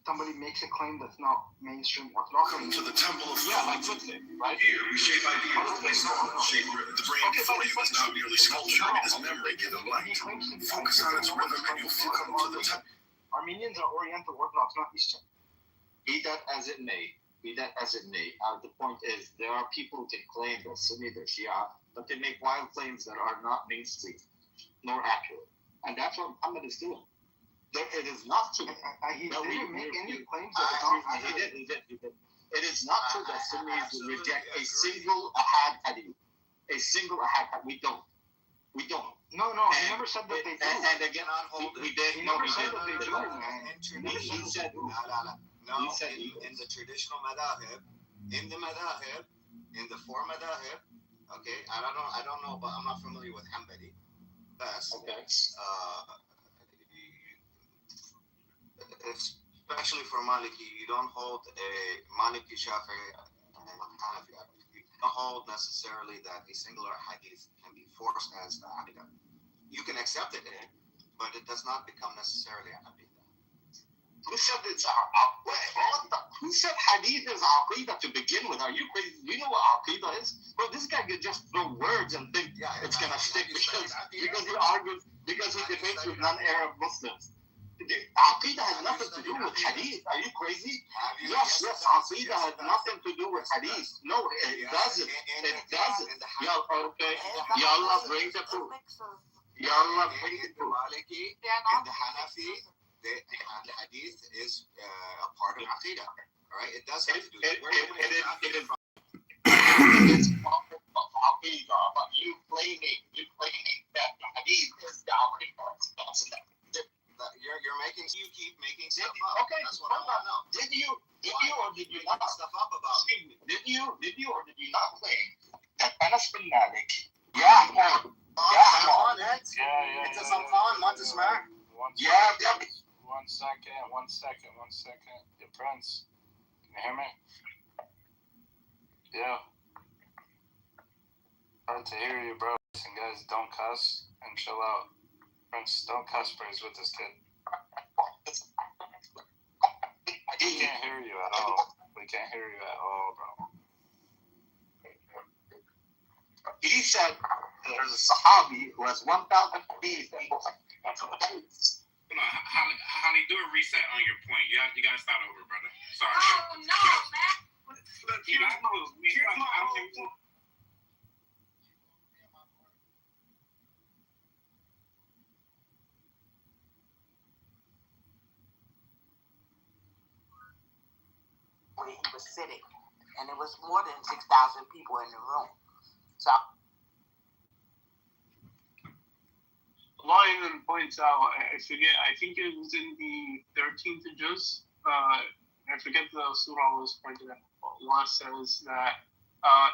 Somebody makes a claim that's not mainstream Orthodox. Welcome to the temple of like Ludwig, right? Here we shape ideas, place thought, shape rhythm. The brain before you is not merely sculpture, it is memory given light. Focus on its rhythm and you'll come to the temple. Armenians are Oriental Orthodox, not Eastern. Be that as it may, the point is there are people who can claim they're Sunni, they're Shia, but they make wild claims that are not mainstream nor accurate. And that's what Muhammad is doing. It is not true. He didn't make any claims that are not accurate. He did. It is not true that Sunnis reject a single ahad hadith. A single ahad hadith. We don't. No, he never said that they do. And again, we did. He never said that they do, man. He said, no, in the traditional madahib, in the four madahib, okay, I don't know, but I'm not familiar with Hanbali. Best. Okay. Especially for Maliki, you don't hold a Maliki, Shafi'i, and Hanafi. You don't hold necessarily that a singular hadith can be forced as the aqidah. You can accept it, but it does not become necessarily a aqidah. Who said it's who said hadith is aqidah to begin with? Are you crazy? Do you know what aqidah is? Bro, this guy could just throw words and think it's gonna stick because he argues, because he debates with non-Arab Muslims. Aqidah has nothing to do with hadith. Are you crazy? Yes, Aqidah has nothing to do with hadith. No, it doesn't. Okay. Yalla, bring the proof. Yalla, bring the proof. Maliki and the Hanafi, the hadith is a part of Aqidah. All right? It does have to do with it. It's part of Aqidah, but you claiming that the hadith is the Aqidah. You're making. You keep making stuff up. Okay, that's what I want to know. Did you or did you not stuff up about? Excuse me. Did you or did you not claim that Anas bin Malik? Yeah. It's a Samhan, not a smack. Yeah. 1 second. The Prince. Can you hear me? Yeah. Hard to hear you, bro. Listen, guys, don't cuss and chill out. Prince, don't cuss praise with this kid. We can't hear you at all. We can't hear you at all, bro. He said there's a Sahabi who has 1,000 bees. Holly, do a reset on your point. You gotta start over, brother. Sorry. Oh no, man. Where he was sitting, and there was more than 6,000 people in the room. So Lion points out, I forget, I think it was in the 13th juz. I forget the surah was pointed out. Allah says that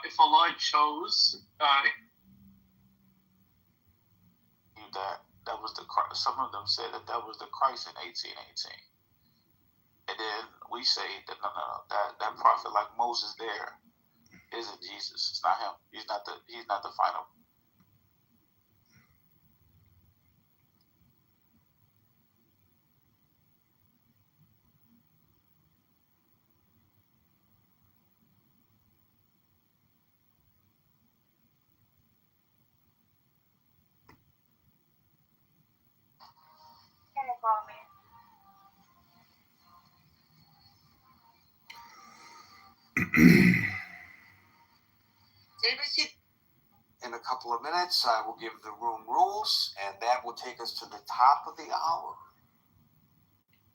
if Allah chose, that was the Christ. Some of them said that was the Christ in 1818, and then we say that no, that prophet like Moses there isn't Jesus. It's not him. He's not the final. In a couple of minutes, I will give the room rules, and that will take us to the top of the hour.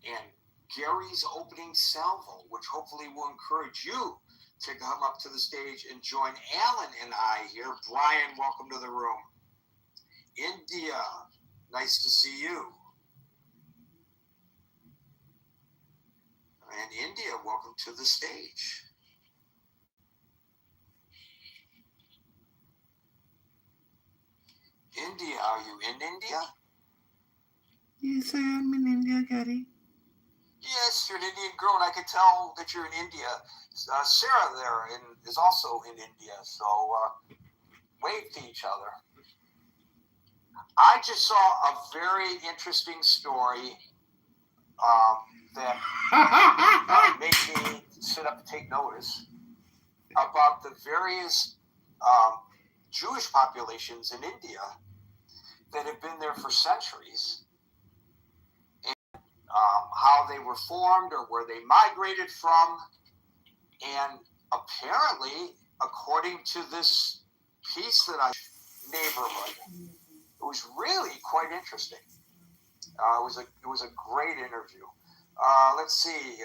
And Gary's opening salvo, which hopefully will encourage you to come up to the stage and join Alan and I here. Brian, welcome to the room. India, nice to see you. And India, welcome to the stage. India, are you in India? Yes, I am in India, Gary. Yes, you're an Indian girl, and I can tell that you're in India. Sarah there is also in India, so wave to each other. I just saw a very interesting story that made me sit up and take notice about the various Jewish populations in India that have been there for centuries, and how they were formed or where they migrated from. And apparently, according to this piece that I neighborhood, it was really quite interesting. It was a great interview. Let's see.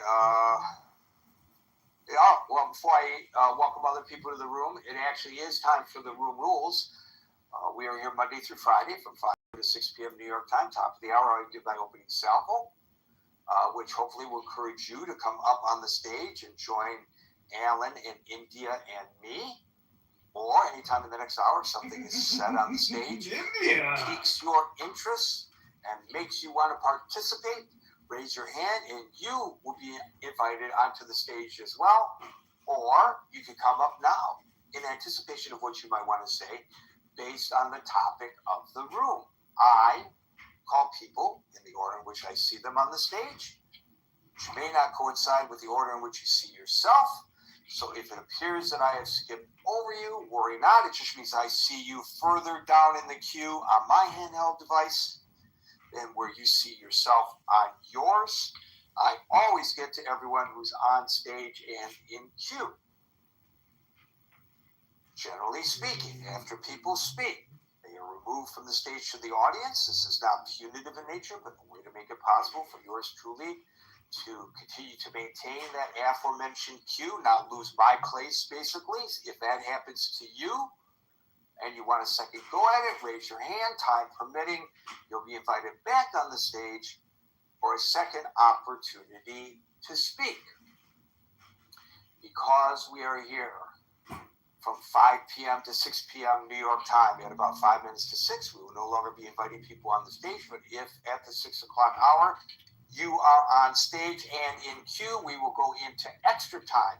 Well, before I welcome other people to the room, it actually is time for the room rules. We are here Monday through Friday from 5 to 6 p.m. New York time. Top of the hour, I give my opening salvo, which hopefully will encourage you to come up on the stage and join Alan and India and me. Or anytime in the next hour, something is said on the stage that piques your interest and makes you want to participate. Raise your hand and you will be invited onto the stage as well. Or you can come up now in anticipation of what you might want to say based on the topic of the room. I call people in the order in which I see them on the stage, which may not coincide with the order in which you see yourself. So if it appears that I have skipped over you, worry not. It just means I see you further down in the queue on my handheld device than where you see yourself on yours. I always get to everyone who's on stage and in queue. Generally speaking, after people speak, they are removed from the stage to the audience. This is not punitive in nature, but a way to make it possible for yours truly to continue to maintain that aforementioned queue, not lose my place, basically. If that happens to you and you want a second go at it, raise your hand. Time permitting, you'll be invited back on the stage for a second opportunity to speak. Because we are here from 5 p.m. to 6 p.m. New York time at about 5 minutes to 6, we will no longer be inviting people on the stage, but if at the 6 o'clock hour you are on stage and in queue, we will go into extra time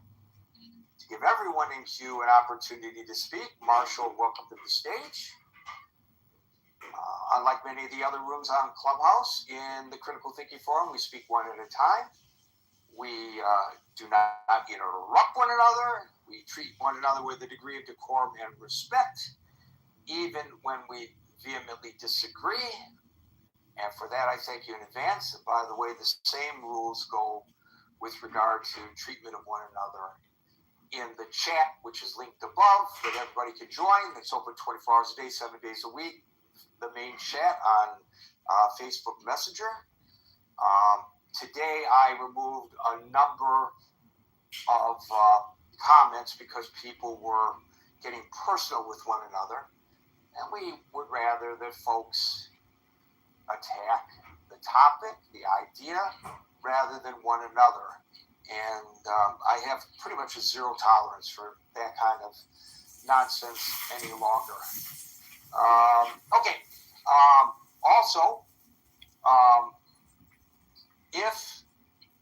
to give everyone in queue an opportunity to speak. Marshall, welcome to the stage. Unlike many of the other rooms on Clubhouse, in the Critical Thinking Forum, we speak one at a time. We do not interrupt one another. We treat one another with a degree of decorum and respect, even when we vehemently disagree. And for that, I thank you in advance. And by the way, the same rules go with regard to treatment of one another in the chat, which is linked above, that everybody can join. It's open 24 hours a day, 7 days a week. The main chat on Facebook Messenger. Today, I removed a number of comments because people were getting personal with one another. And we would rather that folks attack the topic, the idea, rather than one another. And I have pretty much a zero tolerance for that kind of nonsense any longer. Also, if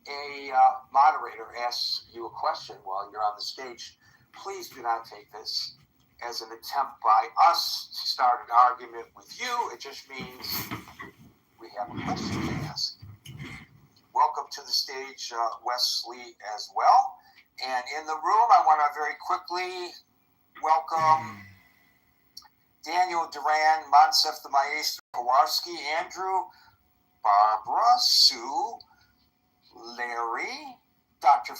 a moderator asks you a question while you're on the stage, please do not take this as an attempt by us to start an argument with you. It just means we have a question to ask. Welcome to the stage, Wesley, as well. And in the room, I want to very quickly welcome Daniel Duran, Monsef the Maestro, Kowarski, Andrew, Barbara, Sue, Larry, Dr.